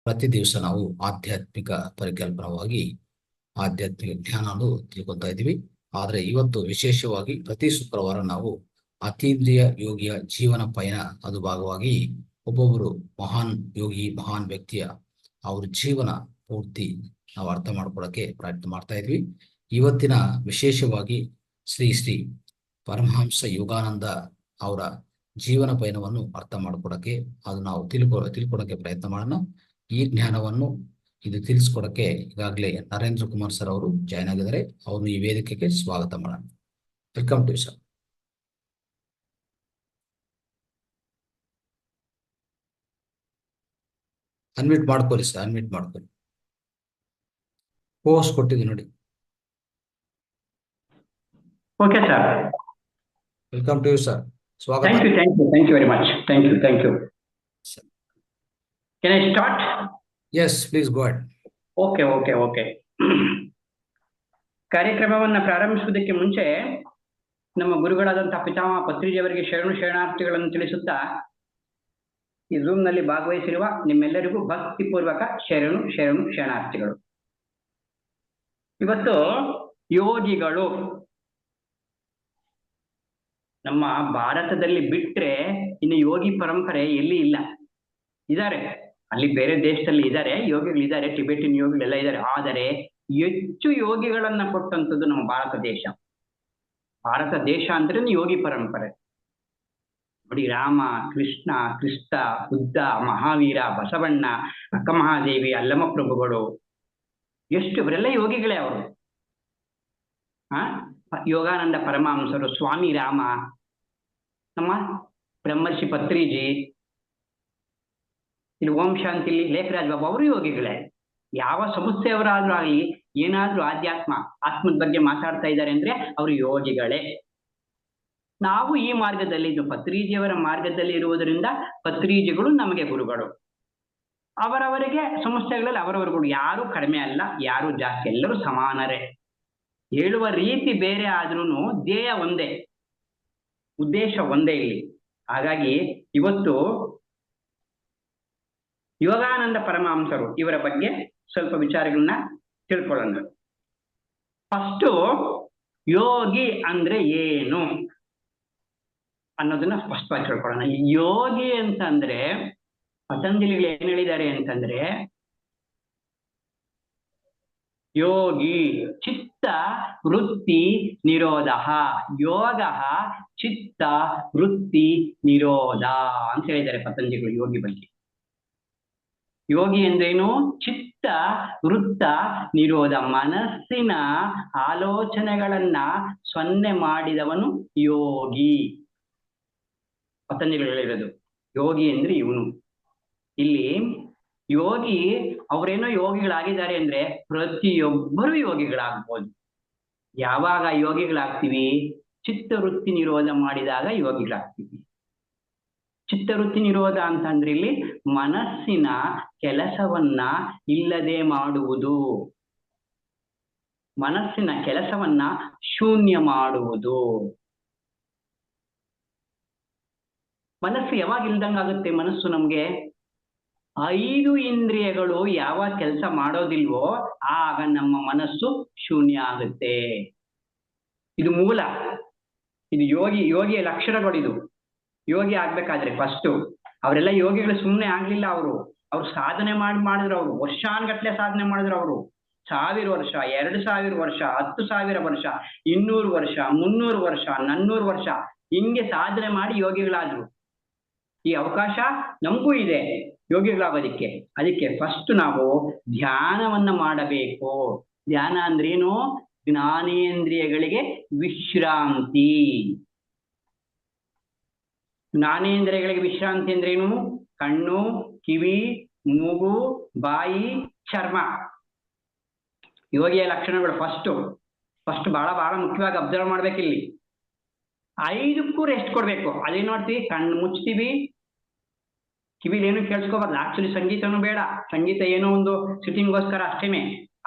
ಪ್ರತಿ ದಿವಸ ನಾವು ಆಧ್ಯಾತ್ಮಿಕ ಪರಿಕಲ್ಪನವಾಗಿ ಆಧ್ಯಾತ್ಮಿಕ ಜ್ಞಾನವನ್ನು ತಿಳ್ಕೊತಾ ಇದ್ದೀವಿ. ಆದರೆ ಇವತ್ತು ವಿಶೇಷವಾಗಿ ಪ್ರತಿ ಶುಕ್ರವಾರ ನಾವು ಅತೀಂದ್ರಿಯ ಯೋಗಿಯ ಜೀವನ ಪಯಣ ಅದು ಭಾಗವಾಗಿ ಒಬ್ಬೊಬ್ಬರು ಮಹಾನ್ ಯೋಗಿ, ಮಹಾನ್ ವ್ಯಕ್ತಿಯ ಅವ್ರ ಜೀವನ ಪೂರ್ತಿ ನಾವು ಅರ್ಥ ಮಾಡ್ಕೊಳ್ಳೋಕೆ ಪ್ರಯತ್ನ ಮಾಡ್ತಾ ಇದ್ವಿ. ಇವತ್ತಿನ ವಿಶೇಷವಾಗಿ ಶ್ರೀ ಶ್ರೀ ಪರಮಹಂಸ ಯೋಗಾನಂದ ಅವರ ಜೀವನ ಪಯಣವನ್ನು ಅರ್ಥ ಮಾಡ್ಕೊಡಕ್ಕೆ ಅದು ನಾವು ತಿಳ್ಕೊಳಕ್ಕೆ ಪ್ರಯತ್ನ ಮಾಡೋಣ. ಈ ಜ್ಞಾನವನ್ನು ಇದು ತಿಳಿಸ್ಕೊಡಕ್ಕೆ ಈಗಾಗಲೇ ನರೇಂದ್ರ ಕುಮಾರ್ ಸರ್ ಅವರು ಜಾಯ್ನ್ ಆಗಿದ್ದಾರೆ. ಅವ್ರನ್ನು ಈ ವೇದಿಕೆಗೆ ಸ್ವಾಗತ ಮಾಡೋಣ. Welcome to sir. ಅನ್ಮ್ಯೂಟ್ ಮಾಡ್ಕೊಳ್ಳಿ ಸರ್, ಅನ್ಮ್ಯೂಟ್ ಮಾಡ್ಕೊಳ್ಳಿ. ಹೋಸ್ಟ್ ಕೊಟ್ಟಿದ್ದು ನೋಡಿ. Okay sir. Welcome to you sir. ಸ್ವಾಗತ. Thank you very much. Thank you. Can I start? Yes, please go ahead. Okay. ಕಾರ್ಯಕ್ರಮವನ್ನು ಪ್ರಾರಂಭಿಸುವುದಕ್ಕೆ ಮುಂಚೆ ನಮ್ಮ ಗುರುಗಳಾದಂತಹ ಪಿತಾಮಹ ಪತ್ರಿಜಿಯವರಿಗೆ ಶರಣಾರ್ಥಿಗಳನ್ನು ತಿಳಿಸುತ್ತಾ ಈ ಝೂಮ್ ನಲ್ಲಿ ಭಾಗವಹಿಸಿರುವ ನಿಮ್ಮೆಲ್ಲರಿಗೂ ಭಕ್ತಿಪೂರ್ವಕ ಶರಣಾರ್ಥಿಗಳು. ಇವತ್ತು ಯೋಗಿಗಳು ನಮ್ಮ ಭಾರತದಲ್ಲಿ ಬಿಟ್ರೆ ಇನ್ನು ಯೋಗಿ ಪರಂಪರೆ ಎಲ್ಲಿ ಇಲ್ಲ. ಇದ್ದಾರೆ, ಅಲ್ಲಿ ಬೇರೆ ದೇಶದಲ್ಲಿ ಇದ್ದಾರೆ, ಯೋಗಿಗಳಿದ್ದಾರೆ, ಟಿಬೆಟಿನ್ ಯೋಗಿಗಳೆಲ್ಲ ಇದ್ದಾರೆ. ಆದರೆ ಹೆಚ್ಚು ಯೋಗಿಗಳನ್ನ ಕೊಟ್ಟಂಥದ್ದು ನಮ್ಮ ಭಾರತ ದೇಶ. ಭಾರತ ದೇಶ ಅಂದ್ರೆ ಯೋಗಿ ಪರಂಪರೆ ನೋಡಿ. ರಾಮ, ಕೃಷ್ಣ, ಕ್ರಿಸ್ತ, ಬುದ್ಧ, ಮಹಾವೀರ, ಬಸವಣ್ಣ, ಅಕ್ಕ ಮಹಾದೇವಿ, ಅಲ್ಲಮ ಪ್ರಭುಗಳು, ಎಷ್ಟು ಇವರೆಲ್ಲ ಯೋಗಿಗಳೇ ಅವರು. ಯೋಗಾನಂದ ಪರಮಹಂಸರು, ಸ್ವಾಮಿ ರಾಮ, ನಮ್ಮ ಬ್ರಹ್ಮರ್ಷಿ ಪತ್ರಿಜಿ, ಇಲ್ಲಿ ಓಂ ಶಾಂತಿಲಿ ಲೇಖರಾಜ್ ಬಾಬು ಅವರು ಯೋಗಿಗಳೇ. ಯಾವ ಸಂಸ್ಥೆಯವರಾದ್ರೂ ಆಗಲಿ, ಏನಾದ್ರೂ ಆತ್ಮದ ಬಗ್ಗೆ ಮಾತಾಡ್ತಾ ಇದ್ದಾರೆ ಅಂದ್ರೆ ಅವರು ಯೋಗಿಗಳೇ. ನಾವು ಈ ಮಾರ್ಗದಲ್ಲಿ, ಇದು ಪತ್ರಿಜಿಯವರ ಮಾರ್ಗದಲ್ಲಿ ಇರುವುದರಿಂದ ಪತ್ರಿಜಿಗಳು ನಮಗೆ ಗುರುಗಳು. ಅವರವರಿಗೆ ಸಂಸ್ಥೆಗಳಲ್ಲಿ ಅವರವರ ಗುರು. ಯಾರು ಕಡಿಮೆ ಅಲ್ಲ, ಯಾರು ಜಾಸ್ತಿ, ಎಲ್ಲರೂ ಸಮಾನರೇ. ಹೇಳುವ ರೀತಿ ಬೇರೆ ಆದ್ರೂ ಧ್ಯೇಯ ಒಂದೇ, ಉದ್ದೇಶ ಒಂದೇ ಇಲ್ಲಿ. ಹಾಗಾಗಿ ಇವತ್ತು ಯೋಗಾನಂದ ಪರಮಹಂಸರು ಇವರ ಬಗ್ಗೆ ಸ್ವಲ್ಪ ವಿಚಾರಗಳನ್ನ ತಿಳ್ಕೊಳ್ಳೋಣ. ಫಸ್ಟು ಯೋಗಿ ಅಂದ್ರೆ ಏನು ಅನ್ನೋದನ್ನ ಸ್ಪಷ್ಟವಾಗಿ ತಿಳ್ಕೊಳ್ಳೋಣ. ಯೋಗಿ ಅಂತಂದ್ರೆ ಪತಂಜಲಿಗಳು ಏನ್ ಹೇಳಿದ್ದಾರೆ ಅಂತಂದ್ರೆ, ಯೋಗಿ ಚಿತ್ತ ವೃತ್ತಿ ನಿರೋಧ, ಯೋಗ ಚಿತ್ತ ವೃತ್ತಿ ನಿರೋಧ ಅಂತ ಹೇಳಿದ್ದಾರೆ ಪತಂಜಲಿಗಳು ಯೋಗಿ ಬಗ್ಗೆ. ಯೋಗಿ ಅಂದ್ರೇನು? ಚಿತ್ತ ವೃತ್ತ ನಿರೋಧ, ಮನಸ್ಸಿನ ಆಲೋಚನೆಗಳನ್ನ ಸೊನ್ನೆ ಮಾಡಿದವನು ಯೋಗಿ. ಪತಂಜಲಿಗಳು ಹೇಳಿರೋದು ಯೋಗಿ ಅಂದ್ರೆ ಇವನು. ಇಲ್ಲಿ ಯೋಗಿ ಅವರೇನೋ ಯೋಗಿಗಳಾಗಿದ್ದಾರೆ ಅಂದ್ರೆ ಪ್ರತಿಯೊಬ್ಬರು ಯೋಗಿಗಳಾಗ್ಬೋದು. ಯಾವಾಗ ಯೋಗಿಗಳಾಗ್ತೀವಿ? ಚಿತ್ತವೃತ್ತಿ ನಿರೋಧ ಮಾಡಿದಾಗ ಯೋಗಿಗಳಾಗ್ತೀವಿ. ಚಿತ್ತವೃತ್ತಿ ನಿರೋಧ ಅಂತಂದ್ರೆ ಇಲ್ಲಿ ಮನಸ್ಸಿನ ಕೆಲಸವನ್ನ ಇಲ್ಲದೆ ಮಾಡುವುದು, ಮನಸ್ಸಿನ ಕೆಲಸವನ್ನ ಶೂನ್ಯ ಮಾಡುವುದು. ಮನಸ್ಸು ಯಾವಾಗ ಇಲ್ದಂಗಾಗುತ್ತೆ? ಮನಸ್ಸು ನಮ್ಗೆ 5 ಇಂದ್ರಿಯಗಳು ಯಾವ ಕೆಲಸ ಮಾಡೋದಿಲ್ವೋ ಆಗ ನಮ್ಮ ಮನಸ್ಸು ಶೂನ್ಯ ಆಗುತ್ತೆ. ಇದು ಮೂಲ, ಇದು ಯೋಗಿಯ ಲಕ್ಷಣಗಳಿದು. ಯೋಗಿ ಆಗ್ಬೇಕಾದ್ರೆ ಫಸ್ಟ್ ಅವರೆಲ್ಲ ಯೋಗಿಗಳು ಸುಮ್ಮನೆ ಆಗ್ಲಿಲ್ಲ. ಅವ್ರು ಸಾಧನೆ ಮಾಡಿದ್ರು. ಅವರು ವರ್ಷಾನುಗಟ್ಲೆ ಸಾಧನೆ ಮಾಡಿದ್ರು. ಅವರು 1000 ವರ್ಷ, 2000 ವರ್ಷ, 10,000 ವರ್ಷ, 200 ವರ್ಷ, 300 ವರ್ಷ, 400 ವರ್ಷ ಹಿಂಗೆ ಸಾಧನೆ ಮಾಡಿ ಯೋಗಿಗಳಾದ್ರು. ಈ ಅವಕಾಶ ನಮಗೂ ಇದೆ ಯೋಗಿಗಳಾಗೋದಿಕ್ಕೆ. ಅದಕ್ಕೆ ಫಸ್ಟ್ ನಾವು ಧ್ಯಾನವನ್ನ ಮಾಡಬೇಕು. ಧ್ಯಾನ ಅಂದ್ರೇನು? ಜ್ಞಾನೇಂದ್ರಿಯಗಳಿಗೆ ವಿಶ್ರಾಂತಿ. ಜ್ಞಾನೇಂದ್ರಿಯಗಳಿಗೆ ವಿಶ್ರಾಂತಿ ಅಂದ್ರೇನು? ಕಣ್ಣು, ಕಿವಿ, ಮೂಗು, ಬಾಯಿ, ಚರ್ಮ. ಯೋಗಿಯ ಲಕ್ಷಣಗಳು ಫಸ್ಟ್ ಬಹಳ ಮುಖ್ಯವಾಗಿ ಅಬ್ಸರ್ವ್ ಮಾಡ್ಬೇಕಿಲ್ಲಿ. 5ಕ್ಕೂ ರೆಸ್ಟ್ ಕೊಡ್ಬೇಕು. ಅದೇ ನೋಡ್ತೀವಿ, ಕಣ್ಣು ಮುಚ್ತೀವಿ, ಕಿವಿಲಿ ಏನು ಕೇಳಿಸ್ಕೋಬಾರ್ದು. ಆಕ್ಚುಲಿ ಸಂಗೀತನೂ ಬೇಡ. ಸಂಗೀತ ಏನೋ ಒಂದು ಸಿಟ್ಟಿಂಗ್ಗೋಸ್ಕರ ಅಷ್ಟೇನೆ,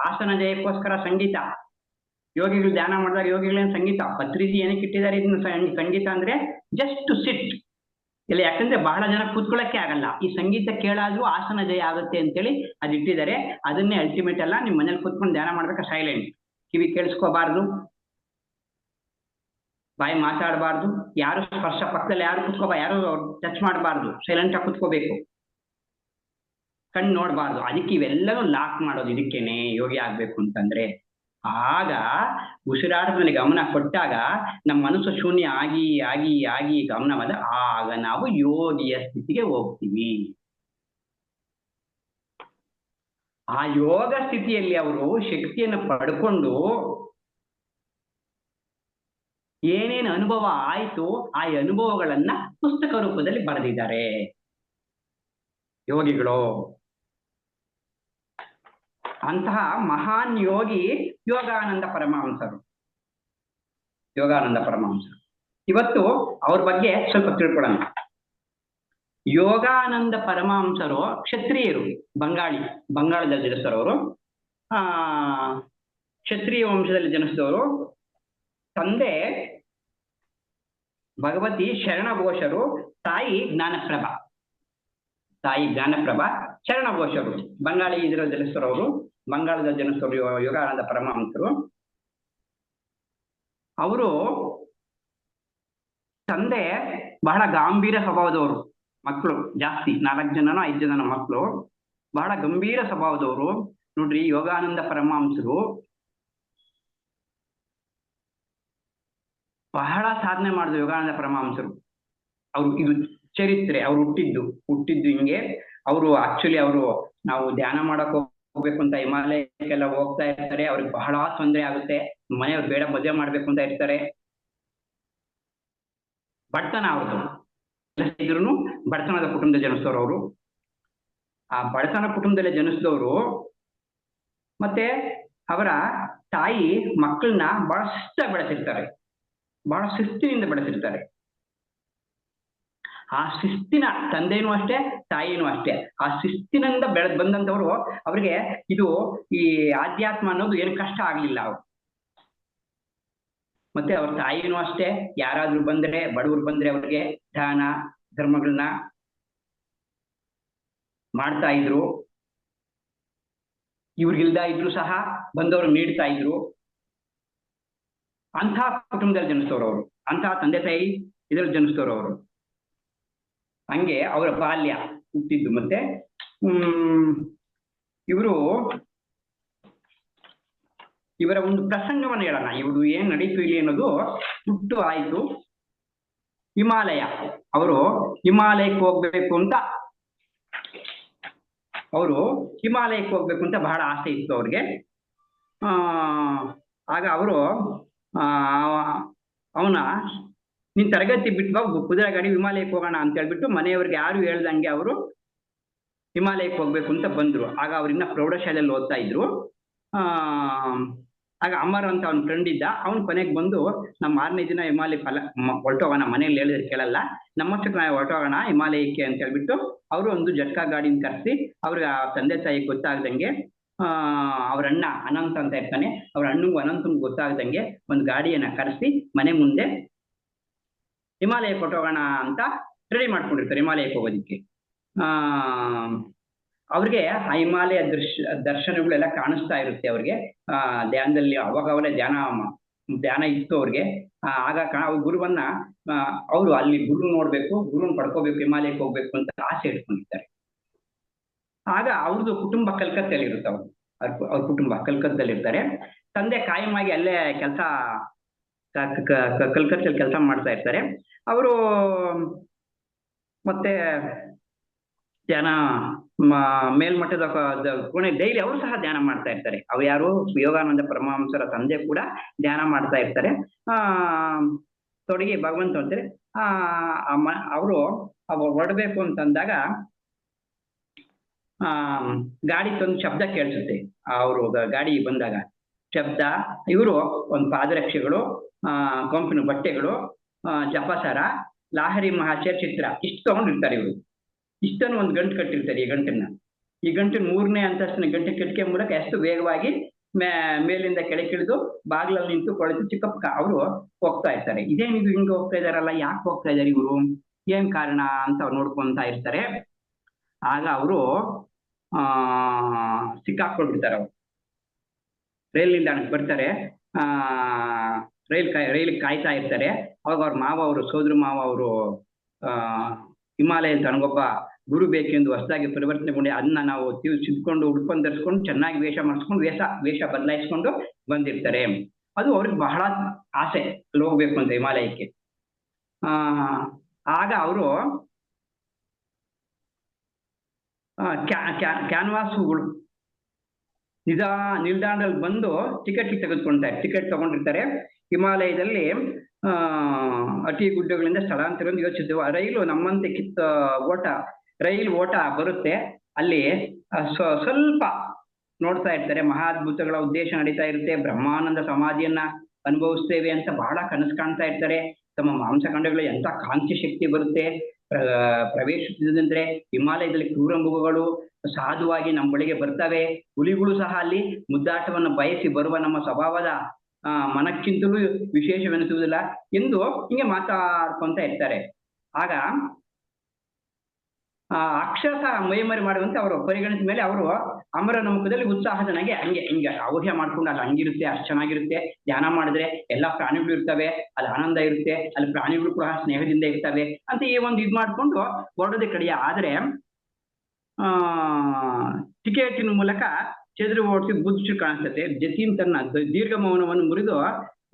ಆಸನ ಜಯಕ್ಕೋಸ್ಕರ ಸಂಗೀತ. ಯೋಗಿಗಳು ಧ್ಯಾನ ಮಾಡಿದಾಗ ಯೋಗಿಗಳೇನು ಸಂಗೀತ? ಪತ್ರಿಜಿ ಏನಕ್ಕೆ ಇಟ್ಟಿದ್ದಾರೆ ಇದನ್ನ ಸಂಗೀತ ಅಂದ್ರೆ? Just to sit. ಇಲ್ಲ, ಯಾಕಂದ್ರೆ ಬಹಳ ಜನ ಕೂತ್ಕೊಳ್ಳಕ್ಕೆ ಆಗಲ್ಲ. ಈ ಸಂಗೀತ ಕೇಳಾದ್ರೂ ಆಸನ ಜಯ ಆಗುತ್ತೆ ಅಂತೇಳಿ ಅದಿಟ್ಟಿದ್ದಾರೆ. ಅದನ್ನೇ ಅಲ್ಟಿಮೇಟ್ ಅಲ್ಲ. ನಿಮ್ ಮನೇಲಿ ಕೂತ್ಕೊಂಡು ಧ್ಯಾನ ಮಾಡ್ಬೇಕಾ ಸೈಲೆಂಟ್, ಕಿವಿ ಕೇಳಿಸ್ಕೋಬಾರ್ದು, ಬಾಯಿ ಮಾತಾಡಬಾರ್ದು, ಯಾರು ಸ್ಪರ್ಶ ಪಕ್ಕದಲ್ಲಿ ಯಾರು ಯಾರು ಟಚ್ ಮಾಡಬಾರ್ದು, ಸೈಲೆಂಟ್ ಆಗಿ ಕುತ್ಕೋಬೇಕು, ಕಣ್ಣು ನೋಡಬಾರ್ದು. ಅದಕ್ಕೆ ಇವೆಲ್ಲವೂ ಲಾಕ್ ಮಾಡೋದು. ಇದಕ್ಕೇನೆ ಯೋಗಿ ಆಗ್ಬೇಕು ಅಂತಂದ್ರೆ. ಆಗ ಉಸಿರಾಟದ ಮೇಲೆ ಗಮನ ಕೊಟ್ಟಾಗ ನಮ್ಮ ಮನಸ್ಸು ಶೂನ್ಯ ಆಗಿ ಆಗಿ ಆಗಿ ಗಮನವಾದ ಆಗ ನಾವು ಯೋಗಿಯ ಸ್ಥಿತಿಗೆ ಹೋಗ್ತೀವಿ. ಆ ಯೋಗ ಸ್ಥಿತಿಯಲ್ಲಿ ಅವರು ಶಕ್ತಿಯನ್ನು ಪಡ್ಕೊಂಡು ಏನೇನು ಅನುಭವ ಆಯ್ತು ಆ ಅನುಭವಗಳನ್ನ ಪುಸ್ತಕ ರೂಪದಲ್ಲಿ ಬರೆದಿದ್ದಾರೆ ಯೋಗಿಗಳು. ಅಂತಹ ಮಹಾನ್ ಯೋಗಿ ಯೋಗಾನಂದ ಪರಮಹಂಸರು. ಯೋಗಾನಂದ ಪರಮಹಂಸರು. ಇವತ್ತು ಅವ್ರ ಬಗ್ಗೆ ಸ್ವಲ್ಪ ತಿಳ್ಕೊಳ್ಳೋಣ. ಯೋಗಾನಂದ ಪರಮಹಂಸರು ಕ್ಷತ್ರಿಯರು, ಬಂಗಾಳದಲ್ಲಿ ಜನಿಸಿದವರು. ಕ್ಷತ್ರಿಯ ವಂಶದಲ್ಲಿ ಜನಿಸಿದವರು. ತಂದೆ ಭಗವತಿ ಶರಣಘೋಷರು, ತಾಯಿ ಜ್ಞಾನಪ್ರಭಾ. ಶರಣಘೋಷರು ಬಂಗಾಳಿ ಇದರಲ್ಲಿ ಜನಿಸಿದವರು. ಬಂಗಾಳದಲ್ಲಿ ಜನಿಸಿದವರು ಯೋಗಾನಂದ ಪರಮಹಂಸರು. ಅವರು ತಂದೆ ಬಹಳ ಗಂಭೀರ ಸ್ವಭಾವದವರು. ಮಕ್ಕಳು ಜಾಸ್ತಿ, 4 ಜನನೋ 5 ಜನ ಮಕ್ಕಳು, ಬಹಳ ಗಂಭೀರ ಸ್ವಭಾವದವರು. ನೋಡ್ರಿ, ಯೋಗಾನಂದ ಪರಮಹಂಸರು ಬಹಳ ಸಾಧನೆ ಮಾಡಿದ್ರು. ಯೋಗಾನಂದ ಪರಮಹಂಸರು ಅವ್ರು, ಇದು ಚರಿತ್ರೆ. ಅವ್ರು ಹುಟ್ಟಿದ್ದು ಹಿಂಗೆ. ಅವರು ಆಕ್ಚುಲಿ ನಾವು ಧ್ಯಾನ ಮಾಡಕ್ ಹೋಗ್ಬೇಕು ಅಂತ ಹಿಮಾಲಯಕ್ಕೆಲ್ಲ ಹೋಗ್ತಾ ಇರ್ತಾರೆ. ಅವ್ರಿಗೆ ಬಹಳ ತೊಂದರೆ ಆಗುತ್ತೆ. ಮನೆಯವ್ರು ಬೇಡ, ಮದುವೆ ಮಾಡ್ಬೇಕು ಅಂತ ಇರ್ತಾರೆ. ಬಡತನ ಅವ್ರದ್ದು ಇದ್ರು, ಬಡತನದ ಕುಟುಂಬದಲ್ಲಿ ಜನಿಸಿದವರು ಅವರು. ಆ ಬಡತನ ಕುಟುಂಬದಲ್ಲೇ ಜನಿಸಿದವರು. ಮತ್ತೆ ಅವರ ತಾಯಿ ಮಕ್ಕಳನ್ನ ಬಹಳ ಶಿಸ್ತಾಗಿ ಬೆಳೆಸಿರ್ತಾರೆ, ಬಹಳ ಶಿಸ್ತಿನಿಂದ ಬೆಳೆಸಿರ್ತಾರೆ. ಆ ಶಿಸ್ತಿನ, ತಂದೆನೂ ಅಷ್ಟೇ ತಾಯಿನೂ ಅಷ್ಟೇ, ಆ ಶಿಸ್ತಿನಿಂದ ಬೆಳೆದ್ ಬಂದಂತವ್ರು. ಅವ್ರಿಗೆ ಇದು ಈ ಆಧ್ಯಾತ್ಮ ಅನ್ನೋದು ಏನು ಕಷ್ಟ ಆಗ್ಲಿಲ್ಲ ಅವ್ರು. ಮತ್ತೆ ಅವ್ರ ತಾಯಿನೂ ಅಷ್ಟೇ, ಯಾರಾದ್ರೂ ಬಂದ್ರೆ, ಬಡವರು ಬಂದ್ರೆ ಅವ್ರಿಗೆ ದಾನ ಧರ್ಮಗಳನ್ನ ಮಾಡ್ತಾ ಇದ್ರು. ಇವ್ರಿಗಿಲ್ದ ಇದ್ರು ಸಹ ಬಂದವರು ನೀಡ್ತಾ ಇದ್ರು. ಅಂಥ ಕುಟುಂಬದಲ್ಲಿ ಜನಿಸಿದವರು ಅವರು, ಅಂತಹ ತಂದೆ ತಾಯಿ ಇದ್ರಲ್ಲಿ ಜನಿಸಿದವರು ಅವರು. ಹಂಗೆ ಅವರ ಬಾಲ್ಯ ಹುಟ್ಟಿದ್ದು. ಮತ್ತೆ ಇವರ ಒಂದು ಪ್ರಸಂಗವನ್ನು ಹೇಳೋಣ. ಇವರು ಏನ್ ನಡೀತು ಇಲ್ಲಿ ಅನ್ನೋದು. ಹುಟ್ಟು ಆಯ್ತು ಹಿಮಾಲಯ. ಅವರು ಹಿಮಾಲಯಕ್ಕೆ ಹೋಗ್ಬೇಕು ಅಂತ ಬಹಳ ಆಸೆ ಇತ್ತು ಅವ್ರಿಗೆ. ಆಗ ಅವರು ನೀನ್ ತರಗತಿ ಬಿಟ್ಟು ಕುದುರೆ ಗಾಡಿ ಹಿಮಾಲಯಕ್ಕೆ ಹೋಗೋಣ ಅಂತ ಹೇಳ್ಬಿಟ್ಟು ಮನೆಯವ್ರಿಗೆ ಯಾರು ಹೇಳ್ದಂಗೆ ಅವರು ಹಿಮಾಲಯಕ್ಕೆ ಹೋಗ್ಬೇಕು ಅಂತ ಬಂದ್ರು. ಆಗ ಅವ್ರಿನ್ನ ಪ್ರೌಢಶಾಲೆಯಲ್ಲಿ ಓದ್ತಾ ಇದ್ರು. ಆಗ ಅಮರ್ ಅಂತ ಅವ್ನ ಫ್ರೆಂಡ್ ಇದ್ದ. ಅವ್ನ ಕೊನೆಗೆ ಬಂದು, ನಮ್ಮ 6ನೇ ದಿನ ಹಿಮಾಲಯಕ್ಕೆ ಹೊರಟೋಗೋಣ, ಮನೇಲಿ ಹೇಳಿದ್ರೆ ಕೇಳಲ್ಲ, ನಮ್ಮಷ್ಟಕ್ಕೆ ನಾವು ಹೊರಟೋಗೋಣ ಹಿಮಾಲಯಕ್ಕೆ ಅಂತ ಹೇಳ್ಬಿಟ್ಟು ಅವರು ಒಂದು ಜಟ್ಕಾ ಗಾಡಿನ ಕರೆಸಿ ಅವ್ರಿಗೆ ಆ ತಂದೆ ತಾಯಿ ಗೊತ್ತಾಗ್ದಂಗೆ, ಅವ್ರ ಅಣ್ಣ ಅನಂತ್ ಅಂತ ಇರ್ತಾನೆ, ಅವ್ರ ಅಣ್ಣಂಗೂ ಅನಂತಂಗೂ ಗೊತ್ತಾಗ್ದಂಗೆ ಒಂದು ಗಾಡಿಯನ್ನ ಕರೆಸಿ ಮನೆ ಮುಂದೆ ಹಿಮಾಲಯಕ್ಕೆ ಹೊರಟೋಗೋಣ ಅಂತ ರೆಡಿ ಮಾಡ್ಕೊಂಡಿರ್ತಾರೆ ಹಿಮಾಲಯಕ್ಕೆ ಹೋಗೋದಿಕ್ಕೆ. ಅವ್ರಿಗೆ ಆ ಹಿಮಾಲಯ ದರ್ಶನಗಳೆಲ್ಲ ಕಾಣಿಸ್ತಾ ಇರುತ್ತೆ ಅವ್ರಿಗೆ. ಧ್ಯಾನದಲ್ಲಿ ಅವಾಗ ಧ್ಯಾನ ಇತ್ತು ಅವ್ರಿಗೆ. ಆಗ ಗುರುವನ್ನ ಅವರು ಅಲ್ಲಿ ಗುರು ನೋಡ್ಬೇಕು, ಗುರುನ್ ಪಡ್ಕೋಬೇಕು, ಹಿಮಾಲಯಕ್ಕೆ ಹೋಗ್ಬೇಕು ಅಂತ ಆಸೆ ಇಟ್ಕೊಂಡಿರ್ತಾರೆ. ಆಗ ಅವ್ರದ್ದು ಕುಟುಂಬ ಕಲ್ಕತ್ತಲ್ಲಿ ಇರುತ್ತೆ. ಅವ್ರ ಕುಟುಂಬ ಕಲ್ಕತ್ತದಲ್ಲಿರ್ತಾರೆ. ತಂದೆ ಕಾಯಮಾಗಿ ಅಲ್ಲೇ ಕಲ್ಕತ್ತಲ್ಲಿ ಕೆಲಸ ಮಾಡ್ತಾ ಇರ್ತಾರೆ. ಅವರು ಮತ್ತೆ ಧ್ಯಾನ ಮೇಲ್ಮಟ್ಟದ ಕೋಣೆ ಡೈಲಿ ಅವರು ಸಹ ಧ್ಯಾನ ಮಾಡ್ತಾ ಇರ್ತಾರೆ. ಅವು ಯಾರು, ಯೋಗಾನಂದ ಪರಮಹಂಸರ ತಂದೆ ಕೂಡ ಧ್ಯಾನ ಮಾಡ್ತಾ ಇರ್ತಾರೆ. ತೊಡಗಿ ಭಗವಂತ ಅಂತಾರೆ. ಅವರು ಹೊರಡ್ಬೇಕು ಅಂತಂದಾಗ ಗಾಡಿ ತಂದು ಶಬ್ದ ಕೇಳಿಸುತ್ತೆ. ಅವರು ಗಾಡಿ ಬಂದಾಗ ಶಬ್ದ. ಇವರು ಒಂದು ಪಾದರಕ್ಷೆಗಳು, ಕೊಂಪಿನ ಬಟ್ಟೆಗಳು, ಜಪಸರ, ಲಾಹರಿ ಮಹಾಚೇರ್ ಚಿತ್ರ ಇಷ್ಟು ತಗೊಂಡಿರ್ತಾರೆ. ಇವರು ಇಷ್ಟನ್ನು ಒಂದು ಗಂಟು ಕಟ್ಟಿರ್ತಾರೆ. ಈ ಗಂಟಿನ 3ನೇ ಅಂತಸ್ತಿನ ಗಂಟೆ ಕಿಟಕಿ ಮೂಲಕ ಎಷ್ಟು ವೇಗವಾಗಿ ಮೇಲಿಂದ ಕೆಳಗಿಳಿದು ಬಾಗಿಲಲ್ಲಿ ನಿಂತು ಕೊಳೆತು ಚಿಕ್ಕಪ್ಪ ಅವರು ಹೋಗ್ತಾ ಇರ್ತಾರೆ. ಇದೇನಿದು ಹಿಂಗೆ ಹೋಗ್ತಾ ಇದಾರಲ್ಲ, ಯಾಕೆ ಹೋಗ್ತಾ ಇದಾರೆ ಇವರು ಏನ್ ಕಾರಣ ಅಂತ ಅವ್ರು ನೋಡ್ಕೊಂತ ಇರ್ತಾರೆ. ಆಗ ಅವರು ಸಿಕ್ಕಾಕೊಳ್ಬಿಡ್ತಾರೆ. ಅವರು ರೈಲ್ ನಿಲ್ದಾಣಕ್ಕೆ ಬರ್ತಾರೆ. ರೈಲ್ ಕಾಯ್ತಾ ಇರ್ತಾರೆ. ಅವಾಗ ಅವ್ರ ಮಾವ ಅವರು, ಸೋದರ ಮಾವ ಅವರು ಹಿಮಾಲಯ ತನಗೊಬ್ಬ ಗುರು ಬೇಕೆಂದು ಹೊಸದಾಗಿ ಪರಿವರ್ತನೆಗೊಂಡು ಅದನ್ನ ನಾವು ಸಿದ್ಕೊಂಡು ಉಡ್ಕೊಂಡು ಧರಿಸ್ಕೊಂಡು ಚೆನ್ನಾಗಿ ವೇಷ ಮಾಡಿಸ್ಕೊಂಡು ವೇಷ ಬದಲಾಯಿಸ್ಕೊಂಡು ಬಂದಿರ್ತಾರೆ. ಅದು ಅವ್ರಿಗೆ ಬಹಳ ಆಸೆ ಅಲ್ಲಿ ಹೋಗ್ಬೇಕು ಅಂತ ಹಿಮಾಲಯಕ್ಕೆ. ಆಗ ಅವರು ಕ್ಯಾನ್ವಾಸ್ಗಳು ನಿಲ್ದಾಣದಲ್ಲಿ ಬಂದು ಟಿಕೆಟ್ ತಗೊಂಡಿರ್ತಾರೆ. ಹಿಮಾಲಯದಲ್ಲಿ ಅತಿ ಗುಡ್ಡಗಳಿಂದ ಸ್ಥಳಾಂತರ ಯೋಚಿಸಿದ್ವು. ರೈಲು ನಮ್ಮಂತೆ ರೈಲು ಓಟ ಬರುತ್ತೆ. ಅಲ್ಲಿ ಸ್ವಲ್ಪ ನೋಡ್ತಾ ಇರ್ತಾರೆ. ಮಹಾದ್ಭುತಗಳ ಉದ್ದೇಶ ನಡೀತಾ ಇರುತ್ತೆ. ಬ್ರಹ್ಮಾನಂದ ಸಮಾಧಿಯನ್ನ ಅನುಭವಿಸ್ತೇವೆ ಅಂತ ಬಹಳ ಕನಸು ಕಾಣ್ತಾ ಇರ್ತಾರೆ. ತಮ್ಮ ಮಾಂಸಖಂಡಗಳು ಎಂತ ಕಾಂತಿ ಶಕ್ತಿ ಬರುತ್ತೆ ಪ್ರವೇಶಿಸಿದಂದ್ರೆ ಹಿಮಾಲಯದಲ್ಲಿ ಕ್ರೂರ ಮೃಗಗಳು ಸಾಧುವಾಗಿ ನಮ್ಮ ಬಳಿಗೆ ಬರ್ತವೆ. ಹುಲಿಗಳು ಸಹ ಅಲ್ಲಿ ಮುದ್ದಾಟವನ್ನು ಬಯಸಿ ಬರುವ ನಮ್ಮ ಸ್ವಭಾವದ ಮನಕ್ಕಿಂತಲೂ ವಿಶೇಷವೆನಿಸುವುದಿಲ್ಲ ಎಂದು ಹಿಂಗೆ ಮಾತಾಡ್ಕೊಂತ ಇರ್ತಾರೆ. ಆಗ ಅಕ್ಷರಶಃ ಮೈಮರಿ ಮಾಡುವಂತೆ ಅವರು ಪರಿಗಣಿಸಿದ ಮೇಲೆ ಅವರು ಅಮರನ ಮುಖದಲ್ಲಿ ಉತ್ಸಾಹದನಾಗೆ ಹಿಂಗೆ ಔಹ್ಯ ಮಾಡ್ಕೊಂಡು ಅಲ್ಲಿ ಹಂಗಿರುತ್ತೆ, ಅಷ್ಟು ಚೆನ್ನಾಗಿರುತ್ತೆ, ಧ್ಯಾನ ಮಾಡಿದ್ರೆ ಎಲ್ಲಾ ಪ್ರಾಣಿಗಳು ಇರ್ತವೆ, ಅಲ್ಲಿ ಆನಂದ ಇರುತ್ತೆ, ಅಲ್ಲಿ ಪ್ರಾಣಿಗಳು ಕೂಡ ಸ್ನೇಹದಿಂದ ಇರ್ತವೆ ಅಂತ ಈ ಒಂದು ಇದ್ ಮಾಡ್ಕೊಂಡು ಹೊರಡೋದೇ ಕಡೆಯ. ಆದ್ರೆ ಟಿಕೆಟಿನ ಮೂಲಕ ಚೆದುರು ಓಡಿಸಿ ಬುದ್ಧಿ ಕಾಣಿಸ್ತದೆ. ಜತೀನ್ ತನ್ನ ದೀರ್ಘ ಮೌನವನ್ನು ಮುರಿದು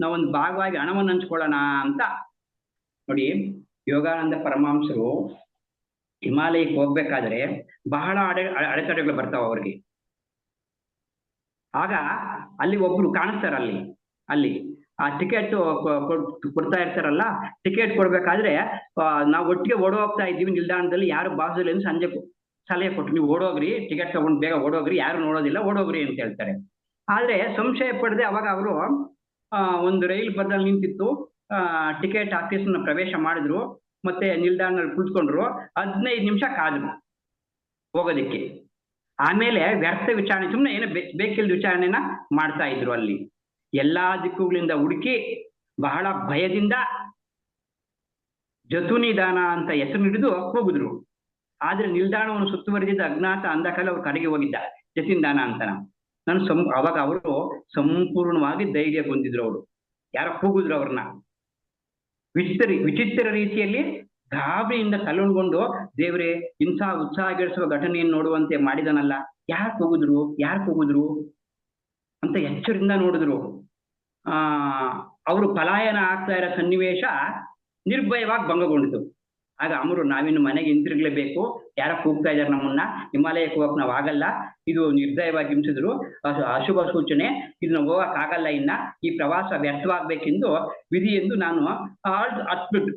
ನಾವೊಂದು ಭಾಗವಾಗಿ ಹಣವನ್ನು ಹಂಚ್ಕೊಳ್ಳೋಣ ಅಂತ. ನೋಡಿ, ಯೋಗಾನಂದ ಪರಮಹಂಸರು ಹಿಮಾಲಯಕ್ಕೆ ಹೋಗ್ಬೇಕಾದ್ರೆ ಬಹಳ ಅಡೆತಡೆಗಳು ಬರ್ತಾವ ಅವ್ರಿಗೆ. ಆಗ ಅಲ್ಲಿ ಒಬ್ರು ಕಾಣಿಸ್ತಾರ, ಅಲ್ಲಿ ಆ ಟಿಕೆಟ್ ಕೊಡ್ತಾ ಇರ್ತಾರಲ್ಲ, ಟಿಕೆಟ್ ಕೊಡ್ಬೇಕಾದ್ರೆ ನಾವು ಒಟ್ಟಿಗೆ ಓಡ ಹೋಗ್ತಾ ಇದ್ದೀವಿ ನಿಲ್ದಾಣದಲ್ಲಿ, ಯಾರು ಬಾಸದಲ್ಲಿ ಎಂದು ಸಂಜೆ ಸಲಹೆ ಕೊಟ್ಟು ನೀವು ಓಡೋಗ್ರಿ, ಟಿಕೆಟ್ ತಗೊಂಡು ಬೇಗ ಓಡೋಗ್ರಿ, ಯಾರು ನೋಡೋದಿಲ್ಲ, ಓಡೋಗ್ರಿ ಅಂತ ಹೇಳ್ತಾರೆ. ಆದ್ರೆ ಸಂಶಯ ಪಡದೆ ಅವಾಗ ಅವರು ಒಂದು ರೈಲು ಬದಲ್ಲಿ ನಿಂತಿತ್ತು, ಟಿಕೆಟ್ ಆಫೀಸ್ನ ಪ್ರವೇಶ ಮಾಡಿದ್ರು, ಮತ್ತೆ ನಿಲ್ದಾಣದಲ್ಲಿ ಕುಳಿತುಕೊಂಡ್ರು. 15 ನಿಮಿಷ ಕಾದ್ರು ಹೋಗೋದಿಕ್ಕೆ. ಆಮೇಲೆ ವ್ಯರ್ಥ ವಿಚಾರಣೆ, ಸುಮ್ಮನೆ ಏನೋ ಬೇಕಿಲ್ದ ವಿಚಾರಣೆನ ಮಾಡ್ತಾ ಇದ್ರು. ಅಲ್ಲಿ ಎಲ್ಲಾ ದಿಕ್ಕುಗಳಿಂದ ಹುಡುಕಿ ಬಹಳ ಭಯದಿಂದ ಜತುನಿದಾನ ಅಂತ ಹೆಸರು ಹಿಡಿದು ಹೋಗಿದ್ರು. ಆದ್ರೆ ನಿಲ್ದಾಣವನ್ನು ಸುತ್ತುವರಿದಿದ್ದ ಅಜ್ಞಾತ ಅಂಧಕಾಲ ಅವ್ರ ಕಡೆಗೆ ಹೋಗಿದ್ದ ಜತಿನ್ದಾನ ಅಂತ. ಅವಾಗ ಅವರು ಸಂಪೂರ್ಣವಾಗಿ ಧೈರ್ಯ ಹೊಂದಿದ್ರು. ಅವರು ಯಾರೋ ಕೂಗಿದ್ರು ಅವ್ರನ್ನ ವಿಚಿತ್ರ ರೀತಿಯಲ್ಲಿ, ಗಾಬರಿಯಿಂದ ತಲೆಗೊಂಡು, ದೇವರೇ ಇಂಥ ಉತ್ಸಾಹಗೊಳಿಸುವ ಘಟನೆಯನ್ನು ನೋಡುವಂತೆ ಮಾಡಿದನಲ್ಲ, ಯಾರು ಕೂಗಿದ್ರು ಅಂತ ಎಚ್ಚರಿಂದ ನೋಡಿದ್ರು. ಅವರು ಪಲಾಯನ ಆಗ್ತಾ ಇರೋ ಸನ್ನಿವೇಶ ನಿರ್ಭಯವಾಗಿ ಭಂಗಗೊಂಡಿತು. ಆಗ ಅಮರು, ನಾವಿನ್ನು ಮನೆಗೆ ಹಿಂತಿರುಗಲೇಬೇಕು, ಯಾರ ಕೂಗ್ತಾ ಇದ್ದಾರೆ ನಮ್ಮನ್ನ, ಹಿಮಾಲಯಕ್ಕೆ ಹೋಗಕ್ ನಾವು ಆಗಲ್ಲ, ಇದು ನಿರ್ದಯವಾಗಿ ಹಿಂಸಿದ್ರು, ಅಶುಭ ಸೂಚನೆ, ಇದನ್ನ ಹೋಗಕ್ ಆಗಲ್ಲ, ಇನ್ನ ಈ ಪ್ರವಾಸ ವ್ಯರ್ಥವಾಗ್ಬೇಕೆಂದು ವಿಧಿ ಎಂದು ನಾನು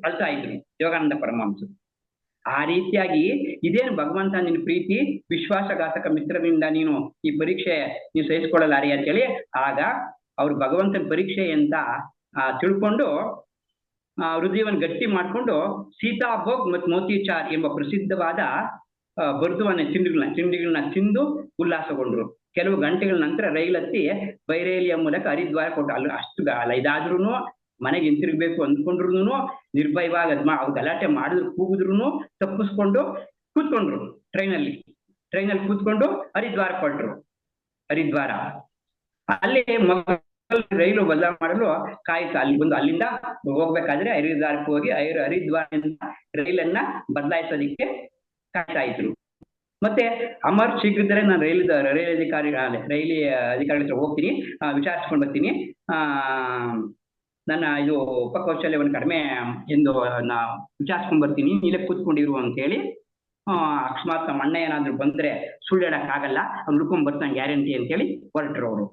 ಅಳ್ತಾ ಇದ್ರು ಯೋಗಾನಂದ ಪರಮಹಂಸರು. ಆ ರೀತಿಯಾಗಿ ಇದೇನು ಭಗವಂತ ನಿನ್ನ ಪ್ರೀತಿ, ವಿಶ್ವಾಸಘಾತಕ ಮಿತ್ರರಿಂದ ನೀನು ಈ ಪರೀಕ್ಷೆ ನೀವು ಸಹಿಸ್ಕೊಳ್ಳಲಾರಿ ಅಂತೇಳಿ, ಆಗ ಅವ್ರು ಭಗವಂತನ ಪರೀಕ್ಷೆ ಅಂತ ತಿಳ್ಕೊಂಡು ಹೃದಯವನ್ನು ಗಟ್ಟಿ ಮಾಡ್ಕೊಂಡು ಸೀತಾಭೋಗ್ ಮತ್ತು ಮೋತಿಚಾರ್ ಎಂಬ ಪ್ರಸಿದ್ಧವಾದ ಬರ್ತುವನ್ನ ತಿಂಡಿಗಳನ್ನ ತಿಂದು ಉಲ್ಲಾಸಗೊಂಡ್ರು. ಕೆಲವು ಗಂಟೆಗಳ ನಂತರ ರೈಲ್ ಹತ್ತಿ ಬೈರೇಲಿಯ ಮೂಲಕ ಹರಿದ್ವಾರ ಕೊಟ್ಟು, ಅಲ್ಲಿ ಅಷ್ಟು ಇದಾದ್ರೂ ಮನೆಗೆ ಹಿಂತಿರುಗ್ಬೇಕು ಅಂದ್ಕೊಂಡ್ರು ನಿರ್ಭಯವಾಗಿ ಅವ್ರು ಗಲಾಟೆ ಮಾಡಿದ್ರು, ಕೂಗಿದ್ರು ತಪ್ಪಿಸ್ಕೊಂಡು ಕೂತ್ಕೊಂಡ್ರು. ಟ್ರೈನಲ್ಲಿ ಕೂತ್ಕೊಂಡು ಹರಿದ್ವಾರ ಕೊಟ್ರು. ಹರಿದ್ವಾರ ಅಲ್ಲಿ ರೈಲು ಬದಲಾವಣೆ ಮಾಡಲು ಕಾಯ್ತು. ಅಲ್ಲಿ ಬಂದು ಅಲ್ಲಿಂದ ಹೋಗ್ಬೇಕಾದ್ರೆ ಹರಿದ್ವಾರಕ್ಕೆ ಹೋಗಿ ಹರಿದ್ವಾರದಿಂದ ರೈಲನ್ನ ಬದಲಾಯಿಸೋದಿಕ್ಕೆ ಕಾಯ್ತಾ ಇದ್ರು. ಮತ್ತೆ ಅಮರ್ ಶೀಘ್ರದಲ್ಲೇ ನಾನು ರೈಲ್ ಅಧಿಕಾರಿಗಳ ಹತ್ರ ಹೋಗ್ತೀನಿ, ವಿಚಾರಿಸ್ಕೊಂಡು ಬರ್ತೀನಿ, ನನ್ನ ಇದು ಉಪಕೌಶಲ್ಯವನ್ನು ಕಡಿಮೆ ಎಂದು ವಿಚಾರಿಸ್ಕೊಂಡ್ ಬರ್ತೀನಿ, ಇಲ್ಲೇ ಕೂತ್ಕೊಂಡಿರು ಅಂತ ಹೇಳಿ, ಅಕಸ್ಮಾತ್ ನಮ್ಮ ಅಣ್ಣ ಏನಾದ್ರು ಬಂದ್ರೆ ಸುಳ್ಳು ಹೇಳಕ್ಕಾಗಲ್ಲ, ಅವ್ನು ಹುಡ್ಕೊಂಡ್ ಬರ್ತಾನೆ ಗ್ಯಾರಂಟಿ ಅಂತ ಹೇಳಿ ಹೊರಟ್ರು ಅವರು.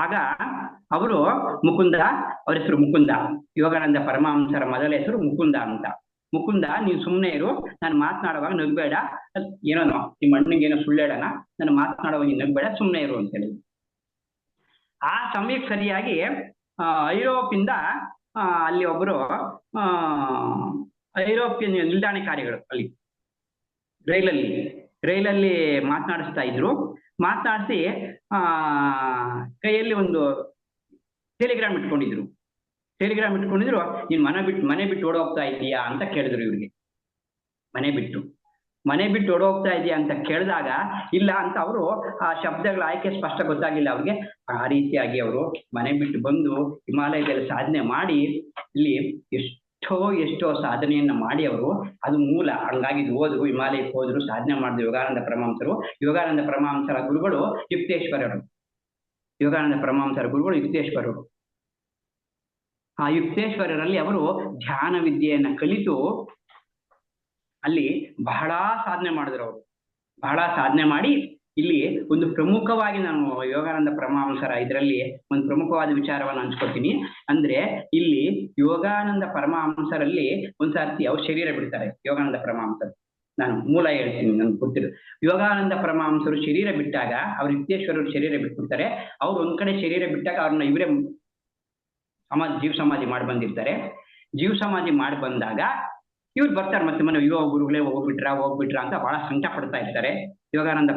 ಆಗ ಅವರು ಮುಕುಂದ, ಅವ್ರ ಹೆಸರು ಮುಕುಂದ, ಯೋಗಾನಂದ ಪರಮಹಂಸರ ಮೊದಲ ಹೆಸರು ಮುಕುಂದ ಅಂತ. ಮುಕುಂದ, ನೀನು ಸುಮ್ಮನೆ ಇರು, ನಾನು ಮಾತನಾಡುವಾಗ ನಗ್ಬೇಡ, ಏನೋ ನಿಮ್ಮ ಅಣ್ಣನಿಗೆ ಏನೋ ಸುಳ್ಳು ಹೇಳೋಣ, ನಾನು ಮಾತನಾಡುವಾಗ ನೀನು ನಗ್ಬೇಡ, ಸುಮ್ಮನೆ ಇರು ಅಂತ ಹೇಳಿ. ಆ ಸಮಯಕ್ಕೆ ಸರಿಯಾಗಿ ಐರೋಪಿಂದ ಅಲ್ಲಿ ಒಬ್ಬರು ಐರೋಪ್ಯನ್ ನಿಲ್ದಾಣಕಾರಿಗಳು ಅಲ್ಲಿ ರೈಲಲ್ಲಿ ಮಾತನಾಡಿಸ್ತಾ ಇದ್ರು. ಮಾತನಾಡಿಸಿ ಕೈಯಲ್ಲಿ ಒಂದು ಟೆಲಿಗ್ರಾಮ್ ಇಟ್ಕೊಂಡಿದ್ರು. ಟೆಲಿಗ್ರಾಮ್ ಇಟ್ಕೊಂಡಿದ್ರು, ನೀನ್ ಮನೆ ಬಿಟ್ಟು ಓಡೋಗ್ತಾ ಇದೀಯಾ ಅಂತ ಕೇಳಿದ್ರು ಇವ್ರಿಗೆ. ಮನೆ ಬಿಟ್ಟು ಓಡೋಗ್ತಾ ಇದೆಯಾ ಅಂತ ಕೇಳಿದಾಗ ಇಲ್ಲ ಅಂತ ಅವರು ಆ ಶಬ್ದಗಳ ಆಯ್ಕೆ ಸ್ಪಷ್ಟ ಗೊತ್ತಾಗಿಲ್ಲ ಅವ್ರಿಗೆ. ಆ ರೀತಿಯಾಗಿ ಅವರು ಮನೆ ಬಿಟ್ಟು ಬಂದು ಹಿಮಾಲಯದಲ್ಲಿ ಸಾಧನೆ ಮಾಡಿ ಇಲ್ಲಿ ಎಷ್ಟೋ ಸಾಧನೆಯನ್ನ ಮಾಡಿ ಅವರು ಅದು ಮೂಲ ಹಂಗಾಗಿ ಹೋದ್ರು, ಹಿಮಾಲಯಕ್ಕೆ ಹೋದ್ರು, ಸಾಧನೆ ಮಾಡಿದ್ರು ಯೋಗಾನಂದ ಪರಮಹಂಸರು. ಯೋಗಾನಂದ ಪರಮಹಂಸರ ಗುರುಗಳು ಯುಕ್ತೇಶ್ವರರು. ಆ ಯುಕ್ತೇಶ್ವರರಲ್ಲಿ ಅವರು ಧ್ಯಾನ ವಿದ್ಯೆಯನ್ನ ಕಲಿತು ಅಲ್ಲಿ ಬಹಳ ಸಾಧನೆ ಮಾಡಿದ್ರು. ಬಹಳ ಸಾಧನೆ ಮಾಡಿ ಇಲ್ಲಿ ಒಂದು ಪ್ರಮುಖವಾಗಿ ನಾನು ಯೋಗಾನಂದ ಪರಮಹಂಸರ ಇದರಲ್ಲಿ ಒಂದು ಪ್ರಮುಖವಾದ ವಿಚಾರವನ್ನು ಹಂಚ್ಕೊತೀನಿ. ಅಂದ್ರೆ ಇಲ್ಲಿ ಯೋಗಾನಂದ ಪರಮಹಂಸರಲ್ಲಿ ಒಂದ್ಸರ್ತಿ ಅವ್ರು ಶರೀರ ಬಿಡ್ತಾರೆ. ಯೋಗಾನಂದ ಪರಮಹಂಸರು, ನಾನು ಮೂಲ ಹೇಳ್ತೀನಿ, ನನ್ಗೆ ಗೊತ್ತಿರೋ ಯೋಗಾನಂದ ಪರಮಹಂಸರು ಶರೀರ ಬಿಟ್ಟಾಗ ಅವ್ರು ಯುಕ್ತೇಶ್ವರರು ಶರೀರ ಬಿಟ್ಬಿಡ್ತಾರೆ. ಅವ್ರು ಒಂದ್ ಕಡೆ ಶರೀರ ಬಿಟ್ಟಾಗ ಅವ್ರನ್ನ ಇವರೇ ಜೀವ ಸಮಾಧಿ ಮಾಡಿ ಬಂದಿರ್ತಾರೆ. ಜೀವ ಸಮಾಧಿ ಮಾಡಿ ಬಂದಾಗ ಇವ್ರು ಬರ್ತಾರೆ ಮತ್ತೆ ಮನೆ, ಯುವ ಗುರುಗಳೇ ಹೋಗ್ಬಿಟ್ರ ಅಂತ ಬಹಳ ಸಂಕಟ ಪಡ್ತಾ ಇರ್ತಾರೆ ಯೋಗಾನಂದ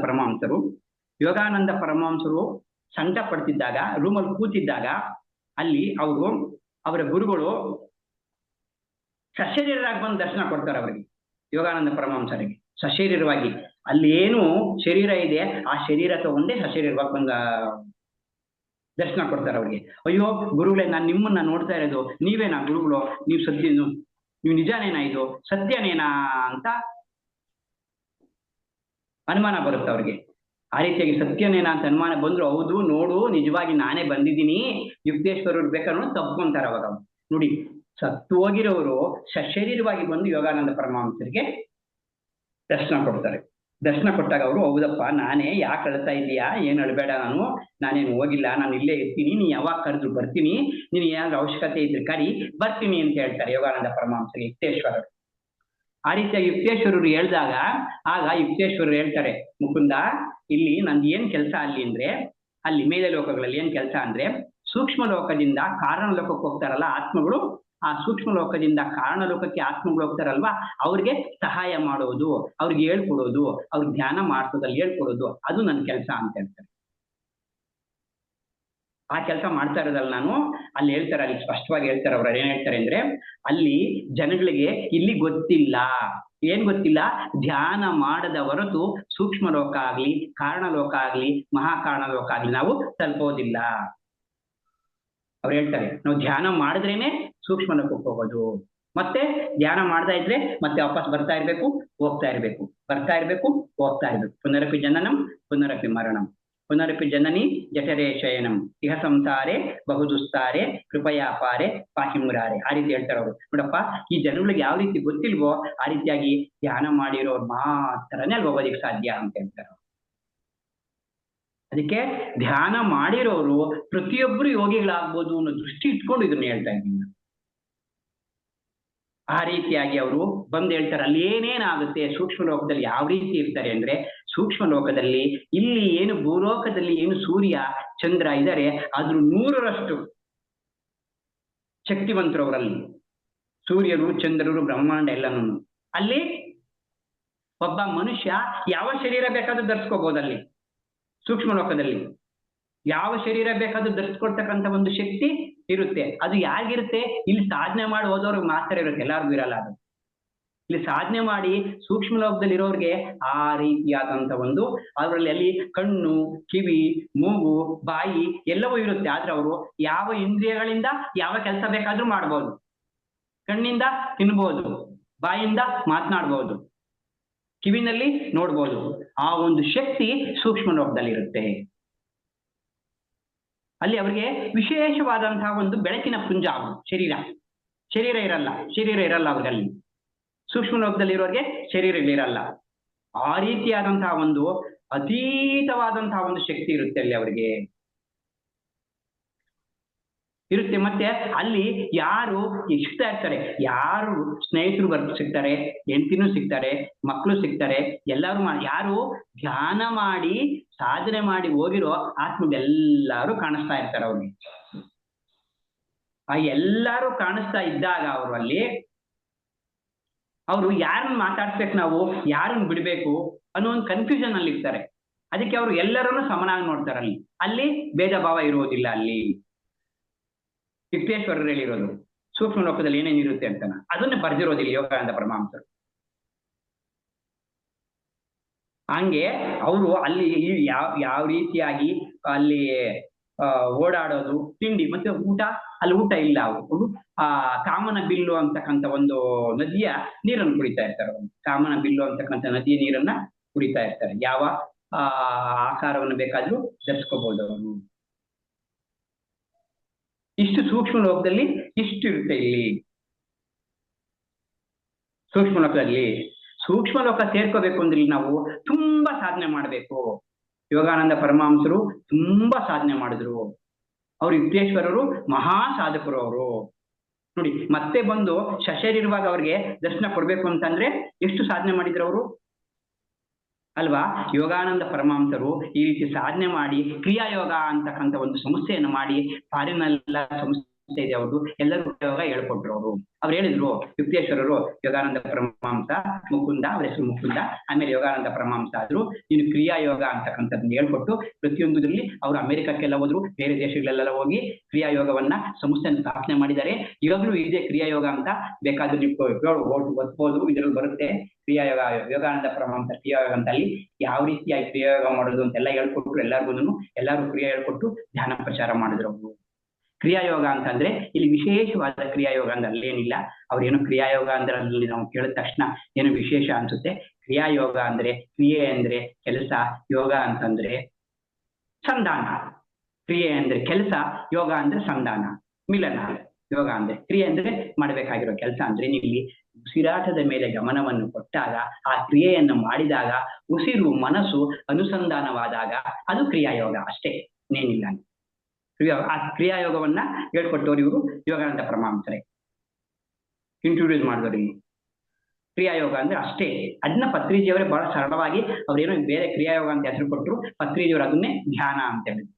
ಪರಮಹಂಸರು ಸಂಕಟ ಪಡ್ತಿದ್ದಾಗ ರೂಮಲ್ಲಿ ಕೂತಿದ್ದಾಗ ಅಲ್ಲಿ ಅವರ ಗುರುಗಳು ಸಶರೀರರಾಗಿ ಬಂದು ದರ್ಶನ ಕೊಡ್ತಾರೆ ಅವರಿಗೆ, ಯೋಗಾನಂದ ಪರಮಹಂಸರಿಗೆ ಸಶರೀರವಾಗಿ. ಅಲ್ಲಿ ಏನು ಶರೀರ ಇದೆ ಆ ಶರೀರ ತಗೊಂಡೇ ಸಶರೀರವಾಗಿ ಬಂದ ದರ್ಶನ ಕೊಡ್ತಾರೆ ಅವ್ರಿಗೆ. ಅಯ್ಯೋ ಗುರುಗಳೇ, ನಾನು ನಿಮ್ಮನ್ನ ನೋಡ್ತಾ ಇರೋದು, ನೀವೇನಾ ಗುರುಗಳು, ನೀವು ನಿಜನೇನಾ, ಇದು ಸತ್ಯನೇನಾ ಅಂತ ಅನುಮಾನ ಬರುತ್ತೆ ಅವ್ರಿಗೆ. ಆ ರೀತಿಯಾಗಿ ಸತ್ಯನೇನಾ ಅಂತ ಅನುಮಾನ ಬಂದ್ರು, ಹೌದು ನೋಡು ನಿಜವಾಗಿ ನಾನೇ ಬಂದಿದ್ದೀನಿ, ಯುಕ್ತೇಶ್ವರರು ಬೇಕಾದ್ರೆ ತಪ್ಕೊಂತಾರೆ. ಅವಾಗ ನೋಡಿ, ಸತ್ತು ಹೋಗಿರೋರು ಸಶರೀರವಾಗಿ ಬಂದು ಯೋಗಾನಂದ ಪರಮಹಂಸರಿಗೆ ದರ್ಶನ ಕೊಡ್ತಾರೆ. ದರ್ಶನ ಕೊಟ್ಟಾಗ ಅವರು, ಹೌದಪ್ಪ ನಾನೇ, ಯಾಕೆ ಅಳ್ತಾ ಇದೀಯಾ, ಏನು ಅಳ್ಬೇಡ, ನಾನೇನು ಹೋಗಿಲ್ಲ, ನಾನು ಇಲ್ಲೇ ಇರ್ತೀನಿ, ನೀ ಯಾವಾಗ ಕರೆದ್ರು ಬರ್ತೀನಿ, ನೀನು ಏನಾದ್ರು ಅವಶ್ಯಕತೆ ಇದ್ರೆ ಕರಿ, ಬರ್ತೀನಿ ಅಂತ ಹೇಳ್ತಾರೆ ಯೋಗಾನಂದ ಪರಮಹಂಸರಿಗೆ ಯುಕ್ತೇಶ್ವರರು. ಆ ರೀತಿಯಾಗಿ ಯುಕ್ತೇಶ್ವರರು ಹೇಳಿದಾಗ ಆಗ ಯುಕ್ತೇಶ್ವರರು ಹೇಳ್ತಾರೆ, ಮುಕುಂದ ಇಲ್ಲಿ ನಂದು ಏನ್ ಕೆಲಸ ಅಲ್ಲಿ ಮೇಲೆ ಲೋಕಗಳಲ್ಲಿ ಏನ್ ಕೆಲಸ ಅಂದ್ರೆ, ಸೂಕ್ಷ್ಮ ಲೋಕದಿಂದ ಕಾರಣ ಲೋಕಕ್ಕೆ ಹೋಗ್ತಾರಲ್ಲ ಆತ್ಮಗಳು, ಆ ಸೂಕ್ಷ್ಮ ಲೋಕದಿಂದ ಕಾರಣ ಲೋಕಕ್ಕೆ ಆತ್ಮಗಳು ಹೋಗ್ತಾರಲ್ವಾ, ಅವ್ರಿಗೆ ಸಹಾಯ ಮಾಡೋದು, ಅವ್ರಿಗೆ ಹೇಳ್ಕೊಡೋದು, ಅವ್ರಿಗೆ ಧ್ಯಾನ ಮಾಡಿಸೋದಲ್ಲಿ ಹೇಳ್ಕೊಡೋದು, ಅದು ನನ್ನ ಕೆಲಸ ಅಂತ ಹೇಳ್ತಾರೆ. ಆ ಕೆಲಸ ಮಾಡ್ತಾ ಇರೋದಲ್ಲ ನಾನು. ಅಲ್ಲಿ ಹೇಳ್ತಾರೆ, ಅಲ್ಲಿ ಸ್ಪಷ್ಟವಾಗಿ ಹೇಳ್ತಾರೆ, ಅವ್ರು ಏನ್ ಹೇಳ್ತಾರೆ ಅಂದ್ರೆ, ಅಲ್ಲಿ ಜನಗಳಿಗೆ ಇಲ್ಲಿ ಏನ್ ಗೊತ್ತಿಲ್ಲ, ಧ್ಯಾನ ಮಾಡದ ಹೊರತು ಸೂಕ್ಷ್ಮ ಲೋಕ ಆಗ್ಲಿ, ಕಾರಣ ಲೋಕ ಆಗ್ಲಿ, ಮಹಾಕಾರಣ ಲೋಕ ಆಗ್ಲಿ ನಾವು ತಲುಪೋದಿಲ್ಲ. ಅವ್ರು ಹೇಳ್ತಾರೆ, ನಾವು ಧ್ಯಾನ ಮಾಡಿದ್ರೇನೆ ಸೂಕ್ಷ್ಮ ಲೋಕಕ್ಕೆ ಹೋಗೋದು, ಮತ್ತೆ ಧ್ಯಾನ ಮಾಡ್ತಾ ಇದ್ರೆ ಮತ್ತೆ ವಾಪಸ್ ಬರ್ತಾ ಇರ್ಬೇಕು, ಹೋಗ್ತಾ ಇರ್ಬೇಕು, ಪುನರಪಿ ಜನನಂ ಪುನರಪಿ ಮರಣಂ, ಪುನರಪಿ ಜನನಿ ಜಠರೇ ಶಯನಂ, ಇಹ ಸಂಸಾರೆ ಬಹುದುಸ್ತಾರೆ ಕೃಪಯಾ ಪಾರೆ ಪಾಹಿ ಮುರಾರೆ. ಆ ರೀತಿ ಹೇಳ್ತಾರೆ ಅವರು. ನೋಡಪ್ಪ, ಈ ಜನಗಳಿಗೆ ಯಾವ ರೀತಿ ಗೊತ್ತಿಲ್ವೋ ಆ ರೀತಿಯಾಗಿ ಧ್ಯಾನ ಮಾಡಿರೋರು ಮಾತ್ರನೇ ಅಲ್ಲಿ ಹೋಗೋದಿಕ್ಕೆ ಸಾಧ್ಯ ಅಂತ ಹೇಳ್ತಾರೆ. ಅದಕ್ಕೆ ಧ್ಯಾನ ಮಾಡಿರೋರು ಪ್ರತಿಯೊಬ್ಬರು ಯೋಗಿಗಳಾಗ್ಬೋದು ಅನ್ನೋ ದೃಷ್ಟಿ ಇಟ್ಕೊಂಡು ಇದನ್ನ ಹೇಳ್ತಾ ಇದ್ದೀನಿ. ಆ ರೀತಿಯಾಗಿ ಅವರು ಬಂದು ಹೇಳ್ತಾರೆ, ಅಲ್ಲಿ ಏನೇನಾಗುತ್ತೆ ಸೂಕ್ಷ್ಮ ಲೋಕದಲ್ಲಿ ಯಾವ ರೀತಿ ಇರ್ತಾರೆ ಅಂದ್ರೆ, ಸೂಕ್ಷ್ಮ ಲೋಕದಲ್ಲಿ ಇಲ್ಲಿ ಏನು ಭೂಲೋಕದಲ್ಲಿ ಏನು ಸೂರ್ಯ ಚಂದ್ರ ಇದ್ದಾರೆ ಅದ್ರ 100ರಷ್ಟು ಶಕ್ತಿವಂತರು ಅವರಲ್ಲಿ. ಸೂರ್ಯರು ಚಂದ್ರರು ಬ್ರಹ್ಮಾಂಡ ಎಲ್ಲನೂ. ಅಲ್ಲಿ ಒಬ್ಬ ಮನುಷ್ಯ ಯಾವ ಶರೀರ ಬೇಕಾದ್ರೂ ಧರಿಸ್ಕೋಬಹುದಲ್ಲಿ. ಸೂಕ್ಷ್ಮ ಲೋಕದಲ್ಲಿ ಯಾವ ಶರೀರ ಬೇಕಾದ್ರೂ ಧರಿಸ್ಕೊಡ್ತಕ್ಕಂಥ ಒಂದು ಶಕ್ತಿ ಇರುತ್ತೆ. ಅದು ಯಾರಿಗಿರುತ್ತೆ? ಇಲ್ಲಿ ಸಾಧನೆ ಮಾಡಿ ಹೋದವ್ರಿಗೆ ಮಾತ್ರ ಇರುತ್ತೆ, ಎಲ್ಲರಿಗೂ ಇರಲ್ಲ ಅದು. ಇಲ್ಲಿ ಸಾಧನೆ ಮಾಡಿ ಸೂಕ್ಷ್ಮ ಲೋಕದಲ್ಲಿ ಇರೋರಿಗೆ ಆ ರೀತಿಯಾದಂತ ಒಂದು ಅವರಲ್ಲಿ ಅಲ್ಲಿ ಕಣ್ಣು, ಕಿವಿ, ಮೂಗು, ಬಾಯಿ ಎಲ್ಲವೂ ಇರುತ್ತೆ. ಆದ್ರೆ ಅವರು ಯಾವ ಇಂದ್ರಿಯಗಳಿಂದ ಯಾವ ಕೆಲಸ ಬೇಕಾದ್ರೂ ಮಾಡ್ಬೋದು. ಕಣ್ಣಿಂದ ತಿನ್ಬೋದು, ಬಾಯಿಂದ ಮಾತನಾಡ್ಬೋದು, ಕಿವಿನಲ್ಲಿ ನೋಡ್ಬೋದು. ಆ ಒಂದು ಶಕ್ತಿ ಸೂಕ್ಷ್ಮ ಲೋಕದಲ್ಲಿ ಇರುತ್ತೆ. ಅಲ್ಲಿ ಅವರಿಗೆ ವಿಶೇಷವಾದಂತಹ ಒಂದು ಬೆಳಕಿನ ಪುಂಜ ಶರೀರ ಇರಲ್ಲ ಅವ್ರಲ್ಲಿ. ಸೂಕ್ಷ್ಮ ಲೋಕದಲ್ಲಿ ಇರೋರಿಗೆ ಶರೀರಗಳಿರಲ್ಲ. ಆ ರೀತಿಯಾದಂತಹ ಒಂದು ಅತೀತವಾದಂತಹ ಒಂದು ಶಕ್ತಿ ಇರುತ್ತೆ ಅಲ್ಲಿ ಅವರಿಗೆ ಇರುತ್ತೆ. ಮತ್ತೆ ಅಲ್ಲಿ ಯಾರು ಸಿಗ್ತಾ ಇರ್ತಾರೆ, ಯಾರು ಸ್ನೇಹಿತರು ಸಿಗ್ತಾರೆ, ಹೆಂಡತಿನೂ ಸಿಗ್ತಾರೆ, ಮಕ್ಕಳು ಸಿಗ್ತಾರೆ, ಎಲ್ಲರೂ ಯಾರು ಧ್ಯಾನ ಮಾಡಿ ಸಾಧನೆ ಮಾಡಿ ಹೋಗಿರೋ ಆತ್ಮಗೆಲ್ಲರೂ ಕಾಣಿಸ್ತಾ ಇರ್ತಾರೆ ಅವ್ರಿಗೆ. ಆ ಎಲ್ಲರೂ ಕಾಣಿಸ್ತಾ ಇದ್ದಾಗ ಅವರು ಯಾರನ್ನ ಮಾತಾಡ್ಸ್ಬೇಕು, ನಾವು ಯಾರನ್ನ ಬಿಡ್ಬೇಕು ಅನ್ನೋ ಒಂದು ಕನ್ಫ್ಯೂಷನ್ ಅಲ್ಲಿ ಇರ್ತಾರೆ. ಅದಕ್ಕೆ ಅವರು ಎಲ್ಲರನ್ನು ಸಮನಾಗಿ ನೋಡ್ತಾರೆ. ಅಲ್ಲಿ ಭೇದ ಭಾವ ಇರೋದಿಲ್ಲ. ಅಲ್ಲಿ ಯುಕ್ತೇಶ್ವರರು ಹೇಳಿರೋದು ಸೂಕ್ಷ್ಮ ಲೋಕದಲ್ಲಿ ಏನೇನಿರುತ್ತೆ ಅಂತ ಅದನ್ನ ಬರ್ದಿರೋದಿಲ್ಲ ಯೋಗಾನಂದ ಪರಮಹಂಸರು. ಹಂಗೆ ಅವರು ಅಲ್ಲಿ ಯಾವ ರೀತಿಯಾಗಿ ಅಲ್ಲಿ ಓಡಾಡೋದು, ತಿಂಡಿ ಮತ್ತೆ ಊಟ, ಅಲ್ಲಿ ಊಟ ಇಲ್ಲ. ಅವರು ಕಾಮನ ಬಿಲ್ಲು ಅಂತಕ್ಕಂಥ ಒಂದು ನದಿಯ ನೀರನ್ನು ಕುಡಿತಾ ಇರ್ತಾರೆ. ಕಾಮನ ಬಿಲ್ಲು ಅಂತಕ್ಕಂಥ ನದಿಯ ನೀರನ್ನ ಕುಡಿತಾ ಇರ್ತಾರೆ. ಯಾವ ಆಹಾರವನ್ನು ಬೇಕಾದ್ರೂ ಧರಿಸ್ಕೋಬಹುದು ಅವರು. ಇಷ್ಟು ಸೂಕ್ಷ್ಮ ಲೋಕದಲ್ಲಿ ಇಷ್ಟು ಇರುತ್ತೆ. ಇಲ್ಲಿ ಸೂಕ್ಷ್ಮ ಲೋಕದಲ್ಲಿ ಸೂಕ್ಷ್ಮ ಲೋಕ ಸೇರ್ಕೋಬೇಕು ಅಂದ್ರೆ ನಾವು ತುಂಬಾ ಸಾಧನೆ ಮಾಡ್ಬೇಕು. ಯೋಗಾನಂದ ಪರಮಹಂಸರು ತುಂಬಾ ಸಾಧನೆ ಮಾಡಿದ್ರು. ಅವ್ರು ಯುಕ್ತೇಶ್ವರರು ಮಹಾ ಸಾಧಕರು ಅವರು. ನೋಡಿ, ಮತ್ತೆ ಬಂದು ಶಶರಿರುವಾಗ ಅವ್ರಿಗೆ ದರ್ಶನ ಕೊಡ್ಬೇಕು ಅಂತಂದ್ರೆ ಎಷ್ಟು ಸಾಧನೆ ಮಾಡಿದ್ರು ಅವರು ಅಲ್ವಾ? ಯೋಗಾನಂದ ಪರಮಹಂಸರು ಈ ರೀತಿ ಸಾಧನೆ ಮಾಡಿ ಕ್ರಿಯಾಯೋಗ ಅಂತಕ್ಕಂಥ ಒಂದು ಸಂಸ್ಥೆಯನ್ನು ಮಾಡಿ, ಫಾರಿನೆಲ್ಲ ಸಂಸ್ಥೆ ಇದೆ ಅವ್ರದ್ದು, ಎಲ್ಲರೂ ಯೋಗ ಹೇಳ್ಕೊಟ್ರು ಅವರು. ಅವ್ರು ಹೇಳಿದ್ರು ಯುಕ್ತೇಶ್ವರರು, ಯೋಗಾನಂದ ಪರಮಹಂಸ ಮುಕುಂದ, ಅವ್ರ ಹೆಸರು ಮುಕುಂದ, ಆಮೇಲೆ ಯೋಗಾನಂದ ಪರಮಹಂಸ ಆದ್ರು. ಇನ್ನು ಕ್ರಿಯಾಯೋಗ ಅಂತಕ್ಕಂಥದ್ದನ್ನ ಹೇಳ್ಕೊಟ್ಟು ಪ್ರತಿಯೊಂದರಲ್ಲಿ ಅವರು ಅಮೆರಿಕಕ್ಕೆಲ್ಲ ಹೋದ್ರು, ಬೇರೆ ದೇಶಗಳೆಲ್ಲ ಹೋಗಿ ಕ್ರಿಯಾಯೋಗವನ್ನ ಸಂಸ್ಥೆಯನ್ನು ಸ್ಥಾಪನೆ ಮಾಡಿದ್ದಾರೆ. ಇವಾಗಲೂ ಇದೆ ಕ್ರಿಯಾಯೋಗ ಅಂತ, ಬೇಕಾದ್ರೂ ನೀವು ಓದ್ಬೋದು, ಇದರಲ್ಲಿ ಬರುತ್ತೆ ಕ್ರಿಯಾಯೋಗ. ಯೋಗಾನಂದ ಪರಮಹಂಸ ಕ್ರಿಯಾಯೋಗ ಅಂತ ಅಲ್ಲಿ ಯಾವ ರೀತಿಯಾಗಿ ಕ್ರಿಯಾಯೋಗ ಮಾಡೋದು ಅಂತೆಲ್ಲ ಹೇಳ್ಕೊಟ್ರು. ಎಲ್ಲರೂ ಕ್ರಿಯೆ ಹೇಳ್ಕೊಟ್ಟು ಧ್ಯಾನ ಪ್ರಚಾರ ಮಾಡಿದ್ರು ಅವರು. ಕ್ರಿಯಾಯೋಗ ಅಂತಂದ್ರೆ ಇಲ್ಲಿ ವಿಶೇಷವಾದ ಕ್ರಿಯಾಯೋಗ ಅಂದ್ರೆ ಅಲ್ಲೇನಿಲ್ಲ. ಅವ್ರೇನು ಕ್ರಿಯಾಯೋಗ ಅಂದ್ರೆ ಅಲ್ಲಿ ನಾವು ಕೇಳಿದ ತಕ್ಷಣ ಏನು ವಿಶೇಷ ಅನ್ಸುತ್ತೆ. ಕ್ರಿಯಾಯೋಗ ಅಂದ್ರೆ ಕ್ರಿಯೆ ಅಂದ್ರೆ ಕೆಲಸ, ಯೋಗ ಅಂತಂದ್ರೆ ಸಂಧಾನ. ಕ್ರಿಯೆ ಅಂದ್ರೆ ಕೆಲಸ, ಯೋಗ ಅಂದ್ರೆ ಸಂಧಾನ, ಮಿಲನ. ಯೋಗ ಅಂದ್ರೆ ಕ್ರಿಯೆ ಅಂದ್ರೆ ಮಾಡಬೇಕಾಗಿರೋ ಕೆಲಸ. ಅಂದ್ರೆ ನೀವು ಇಲ್ಲಿ ಉಸಿರಾಟದ ಮೇಲೆ ಗಮನವನ್ನು ಕೊಟ್ಟಾಗ, ಆ ಕ್ರಿಯೆಯನ್ನು ಮಾಡಿದಾಗ, ಉಸಿರು ಮನಸ್ಸು ಅನುಸಂಧಾನವಾದಾಗ ಅದು ಕ್ರಿಯಾಯೋಗ ಅಷ್ಟೇ, ಇನ್ನೇನಿಲ್ಲ. ಆ ಕ್ರಿಯಾಯೋಗವನ್ನ ಹೇಳ್ಕೊಟ್ಟವ್ರು ಇವರು ಯೋಗಾನಂದ ಪರಮಹಂಸರೇ. ಇಂಟ್ರೊಡ್ಯೂಸ್ ಮಾಡಿದವ್ರು ಇಲ್ಲಿ ಕ್ರಿಯಾಯೋಗ ಅಂದ್ರೆ ಅಷ್ಟೇ. ಅದನ್ನ ಪತ್ರಿಜಿಯವರೇ ಬಹಳ ಸರಳವಾಗಿ ಅವ್ರೇನೋ ಬೇರೆ ಕ್ರಿಯಾಯೋಗ ಅಂತ ಹೆಸರು ಕೊಟ್ಟರು, ಪತ್ರಿಜಿಯವರು ಅದನ್ನೇ ಧ್ಯಾನ ಅಂತ ಹೇಳಿದ್ರು.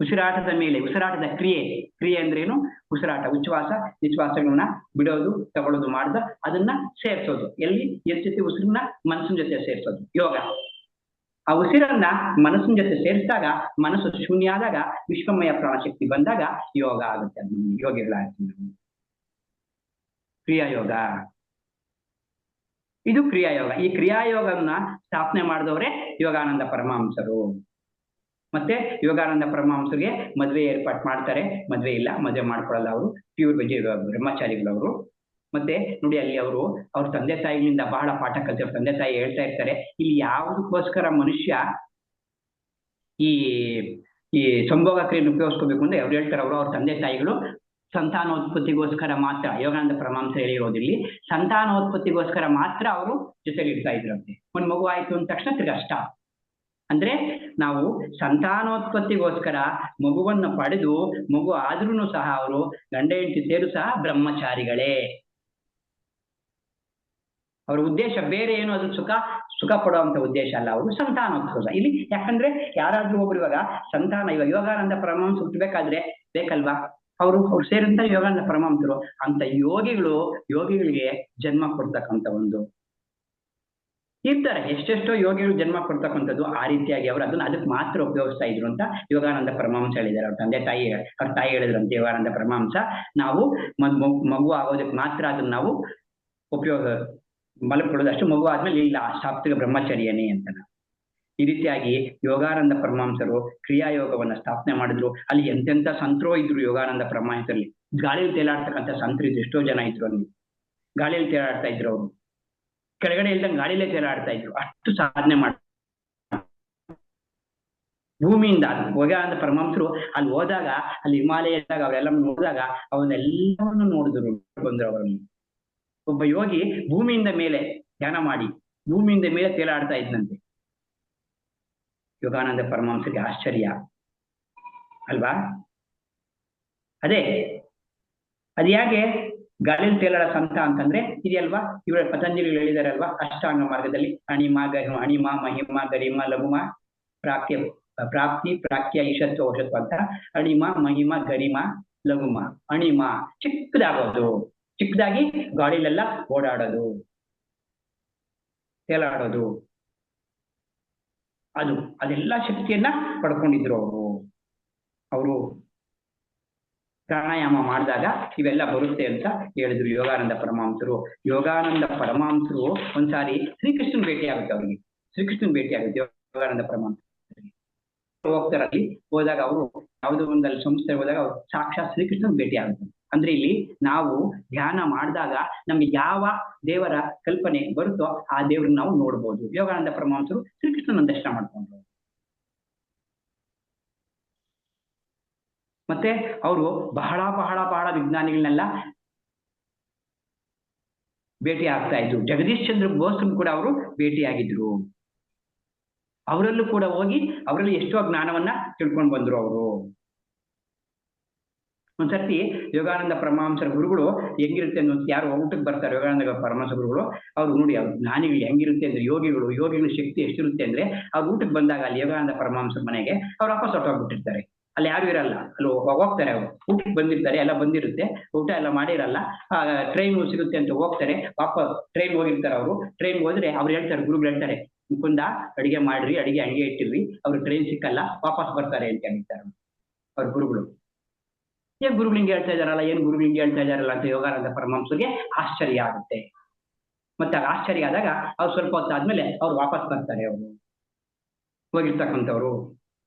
ಉಸಿರಾಟದ ಮೇಲೆ, ಉಸಿರಾಟದ ಕ್ರಿಯೆ ಅಂದ್ರೆ ಏನು? ಉಸಿರಾಟ, ಉಚ್ಛ್ವಾಸ ನಿಶ್ವಾಸಗಳನ್ನ ಬಿಡೋದು ತಗೊಳ್ಳೋದು ಮಾಡ್ದ ಅದನ್ನ ಸೇರ್ಸೋದು. ಎಲ್ಲಿ ಜೊತೆ ಉಸಿರನ್ನ ಮನಸ್ಸಿನ ಜೊತೆ ಸೇರ್ಸೋದು ಯೋಗ. ಆ ಉಸಿರನ್ನ ಮನಸ್ಸಿನ ಜೊತೆ ಸೇರಿಸಿದಾಗ, ಮನಸ್ಸು ಶೂನ್ಯ ಆದಾಗ, ವಿಶ್ವಮಯ ಪ್ರಾಣಶಕ್ತಿ ಬಂದಾಗ ಯೋಗ ಆಗುತ್ತೆ. ಯೋಗಿಗಳಾಗ್ತೀವಿ. ಕ್ರಿಯಾಯೋಗ ಇದು ಕ್ರಿಯಾಯೋಗ. ಈ ಕ್ರಿಯಾಯೋಗವನ್ನ ಸ್ಥಾಪನೆ ಮಾಡಿದವರೇ ಯೋಗಾನಂದ ಪರಮಹಂಸರು. ಮತ್ತೆ ಯೋಗಾನಂದ ಪರಮಹಂಸರಿಗೆ ಮದುವೆ ಏರ್ಪಾಟ್ ಮಾಡ್ತಾರೆ. ಮದುವೆ ಇಲ್ಲ, ಮದುವೆ ಮಾಡ್ಕೊಳ್ಳಲ್ಲ ಅವರು, ಪ್ಯೂರ್ ಬ್ರಹ್ಮಚಾರಿಗಳವರು. ಮತ್ತೆ ನೋಡಿ, ಅಲ್ಲಿ ಅವ್ರ ತಂದೆ ತಾಯಿಗಳಿಂದ ಬಹಳ ಪಾಠ ಕಲಿತವ್ರು. ತಂದೆ ತಾಯಿ ಹೇಳ್ತಾ ಇರ್ತಾರೆ, ಇಲ್ಲಿ ಯಾವುದಕ್ಕೋಸ್ಕರ ಮನುಷ್ಯ ಈ ಸಂಭೋಗ ಕ್ರಿಯೆಯನ್ನು ಉಪಯೋಗಿಸ್ಕೋಬೇಕು ಅಂದ್ರೆ ಅವ್ರು ಹೇಳ್ತಾರೆ, ಅವ್ರ ತಂದೆ ತಾಯಿಗಳು ಸಂತಾನೋತ್ಪತ್ತಿಗೋಸ್ಕರ ಮಾತ್ರ. ಯೋಗಾನಂದ ಪರಮಹಂಸ ಹೇಳಿರೋದಿಲ್ಲಿ ಸಂತಾನೋತ್ಪತ್ತಿಗೋಸ್ಕರ ಮಾತ್ರ ಅವರು ಜೊತೆಲಿ ಇರ್ತಾ ಇದ್ರಂತೆ. ಒಂದು ಮಗು ಆಯ್ತು ಅಂದ ತಕ್ಷಣ ತಿರ್ಗಷ್ಟ. ಅಂದ್ರೆ ನಾವು ಸಂತಾನೋತ್ಪತ್ತಿಗೋಸ್ಕರ ಮಗುವನ್ನು ಪಡೆದು, ಮಗು ಆದ್ರೂ ಸಹ ಅವರು ಗಂಡ ಹೆಂಡತಿ ಸೇರು ಸಹ ಬ್ರಹ್ಮಚಾರಿಗಳೇ. ಅವರ ಉದ್ದೇಶ ಬೇರೆ ಏನು, ಅದು ಸುಖ ಪಡುವಂತ ಉದ್ದೇಶ ಅಲ್ಲ. ಅವರು ಸಂತಾನೋತ್ಸವ ಇಲ್ಲಿ. ಯಾಕಂದ್ರೆ ಯಾರಾದ್ರೂ ಒಬ್ರು ಇವಾಗ ಇವಾಗ ಯೋಗಾನಂದ ಪರಮಹಂಸ ಹುಟ್ಟಬೇಕಾದ್ರೆ ಬೇಕಲ್ವಾ, ಅವ್ರು ಸೇರಿದಂತ ಯೋಗಾನಂದ ಪರಮಹಂಸರು ಅಂತ ಯೋಗಿಗಳಿಗೆ ಜನ್ಮ ಕೊಡ್ತಕ್ಕಂಥ ಒಂದು ಇರ್ತಾರೆ. ಎಷ್ಟೆಷ್ಟೋ ಯೋಗಿಗಳು ಜನ್ಮ ಕೊಡ್ತಕ್ಕಂಥದ್ದು. ಆ ರೀತಿಯಾಗಿ ಅವರು ಅದಕ್ಕೆ ಮಾತ್ರ ಉಪಯೋಗಿಸ್ತಾ ಇದ್ರು ಅಂತ ಯೋಗಾನಂದ ಪರಮಹಂಸ ಹೇಳಿದ್ದಾರೆ. ಅವ್ರ ತಾಯಿ ಹೇಳಿದ್ರಂತೆ, ಯೋಗಾನಂದ ಪರಮಹಂಸ ನಾವು ಮಗು ಆಗೋದಕ್ಕೆ ಮಾತ್ರ ಅದನ್ನ ನಾವು ಉಪಯೋಗ ಮಲಕೊಡೋದು, ಅಷ್ಟು ಮಗು ಆದ್ಮೇಲೆ ಇಲ್ಲ, ಸಾತ್ವಿಕ ಬ್ರಹ್ಮಚರ್ಯನೇ ಅಂತ. ಈ ರೀತಿಯಾಗಿ ಯೋಗಾನಂದ ಪರಮಹಂಸರು ಕ್ರಿಯಾಯೋಗವನ್ನ ಸ್ಥಾಪನೆ ಮಾಡಿದ್ರು. ಅಲ್ಲಿ ಎಂತೆಂಥ ಸಂತರೋ ಇದ್ರು ಯೋಗಾನಂದ ಪರಮಹಂಸರಲ್ಲಿ. ಗಾಳಿಯಲ್ಲಿ ತೇಲಾಡ್ತಕ್ಕಂಥ ಸಂತರು ಇದ್ರು, ಎಷ್ಟೋ ಜನ ಇದ್ರು ಅಲ್ಲಿ. ಗಾಳಿಯಲ್ಲಿ ತೇಲಾಡ್ತಾ ಇದ್ರು ಅವರು, ಕೆಳಗಡೆ ಇಲ್ದಂಗೆ ಗಾಳಿಲೇ ತೇಲಾಡ್ತಾ ಇದ್ರು. ಅಷ್ಟು ಸಾಧನೆ ಮಾಡ ಭೂಮಿಯಿಂದ. ಯೋಗಾನಂದ ಪರಮಹಂಸರು ಅಲ್ಲಿ ಹೋದಾಗ, ಅಲ್ಲಿ ಹಿಮಾಲಯ ಇದ್ದಾಗ ಅವರೆಲ್ಲ ನೋಡಿದಾಗ ಅವನ್ನೆಲ್ಲವನ್ನು ನೋಡಿದ್ರು, ಬಂದ್ರು ಅವರಲ್ಲಿ. ಒಬ್ಬ ಯೋಗಿ ಭೂಮಿಯಿಂದ ಮೇಲೆ ಧ್ಯಾನ ಮಾಡಿ ಭೂಮಿಯಿಂದ ಮೇಲೆ ತೇಲಾಡ್ತಾ ಇದ್ದಂತೆ. ಯೋಗಾನಂದ ಪರಮಹಂಸರಿಗೆ ಆಶ್ಚರ್ಯ ಅಲ್ವಾ? ಅದು ಯಾಕೆ ಗಾಳಿಯಲ್ಲಿ ತೇಲಾಡ ಸಂತ ಅಂತಂದ್ರೆ ಇದೆಯಲ್ವಾ, ಇವರ ಪತಂಜಲಿಗಳು ಹೇಳಿದಾರೆ ಅಲ್ವಾ, ಅಷ್ಟಾಂಗ ಮಾರ್ಗದಲ್ಲಿ ಅಣಿಮ ಮಹಿಮ ಗರಿಮ ಲಘುಮ ಪ್ರಾಪ್ತಿ ಪ್ರಾಕ್ಯ ಈಶತ್ವ ಔಷತ್ವ ಅಂತ. ಅಣಿಮ ಮಹಿಮ ಗರಿಮ ಲಘುಮ. ಅಣಿಮ ಚಿಕ್ಕದಾಗೋದು, ಚಿಕ್ಕದಾಗಿ ಗಾಳಿಲೆಲ್ಲ ಓಡಾಡೋದು, ತೇಲಾಡೋದು, ಅದೆಲ್ಲ ಶಕ್ತಿಯನ್ನ ಪಡ್ಕೊಂಡಿದ್ರು ಅವರು. ಪ್ರಾಣಾಯಾಮ ಮಾಡಿದಾಗ ಇವೆಲ್ಲ ಬರುತ್ತೆ ಅಂತ ಹೇಳಿದ್ರು ಯೋಗಾನಂದ ಪರಮಹಂಸರು. ಯೋಗಾನಂದ ಪರಮಹಂಸರು ಒಂದ್ಸಾರಿ ಶ್ರೀಕೃಷ್ಣನ್ ಭೇಟಿ ಆಗುತ್ತೆ ಅವ್ರಿಗೆ. ಶ್ರೀಕೃಷ್ಣನ್ ಭೇಟಿ ಆಗುತ್ತೆ ಯೋಗಾನಂದ ಪರಮಹಂಸರಿಗೆ. ಹೋಗ್ತಾರಲ್ಲಿ ಹೋದಾಗ ಅವರು ಯಾವುದೋ ಒಂದಲ್ಲಿ ಸಂಸ್ಥೆ ಹೋದಾಗ ಅವ್ರು ಸಾಕ್ಷಾತ್ ಶ್ರೀಕೃಷ್ಣನ್ ಭೇಟಿ ಆಗುತ್ತೆ. ಅಂದ್ರೆ ಇಲ್ಲಿ ನಾವು ಧ್ಯಾನ ಮಾಡಿದಾಗ ನಮ್ಗೆ ಯಾವ ದೇವರ ಕಲ್ಪನೆ ಬರುತ್ತೋ ಆ ದೇವ್ರನ್ನ ನಾವು ನೋಡ್ಬೋದು. ಯೋಗಾನಂದ ಪರಮಹಂಸರು ಶ್ರೀಕೃಷ್ಣನ ದರ್ಶನ ಮಾಡ್ಕೊಂಡ್ರು. ಮತ್ತೆ ಅವರು ಬಹಳ ಬಹಳ ಬಹಳ ವಿಜ್ಞಾನಿಗಳನ್ನೆಲ್ಲ ಭೇಟಿ ಆಗ್ತಾ ಇದ್ರು. ಜಗದೀಶ್ ಚಂದ್ರ ಬೋಸ್ರು ಕೂಡ ಅವರು ಭೇಟಿಯಾಗಿದ್ರು. ಅವರಲ್ಲೂ ಕೂಡ ಹೋಗಿ ಅವರಲ್ಲಿ ಎಷ್ಟೋ ಜ್ಞಾನವನ್ನ ತಿಳ್ಕೊಂಡು ಬಂದ್ರು ಅವರು. ಒಂದ್ಸರ್ತಿ ಯೋಗಾನಂದ ಪರಮಹಂಸರ ಗುರುಗಳು ಹೆಂಗಿರುತ್ತೆ ಅನ್ನೋ ಯಾರು ಊಟಕ್ಕೆ ಬರ್ತಾರೆ ಯೋಗಾನಂದ ಪರಮಹಂಸ ಗುರುಗಳು, ಅವ್ರು ನೋಡಿ ಅವ್ರ ಜ್ಞಾನಿಗಳು ಹೆಂಗಿರುತ್ತೆ ಅಂದ್ರೆ ಯೋಗಿಗಳ ಶಕ್ತಿ ಎಷ್ಟಿರುತ್ತೆ ಅಂದ್ರೆ ಅವ್ರು ಊಟಕ್ಕೆ ಬಂದಾಗ ಅಲ್ಲಿ ಯೋಗಾನಂದ ಪರಮಹಂಸರ ಮನೆಗೆ ಅವ್ರು ವಾಪಸ್ ಹೊರಟೋಗ್ಬಿಟ್ಟಿರ್ತಾರೆ. ಅಲ್ಲಿ ಯಾರು ಇರಲ್ಲ, ಅಲ್ಲಿ ಹೋಗ್ತಾರೆ. ಅವ್ರು ಊಟಕ್ಕೆ ಬಂದಿರ್ತಾರೆ, ಎಲ್ಲ ಬಂದಿರುತ್ತೆ, ಊಟ ಎಲ್ಲ ಮಾಡಿರಲ್ಲ. ಟ್ರೈನ್ ಸಿಗುತ್ತೆ ಅಂತ ಹೋಗ್ತಾರೆ, ವಾಪಸ್ ಟ್ರೈನ್ ಹೋಗಿರ್ತಾರೆ. ಅವರು ಟ್ರೈನ್ ಹೋದ್ರೆ ಅವ್ರು ಹೇಳ್ತಾರೆ, ಗುರುಗಳು ಹೇಳ್ತಾರೆ, ಮುಕುಂದ ಅಡಿಗೆ ಮಾಡ್ರಿ, ಅಡಿಗೆ ಹಂಗೆ ಇಟ್ಟಿರ್ರಿ, ಅವ್ರು ಟ್ರೈನ್ ಸಿಕ್ಕಲ್ಲ, ವಾಪಸ್ ಬರ್ತಾರೆ ಅಂತ ಹೇಳ್ತಾರೆ ಅವ್ರ ಗುರುಗಳು. ಏನ್ ಗುರುಗಳು ಹಿಂಗೆ ಹೇಳ್ತಾ ಇದಾರಲ್ಲ, ಏನ್ ಗುರುಗಳು ಹಿಂಗೆ ಹೇಳ್ತಾ ಇದಾರಲ್ಲ ಅಂತ ಯೋಗಾನಂದ ಪರಮಹಂಸರಿಗೆ ಆಶ್ಚರ್ಯ ಆಗುತ್ತೆ. ಮತ್ತೆ ಆಶ್ಚರ್ಯ ಆದಾಗ ಅವ್ರು ಸ್ವಲ್ಪ ಹೊತ್ತಾದ್ಮೇಲೆ ಅವ್ರು ವಾಪಸ್ ಬರ್ತಾರೆ. ಅವರು ಹೋಗಿರ್ತಕ್ಕಂಥವ್ರು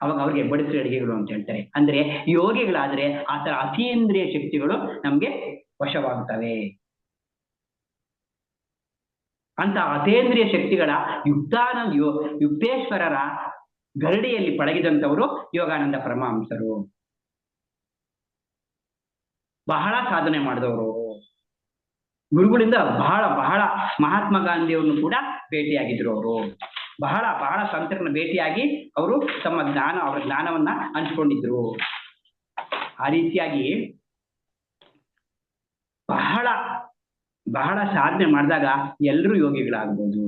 ಅವಾಗ ಅವ್ರಿಗೆ ಬಡಿಸ್ರಿ ಅಡಿಗೆಗಳು ಅಂತ ಹೇಳ್ತಾರೆ. ಅಂದ್ರೆ ಯೋಗಿಗಳಾದ್ರೆ ಆ ತರ ಅತೀಂದ್ರಿಯ ಶಕ್ತಿಗಳು ನಮ್ಗೆ ವಶವಾಗುತ್ತವೆ. ಅಂತ ಅತೀಂದ್ರಿಯ ಶಕ್ತಿಗಳ ಯುಕ್ತೇಶ್ವರರ ಗರಡಿಯಲ್ಲಿ ಪಳಗಿದಂಥವರು ಯೋಗಾನಂದ ಪರಮಹಂಸರು. ಬಹಳ ಸಾಧನೆ ಮಾಡಿದವರು. ಗುರುಗಳಿಂದ ಬಹಳ ಬಹಳ ಮಹಾತ್ಮ ಗಾಂಧಿಯವ್ರನ್ನು ಕೂಡ ಭೇಟಿಯಾಗಿದ್ರು ಅವರು. ಬಹಳ ಬಹಳ ಸಂತರನ್ನ ಭೇಟಿಯಾಗಿ ಅವರು ತಮ್ಮ ಅವರ ಜ್ಞಾನವನ್ನ ಹಂಚ್ಕೊಂಡಿದ್ರು. ಆ ರೀತಿಯಾಗಿ ಬಹಳ ಬಹಳ ಸಾಧನೆ ಮಾಡಿದಾಗ ಎಲ್ಲರೂ ಯೋಗಿಗಳಾಗ್ಬೋದು.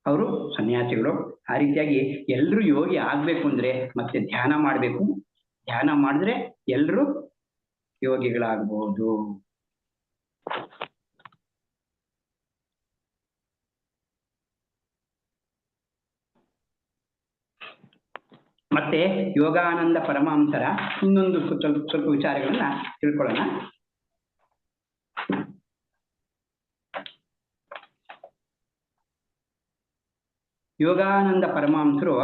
ಅವರು ಸನ್ಯಾಸಿಗಳು. ಆ ರೀತಿಯಾಗಿ ಎಲ್ಲರೂ ಯೋಗಿ ಆಗ್ಬೇಕು ಅಂದ್ರೆ ಮತ್ತೆ ಧ್ಯಾನ ಮಾಡ್ಬೇಕು. ಧ್ಯಾನ ಮಾಡಿದ್ರೆ ಎಲ್ಲರೂ ಯೋಗಿಗಳಾಗ್ಬೋದು. ಮತ್ತೆ ಯೋಗಾನಂದ ಪರಮಹಂಸರ ಇನ್ನೊಂದು ಸ್ವಲ್ಪ ವಿಚಾರಗಳನ್ನ ತಿಳ್ಕೊಳ್ಳೋಣ. ಯೋಗಾನಂದ ಪರಮಹಂಸರು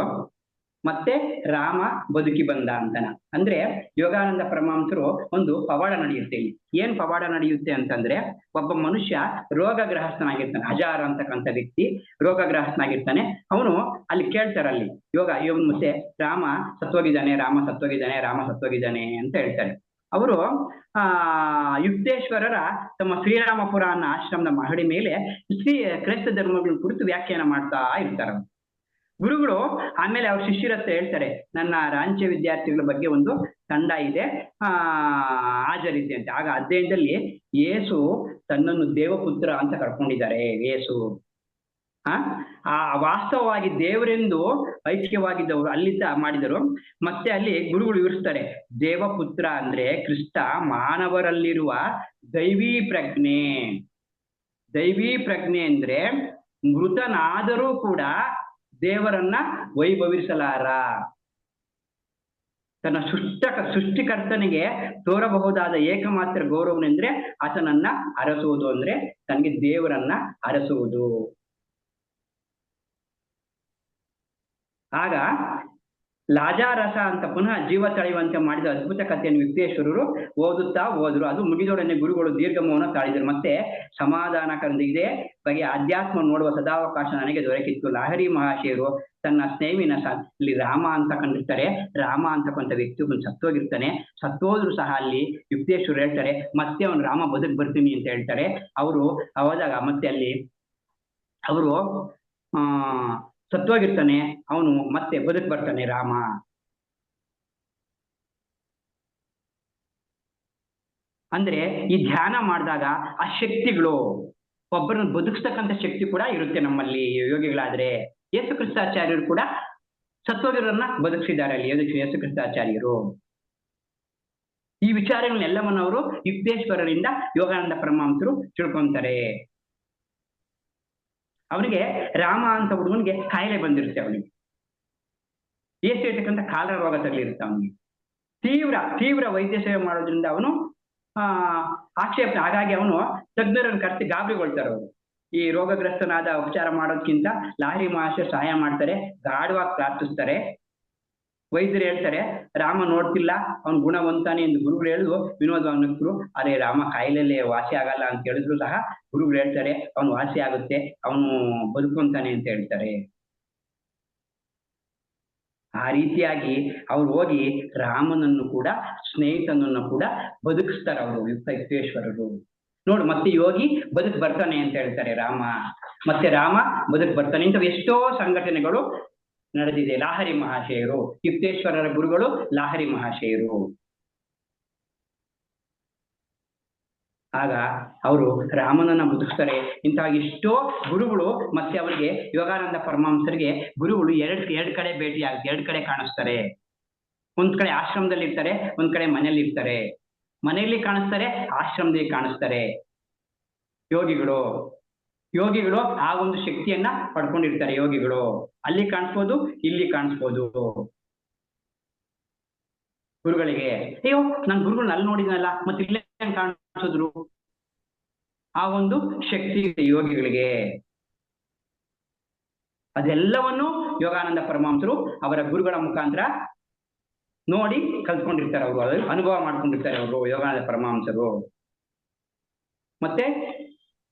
ಮತ್ತೆ ರಾಮ ಬದುಕಿ ಬಂದ ಅಂತನ. ಅಂದ್ರೆ ಯೋಗಾನಂದ ಪರಮಹಂಸರು ಒಂದು ಪವಾಡ ನಡೆಯುತ್ತೆ. ಇಲ್ಲಿ ಏನ್ ಪವಾಡ ನಡೆಯುತ್ತೆ ಅಂತಂದ್ರೆ, ಒಬ್ಬ ಮನುಷ್ಯ ರೋಗಗ್ರಹಸ್ಥನಾಗಿರ್ತಾನೆ. ಅಜಾರ ಅಂತಕ್ಕಂಥ ವ್ಯಕ್ತಿ ರೋಗಗ್ರಹಸ್ಥನಾಗಿರ್ತಾನೆ. ಅವನು ಅಲ್ಲಿ ಕೇಳ್ತಾರೆ, ಅಲ್ಲಿ ಇವನು ಮತ್ತೆ ರಾಮ ಸತ್ತೋಗಿದ್ದಾನೆ ಅಂತ ಹೇಳ್ತಾರೆ. ಅವರು ಯುಕ್ತೇಶ್ವರರ ತಮ್ಮ ಶ್ರೀರಾಮಪುರ ಅನ್ನೋ ಆಶ್ರಮದ ಮಹಡಿ ಮೇಲೆ ಕ್ರೈಸ್ತ ಧರ್ಮಗಳ ಕುರಿತು ವ್ಯಾಖ್ಯಾನ ಮಾಡ್ತಾ ಇರ್ತಾರೆ. ಗುರುಗಳು ಆಮೇಲೆ ಅವ್ರ ಶಿಷ್ಯರತ್ರ ಹೇಳ್ತಾರೆ, ನನ್ನ ರಾಂಚೆ ವಿದ್ಯಾರ್ಥಿಗಳ ಬಗ್ಗೆ ಒಂದು ತಂಡ ಇದೆ, ಹಾಜರಿದೆ ಅಂತ. ಆಗ ಅಧ್ಯಯನದಲ್ಲಿ ಯೇಸು ತನ್ನನ್ನು ದೇವಪುತ್ರ ಅಂತ ಕರ್ಕೊಂಡಿದ್ದಾರೆ. ಯೇಸು ವಾಸ್ತವವಾಗಿ ದೇವರೆಂದು ಐಕ್ಯವಾಗಿದ್ದವರು ಅಲ್ಲಿದ್ದ ಮಾಡಿದರು. ಮತ್ತೆ ಅಲ್ಲಿ ಗುರುಗಳು ವಿವರಿಸ್ತಾರೆ, ದೇವಪುತ್ರ ಅಂದ್ರೆ ಕ್ರಿಸ್ತ ಮಾನವರಲ್ಲಿರುವ ದೈವೀ ಪ್ರಜ್ಞೆ ಅಂದ್ರೆ ಮೃತನಾದರೂ ಕೂಡ ದೇವರನ್ನ ವೈಭವಿಸಲಾರ. ತನ್ನ ಸೃಷ್ಟಿಕರ್ತನಿಗೆ ತೋರಬಹುದಾದ ಏಕಮಾತ್ರ ಗೌರವನೆಂದ್ರೆ ಆತನನ್ನ ಅರಸುವುದು, ಅಂದ್ರೆ ತನಗೆ ದೇವರನ್ನ ಅರಸುವುದು. ಆಗ ಲಾಜಾರಸ ಅಂತ ಪುನಃ ಜೀವ ತಳೆಯುವಂತೆ ಮಾಡಿದ ಅದ್ಭುತ ಕಥೆಯನ್ನು ಯುಕ್ತೇಶ್ವರರು ಓದುತ್ತಾ ಹೋದ್ರು. ಅದು ಮುಗಿದೊಡನೆ ಗುರುಗಳು ದೀರ್ಘ ಮೌನ ತಾಳಿದರು. ಮತ್ತೆ ಸಮಾಧಾನಕರಂದ ಇದೇ ಬಗೆ ಅಧ್ಯಾತ್ಮ ನೋಡುವ ಸದಾವಕಾಶ ನನಗೆ ದೊರಕಿತ್ತು. ಲಹರಿ ಮಹಾಶಯರು ತನ್ನ ಸ್ನೇಹಿನ ಇಲ್ಲಿ ರಾಮ ಅಂತ ಕಂಡಿರ್ತಾರೆ. ರಾಮ ಅಂತಕ್ಕಂಥ ವ್ಯಕ್ತಿ ಒಬ್ಬನು ಸತ್ತೋಗಿರ್ತಾನೆ. ಸತ್ತೋದ್ರು ಸಹ ಅಲ್ಲಿ ಯುಕ್ತೇಶ್ವರರು ಹೇಳ್ತಾರೆ, ಮತ್ತೆ ಅವನು ರಾಮ ಬದುಕ್ ಬರ್ತೀನಿ ಅಂತ ಹೇಳ್ತಾರೆ. ಅವರು ಹೋದಾಗ ಮತ್ತೆ ಅಲ್ಲಿ ಅವರು ಸತ್ತೋಗಿರ್ತಾನೆ, ಅವನು ಮತ್ತೆ ಬದುಕ್ ಬರ್ತಾನೆ ರಾಮ. ಅಂದ್ರೆ ಈ ಧ್ಯಾನ ಮಾಡಿದಾಗ ಆ ಶಕ್ತಿಗಳು ಒಬ್ಬರನ್ನು ಬದುಕಿಸ್ತಕ್ಕಂಥ ಶಕ್ತಿ ಕೂಡ ಇರುತ್ತೆ ನಮ್ಮಲ್ಲಿ ಯೋಗಿಗಳಾದ್ರೆ. ಯೇಸು ಕ್ರಿಸ್ತಾಚಾರ್ಯರು ಕೂಡ ಸತ್ತೋಗಿರೋರನ್ನ ಬದುಕಿಸಿದ್ದಾರೆ ಅಲ್ಲಿ ಯೇಸು ಕ್ರಿಸ್ತಾಚಾರ್ಯರು. ಈ ವಿಚಾರಗಳನ್ನೆಲ್ಲವನ್ನು ಅವರು ಯುಕ್ತೇಶ್ವರರಿಂದ ಯೋಗಾನಂದ ಪರಮಹಂಸರು ತಿಳ್ಕೊಂತಾರೆ. ಅವನಿಗೆ ರಾಮ ಅಂತ ಹುಡುಗನಿಗೆ ಕಾಯಿಲೆ ಬಂದಿರುತ್ತೆ. ಅವನಿಗೆ AC ಇರ್ತಕ್ಕಂಥ ಕಾಲರ ರೋಗ ತಗಲಿರುತ್ತೆ ಅವನಿಗೆ. ತೀವ್ರ ವೈದ್ಯ ಸೇವೆ ಮಾಡೋದ್ರಿಂದ ಅವನು ಆಕ್ಷೇಪ, ಹಾಗಾಗಿ ಅವನು ತಜ್ಞರನ್ನು ಕರೆಸಿ ಗಾಬರಿಗೊಳ್ತಾರೆ ಅವರು. ಈ ರೋಗಗ್ರಸ್ತನಾದ ಉಪಚಾರ ಮಾಡೋದ್ಕಿಂತ ಲಹರಿ ಮಹಾಶಯ ಸಹಾಯ ಮಾಡ್ತಾರೆ, ಗಾಢವಾಗಿ ಪ್ರಾರ್ಥಿಸ್ತಾರೆ. ವೈದ್ಯರು ಹೇಳ್ತಾರೆ ರಾಮ ನೋಡ್ತಿಲ್ಲ, ಅವನು ಗುಣವಂತಾನೆ ಎಂದು ಗುರುಗಳು ಹೇಳಿದ್ರು. ವಿನೋದವಾಗಿ ನಕ್ಕರು. ಅರೆ ರಾಮ ಕಾಯಿಲೆಯಲ್ಲೇ ವಾಸಿ ಆಗಲ್ಲ ಅಂತ ಹೇಳಿದ್ರು ಸಹ ಗುರುಗಳು ಹೇಳ್ತಾರೆ ಅವನು ವಾಸಿ ಆಗುತ್ತೆ, ಅವನು ಬದುಕೊಂತಾನೆ ಅಂತ ಹೇಳ್ತಾರೆ. ಆ ರೀತಿಯಾಗಿ ಅವ್ರು ಹೋಗಿ ರಾಮನನ್ನು ಕೂಡ ಸ್ನೇಹಿತನನ್ನು ಕೂಡ ಬದುಕಿಸ್ತಾರೆ ಅವರು ಯುಕ್ತೇಶ್ವರರು. ನೋಡು, ಮತ್ತೆ ಯೋಗಿ ಬದುಕ್ ಬರ್ತಾನೆ ಅಂತ ಹೇಳ್ತಾರೆ ರಾಮ, ಮತ್ತೆ ರಾಮ ಬದುಕ್ ಬರ್ತಾನೆ. ಇಂಥವು ಎಷ್ಟೋ ಸಂಘಟನೆಗಳು ನಡೆದಿದೆ. ಲಾಹರಿ ಮಹಾಶಯರು, ಯುಕ್ತೇಶ್ವರರ ಗುರುಗಳು ಲಾಹರಿ ಮಹಾಶಯರು. ಆಗ ಅವರು ರಾಮನನ್ನ ಬದುಕಿಸ್ತಾರೆ. ಇಂತಹ ಎಷ್ಟೋ ಗುರುಗಳು ಮತ್ತೆ ಅವರಿಗೆ ಯೋಗಾನಂದ ಪರಮಹಂಸರಿಗೆ ಗುರುಗಳು ಎರಡ್ ಕಡೆ ಭೇಟಿ ಆಗುತ್ತೆ, ಎರಡ್ ಕಡೆ ಕಾಣಿಸ್ತಾರೆ. ಒಂದ್ ಕಡೆ ಆಶ್ರಮದಲ್ಲಿ ಇರ್ತಾರೆ, ಒಂದ್ ಕಡೆ ಮನೆಯಲ್ಲಿ ಇರ್ತಾರೆ. ಮನೆಯಲ್ಲಿ ಕಾಣಿಸ್ತಾರೆ, ಆಶ್ರಮದಲ್ಲಿ ಕಾಣಿಸ್ತಾರೆ. ಯೋಗಿಗಳು ಆ ಒಂದು ಶಕ್ತಿಯನ್ನ ಪಡ್ಕೊಂಡಿರ್ತಾರೆ. ಯೋಗಿಗಳು ಅಲ್ಲಿ ಕಾಣಿಸ್ಬೋದು, ಇಲ್ಲಿ ಕಾಣಿಸ್ಬೋದು. ಗುರುಗಳಿಗೆ ಅಯ್ಯೋ ನಾನು ಗುರುಗಳನ್ನ ಅಲ್ಲಿ ನೋಡಿದ್ನಲ್ಲ, ಮತ್ತೆ ಇಲ್ಲೇ ಕಾಣಿಸಿದ್ರು. ಆ ಒಂದು ಶಕ್ತಿ ಯೋಗಿಗಳಿಗೆ. ಅದೆಲ್ಲವನ್ನು ಯೋಗಾನಂದ ಪರಮಹಂಸರು ಅವರ ಗುರುಗಳ ಮುಖಾಂತರ ನೋಡಿ ಕಲ್ತ್ಕೊಂಡಿರ್ತಾರೆ. ಅವರು ಅನುಭವ ಮಾಡ್ಕೊಂಡಿರ್ತಾರೆ ಅವರು ಯೋಗಾನಂದ ಪರಮಹಂಸರು. ಮತ್ತೆ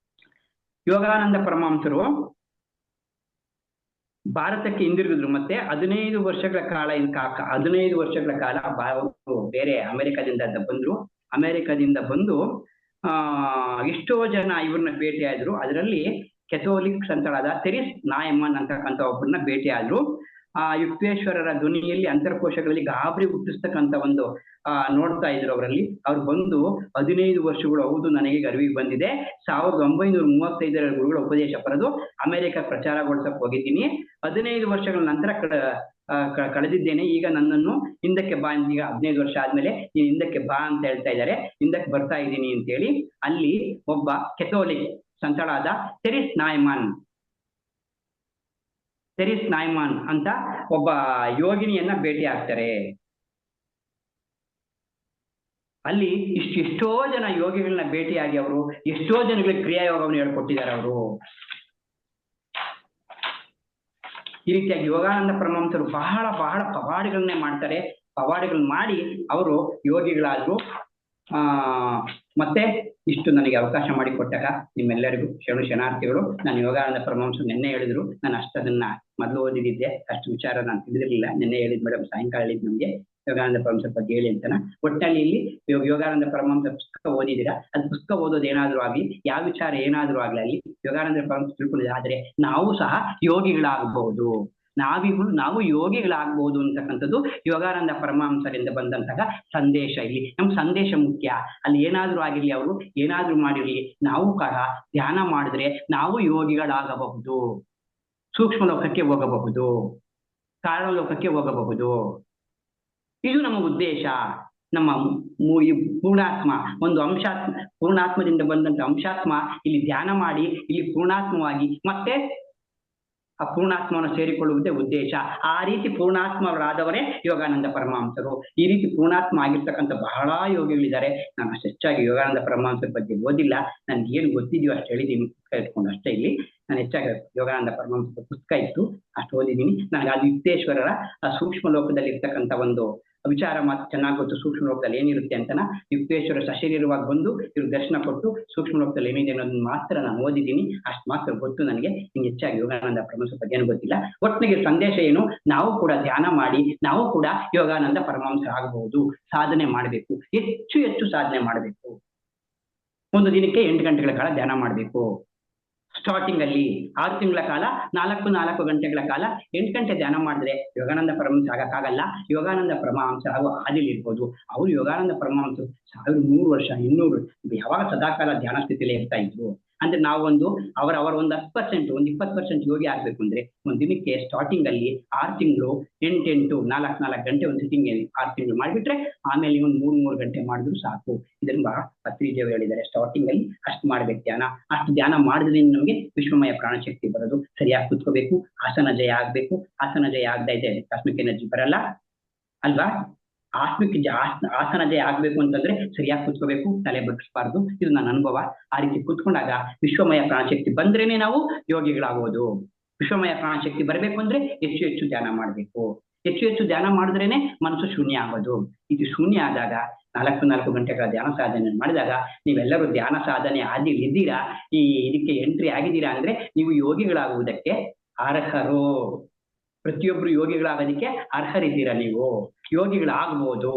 ಯೋಗಾನಂದ ಪರಮಹಂಸರು ಭಾರತಕ್ಕೆ ಹಿಂದಿರುಗಿದ್ರು. ಮತ್ತೆ 15 ವರ್ಷಗಳ ಕಾಲ ಬೇರೆ ಅಮೆರಿಕದಿಂದ ಬಂದು ಎಷ್ಟೋ ಜನ ಇವ್ರನ್ನ ಭೇಟಿ ಆದ್ರು. ಅದರಲ್ಲಿ ಕೆಥೋಲಿಕ್ ಸಂತಳಾದ ತೆರಿಸ್ ನಾಯಮ್ಮನ್ ಅಂತಕ್ಕಂಥ ಒಬ್ಬರನ್ನ ಭೇಟಿ ಆದ್ರು. ಯುಕ್ತೇಶ್ವರರ ಧ್ವನಿಯಲ್ಲಿ ಅಂತರ್ಕೋಶಗಳಲ್ಲಿ ಗಾಬರಿ ಹುಟ್ಟಿಸ್ತಕ್ಕಂಥ ಒಂದು ನೋಡ್ತಾ ಇದ್ರು ಅವರಲ್ಲಿ. ಅವ್ರು ಬಂದು 15 ವರ್ಷಗಳು ಹೌದು ನನಗೆ ಅರಿವಿಗೆ ಬಂದಿದೆ. 1935 ಗುರುಗಳ ಉಪದೇಶ ಪಡೆದು ಅಮೆರಿಕ ಪ್ರಚಾರಗೊಳಿಸಕ್ ಹೋಗಿದ್ದೀನಿ. 15 ವರ್ಷಗಳ ನಂತರ ಕಳೆದಿದ್ದೇನೆ. ಈಗ ನನ್ನನ್ನು ಹಿಂದಕ್ಕೆ ಬಾ, ಈಗ 15 ವರ್ಷ ಆದ್ಮೇಲೆ ನೀನ್ ಹಿಂದಕ್ಕೆ ಬಾ ಅಂತ ಹೇಳ್ತಾ ಇದ್ದಾರೆ. ಹಿಂದಕ್ಕೆ ಬರ್ತಾ ಇದ್ದೀನಿ ಅಂತೇಳಿ ಅಲ್ಲಿ ಒಬ್ಬ ಕೆಥೋಲಿಕ್ ಸಂತಳಾದ ತೆರಿಸ್ ನಾಯ್ಮಾನ್ ಅಂತ ಒಬ್ಬ ಯೋಗಿನಿಯನ್ನ ಭೇಟಿ ಆಗ್ತಾರೆ. ಅಲ್ಲಿ ಎಷ್ಟೋ ಜನ ಯೋಗಿಗಳನ್ನ ಭೇಟಿಯಾಗಿ ಅವರು ಎಷ್ಟೋ ಜನಗಳಿಗೆ ಕ್ರಿಯಾಯೋಗವನ್ನು ಹೇಳ್ಕೊಟ್ಟಿದ್ದಾರೆ ಅವರು. ಈ ರೀತಿಯಾಗಿ ಯೋಗಾನಂದ ಪರಮಹಂಸರು ಬಹಳ ಪವಾಡಗಳನ್ನೇ ಮಾಡ್ತಾರೆ. ಪವಾಡಗಳನ್ನ ಮಾಡಿ ಅವರು ಯೋಗಿಗಳಾದ್ರು. ಮತ್ತೆ ಇಷ್ಟು ನನಗೆ ಅವಕಾಶ ಮಾಡಿಕೊಟ್ಟಾಗ ನಿಮ್ಮೆಲ್ಲರಿಗೂ ಶರಣಾರ್ಥಿಗಳು. ನಾನು ಯೋಗಾನಂದ ಪರಮಹಂಸರು ನಿನ್ನೆ ಹೇಳಿದ್ರು, ನಾನು ಅಷ್ಟದನ್ನ ಮೊದಲು ಓದಿದ್ದೆ, ಅಷ್ಟು ವಿಚಾರ ನಾನು ತಿಳಿದಿರಲಿಲ್ಲ. ನಿನ್ನೆ ಹೇಳಿದ್ ಮೇಡಮ್, ಸಾಯಂಕಾಲ ಹೇಳಿದ್ ನಮ್ಗೆ ಯೋಗಾನಂದ ಪರಮಹಂಸರ ಬಗ್ಗೆ ಹೇಳಿ ಅಂತಾನ. ಒಟ್ಟಿನಲ್ಲಿ ಇಲ್ಲಿ ಯೋಗಾನಂದ ಪರಮಹಂಸರ ಪುಸ್ತಕ ಓದಿದ್ದೀರಾ, ಅದು ಪುಸ್ತಕ ಓದೋದು ಏನಾದ್ರೂ ಆಗ್ಲಿ, ಯಾವ ವಿಚಾರ ಏನಾದ್ರೂ ಆಗ್ಲಿ ಅಲ್ಲಿ ಯೋಗಾನಂದ ಪರಮಹಂಸರು ತಿಳ್ಕೊಂಡಿದೆ. ಆದ್ರೆ ನಾವು ಸಹ ಯೋಗಿಗಳಾಗಬಹುದು, ನಾವು ಯೋಗಿಗಳಾಗಬಹುದು ಅಂತಕ್ಕಂಥದ್ದು ಯೋಗಾನಂದ ಪರಮಹಂಸರಿಂದ ಬಂದಂತಹ ಸಂದೇಶ. ಇಲ್ಲಿ ನಮ್ ಸಂದೇಶ ಮುಖ್ಯ. ಅಲ್ಲಿ ಏನಾದ್ರೂ ಆಗಿರ್ಲಿ, ಅವರು ಏನಾದ್ರೂ ಮಾಡಿರ್ಲಿ, ನಾವು ಸಹ ಧ್ಯಾನ ಮಾಡಿದ್ರೆ ನಾವು ಯೋಗಿಗಳಾಗಬಹುದು, ಸೂಕ್ಷ್ಮ ಲೋಕಕ್ಕೆ ಹೋಗಬಹುದು, ಕಾರಣ ಲೋಕಕ್ಕೆ ಹೋಗಬಹುದು. ಇದು ನಮ್ಮ ಉದ್ದೇಶ. ನಮ್ಮ ಪೂರ್ಣಾತ್ಮ ಒಂದು ಪೂರ್ಣಾತ್ಮದಿಂದ ಬಂದಂತ ಅಂಶಾತ್ಮ ಇಲ್ಲಿ ಧ್ಯಾನ ಮಾಡಿ ಇಲ್ಲಿ ಪೂರ್ಣಾತ್ಮವಾಗಿ ಮತ್ತೆ ಆ ಪೂರ್ಣಾತ್ಮವನ್ನು ಸೇರಿಕೊಳ್ಳುವುದೇ ಉದ್ದೇಶ. ಆ ರೀತಿ ಪೂರ್ಣಾತ್ಮರಾದವರೇ ಯೋಗಾನಂದ ಪರಮಹಂಸರು. ಈ ರೀತಿ ಪೂರ್ಣಾತ್ಮ ಆಗಿರ್ತಕ್ಕಂಥ ಬಹಳ ಯೋಗಿಗಳಿದ್ದಾರೆ. ನಾನು ಅಷ್ಟು ಹೆಚ್ಚಾಗಿ ಯೋಗಾನಂದ ಪರಮಹಂಸರ ಬಗ್ಗೆ ಓದಿಲ್ಲ. ನನ್ಗೆ ಏನು ಗೊತ್ತಿದೆಯೋ ಅಷ್ಟು ಹೇಳಿದ್ದೀನಿ, ಪುಸ್ತಕ ಇಟ್ಕೊಂಡು ಅಷ್ಟೇ. ಇಲ್ಲಿ ನಾನು ಹೆಚ್ಚಾಗಿ ಯೋಗಾನಂದ ಪರಮಹಂಸರ ಪುಸ್ತಕ ಇತ್ತು, ಅಷ್ಟು ಓದಿದ್ದೀನಿ. ನನಗೆ ಅದು ಯುಕ್ತೇಶ್ವರರ ಸೂಕ್ಷ್ಮ ಲೋಕದಲ್ಲಿ ಇರ್ತಕ್ಕಂಥ ಒಂದು ವಿಚಾರ ಮಾತ್ರ ಚೆನ್ನಾಗಿ ಗೊತ್ತು. ಸೂಕ್ಷ್ಮ ಲೋಕದಲ್ಲಿ ಏನಿರುತ್ತೆ ಅಂತನ ಯುಕ್ತೇಶ್ವರ ಸಶರೀರವಾಗಿ ಬಂದು ಇವ್ರು ದರ್ಶನ ಕೊಟ್ಟು ಸೂಕ್ಷ್ಮ ಲೋಕದಲ್ಲಿ ಏನಿದೆ ಅನ್ನೋದನ್ನ ಮಾತ್ರ ನಾನು ಓದಿದ್ದೀನಿ, ಅಷ್ಟು ಮಾತ್ರ ಗೊತ್ತು ನನಗೆ. ಹಿಂಗೆ ಹೆಚ್ಚಾಗಿ ಯೋಗಾನಂದ ಪರಮಹಂಸರ ಬಗ್ಗೆ ಏನು ಗೊತ್ತಿಲ್ಲ. ಒಟ್ಟಿಗೆ ಸಂದೇಶ ಏನು, ನಾವು ಕೂಡ ಧ್ಯಾನ ಮಾಡಿ ನಾವು ಕೂಡ ಯೋಗಾನಂದ ಪರಮಹಂಸ ಆಗಬಹುದು. ಸಾಧನೆ ಮಾಡಬೇಕು, ಹೆಚ್ಚು ಸಾಧನೆ ಮಾಡಬೇಕು. ಒಂದು ದಿನಕ್ಕೆ 8 ಗಂಟೆಗಳ ಕಾಲ ಧ್ಯಾನ ಮಾಡಬೇಕು. ಸ್ಟಾರ್ಟಿಂಗ್ ಅಲ್ಲಿ 6 ತಿಂಗಳ ಕಾಲ 4 ಗಂಟೆಗಳ ಕಾಲ 8 ಗಂಟೆ ಧ್ಯಾನ ಮಾಡಿದ್ರೆ ಯೋಗಾನಂದ ಪರಮಹಂಸ ಆಗಕ್ಕಾಗಲ್ಲ. ಯೋಗಾನಂದ ಪರಮಹಂಸ ಹಾಗೂ ಹಾದಿಲಿ ಇರ್ಬೋದು. ಅವರು ಯೋಗಾನಂದ ಪರಮಹಂಸರು 1300 ವರ್ಷ 200 ಯಾವಾಗ ಸದಾಕಾಲ ಧ್ಯಾನ ಸ್ಥಿತಿಯಲ್ಲಿ ಇರ್ತಾ ಇದ್ರು. ಅಂದ್ರೆ ನಾವೊಂದು ಅವರ ಒಂದು 10%, ಒಂದು 20% ಯೋಗಿ ಆಗ್ಬೇಕು ಅಂದ್ರೆ ಒಂದು ದಿನಕ್ಕೆ ಸ್ಟಾರ್ಟಿಂಗ್ ಅಲ್ಲಿ 6 ತಿಂಗಳು 8 4 ಗಂಟೆ ಒಂದು ಸಿಟ್ಟಿಂಗ್ 6 ತಿಂಗಳು ಮಾಡಿಬಿಟ್ರೆ ಆಮೇಲೆ ಒಂದು 3 ಗಂಟೆ ಮಾಡಿದ್ರು ಸಾಕು. ಇದನ್ನ ಪತ್ರಿಜಿಯವರು ಹೇಳಿದ್ದಾರೆ. ಸ್ಟಾರ್ಟಿಂಗ್ ಅಲ್ಲಿ ಅಷ್ಟು ಮಾಡ್ಬೇಕು ಧ್ಯಾನ. ಅಷ್ಟು ಧ್ಯಾನ ಮಾಡಿದ್ರಿಂದ ನಮಗೆ ವಿಶ್ವಮಯ ಪ್ರಾಣಶಕ್ತಿ ಬರೋದು. ಸರಿಯಾಗಿ ಕುತ್ಕೋಬೇಕು, ಆಸನ ಜಯ ಆಗ್ಬೇಕು. ಆಸನ ಜಯ ಆಗದೆ ಇದೆ ಕಾಸ್ಮಿಕ್ ಎನರ್ಜಿ ಬರಲ್ಲ ಅಲ್ವಾ. ಆಸನ ಜಯ ಆಗ್ಬೇಕು ಅಂತಂದ್ರೆ ಸರಿಯಾಗಿ ಕುತ್ಕೋಬೇಕು, ತಲೆ ಬಗ್ಗಿಸಬಾರ್ದು. ಇದು ನನ್ನ ಅನುಭವ. ಆ ರೀತಿ ಕುತ್ಕೊಂಡಾಗ ವಿಶ್ವಮಯ ಪ್ರಾಣಶಕ್ತಿ ಬಂದ್ರೇನೆ ನಾವು ಯೋಗಿಗಳಾಗೋದು. ವಿಶ್ವಮಯ ಪ್ರಾಣಶಕ್ತಿ ಬರಬೇಕು ಅಂದ್ರೆ ಹೆಚ್ಚು ಹೆಚ್ಚು ಧ್ಯಾನ ಮಾಡ್ಬೇಕು. ಹೆಚ್ಚು ಹೆಚ್ಚು ಧ್ಯಾನ ಮಾಡಿದ್ರೇನೆ ಮನಸ್ಸು ಶೂನ್ಯ ಆಗೋದು. ಇದು ಶೂನ್ಯ ಆದಾಗ 4 ಗಂಟೆಗಳ ಧ್ಯಾನ ಸಾಧನೆ ಮಾಡಿದಾಗ ನೀವೆಲ್ಲರೂ ಧ್ಯಾನ ಸಾಧನೆ ಇದ್ದೀರಾ, ಈ ಇದಕ್ಕೆ ಎಂಟ್ರಿ ಆಗಿದ್ದೀರಾ ಅಂದ್ರೆ ನೀವು ಯೋಗಿಗಳಾಗುವುದಕ್ಕೆ ಅರ್ಹರು. ಪ್ರತಿಯೊಬ್ರು ಯೋಗಿಗಳಾಗೋದಕ್ಕೆ ಅರ್ಹರಿದ್ದೀರಾ. ನೀವು ಯೋಗಿಗಳಾಗ್ಬೋದು.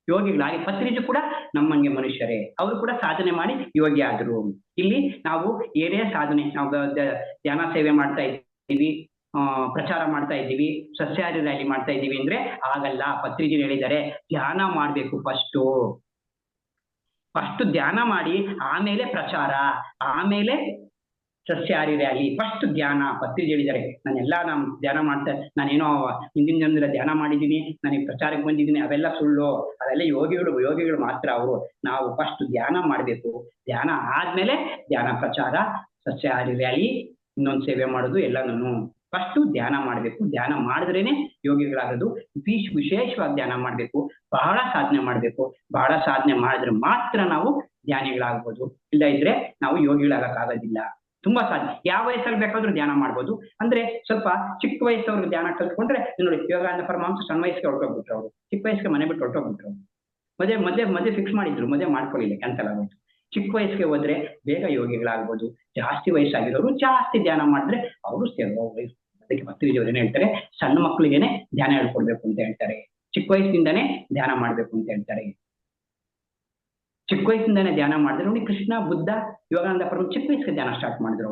ಯೋಗಿಗಳಾಗಿ ಪತ್ರಿಜಿ ಕೂಡ ನಮ್ಮಂಗೆ ಮನುಷ್ಯರೇ, ಅವರು ಕೂಡ ಸಾಧನೆ ಮಾಡಿ ಯೋಗಿ ಆದ್ರು. ಇಲ್ಲಿ ನಾವು ಏನೇ ಸಾಧನೆ, ನಾವು ಧ್ಯಾನ ಸೇವೆ ಮಾಡ್ತಾ ಇದ್ದೀವಿ, ಪ್ರಚಾರ ಮಾಡ್ತಾ ಇದ್ದೀವಿ, ಸಸ್ಯಾಹಾರಿ ರ್ಯಾಲಿ ಮಾಡ್ತಾ ಇದ್ದೀವಿ ಅಂದ್ರೆ ಆಗಲ್ಲ. ಪತ್ರಿಜಿ ಹೇಳಿದ್ದಾರೆ ಧ್ಯಾನ ಮಾಡ್ಬೇಕು. ಫಸ್ಟ್ ಧ್ಯಾನ ಮಾಡಿ ಆಮೇಲೆ ಪ್ರಚಾರ, ಆಮೇಲೆ ಸಸ್ಯಾಹಾರಿ ರ್ಯಾಲಿ. ಫಸ್ಟ್ ಧ್ಯಾನ. ಪತ್ರಿಜಿ ಹೇಳಿದ್ದಾರೆ ನಾನು ಧ್ಯಾನ ನಾನೇನೋ ಹಿಂದಿನ ಜನ್ಮದಲ್ಲಿ ಧ್ಯಾನ ಮಾಡಿದ್ದೀನಿ, ನನಗೆ ಪ್ರಚಾರಕ್ಕೆ ಬಂದಿದ್ದೀನಿ, ಅವೆಲ್ಲ ಸುಳ್ಳು. ಅವೆಲ್ಲ ಯೋಗಿಗಳು ಮಾತ್ರ ಅವರು. ನಾವು ಫಸ್ಟ್ ಧ್ಯಾನ ಮಾಡ್ಬೇಕು. ಧ್ಯಾನ ಆದ್ಮೇಲೆ ಧ್ಯಾನ ಪ್ರಚಾರ, ಸಸ್ಯಾಹಾರಿ ರ್ಯಾಲಿ, ಇನ್ನೊಂದು ಸೇವೆ ಮಾಡೋದು ಎಲ್ಲನೂ. ಫಸ್ಟ್ ಧ್ಯಾನ ಮಾಡ್ಬೇಕು. ಧ್ಯಾನ ಮಾಡಿದ್ರೇನೆ ಯೋಗಿಗಳಾಗೋದು. ವಿಶೇಷವಾಗಿ ಧ್ಯಾನ ಮಾಡ್ಬೇಕು. ಬಹಳ ಸಾಧನೆ ಮಾಡ್ಬೇಕು. ಬಹಳ ಸಾಧನೆ ಮಾಡಿದ್ರೆ ಮಾತ್ರ ನಾವು ಧ್ಯಾನಿಗಳಾಗ್ಬೋದು. ಇಲ್ಲ ಇದ್ರೆ ನಾವು ಯೋಗಿಗಳಾಗಕ್ಕಾಗೋದಿಲ್ಲ. ತುಂಬಾ ಸಾಧ್ಯ. ಯಾವ ವಯಸ್ಸಲ್ಲಿ ಬೇಕಾದ್ರೂ ಧ್ಯಾನ ಮಾಡ್ಬೋದು. ಅಂದ್ರೆ ಸ್ವಲ್ಪ ಚಿಕ್ಕ ವಯಸ್ಸವ್ರಿಗೆ ಧ್ಯಾನ ಕಲ್ತ್ಕೊಂಡ್ರೆ ನೋಡಿ, ಯೋಗಾನಂದ ಪರಮಹಂಸ ಸಣ್ಣ ವಯಸ್ಸಿಗೆ ಹೊರಟೋಗ್ಬಿಟ್ರು. ಅವರು ಚಿಕ್ಕ ವಯಸ್ಸಿಗೆ ಮನೆ ಬಿಟ್ಟು ಹೊರಟೋಗ್ಬಿಟ್ರು. ಮದುವೆ ಫಿಕ್ಸ್ ಮಾಡಿದ್ರು, ಮದುವೆ ಮಾಡ್ಕೊಳ್ಳಿಲ್ಲ, ಕ್ಯಾನ್ಸಲ್ ಆಗೋಯ್ತು. ಚಿಕ್ಕ ವಯಸ್ಸಿಗೆ ಹೋದ್ರೆ ಬೇಗ ಯೋಗಿಗಳಾಗ್ಬೋದು. ಜಾಸ್ತಿ ವಯಸ್ಸಾಗಿರೋರು ಜಾಸ್ತಿ ಧ್ಯಾನ ಮಾಡಿದ್ರೆ ಅವರು ಅದಕ್ಕೆ ಪತ್ರಿಜಿಯವರು ಏನ್ ಹೇಳ್ತಾರೆ, ಸಣ್ಣ ಮಕ್ಕಳಿಗೇನೆ ಧ್ಯಾನ ಹೇಳ್ಕೊಡ್ಬೇಕು ಅಂತ ಹೇಳ್ತಾರೆ. ಚಿಕ್ಕ ವಯಸ್ಸಿಂದಾನೇ ಧ್ಯಾನ ಮಾಡ್ಬೇಕು ಅಂತ ಹೇಳ್ತಾರೆ. ಚಿಕ್ಕ ವಯಸ್ಸಿಂದಾನೇ ಧ್ಯಾನ ಮಾಡಿದ್ರೆ ನೋಡಿ, ಕೃಷ್ಣ, ಬುದ್ಧ, ಯೋಗಾನಂದ ಪರಮ ಚಿಕ್ಕ ವಯಸ್ಸಿಗೆ ಧ್ಯಾನ ಸ್ಟಾರ್ಟ್ ಮಾಡಿದ್ರು.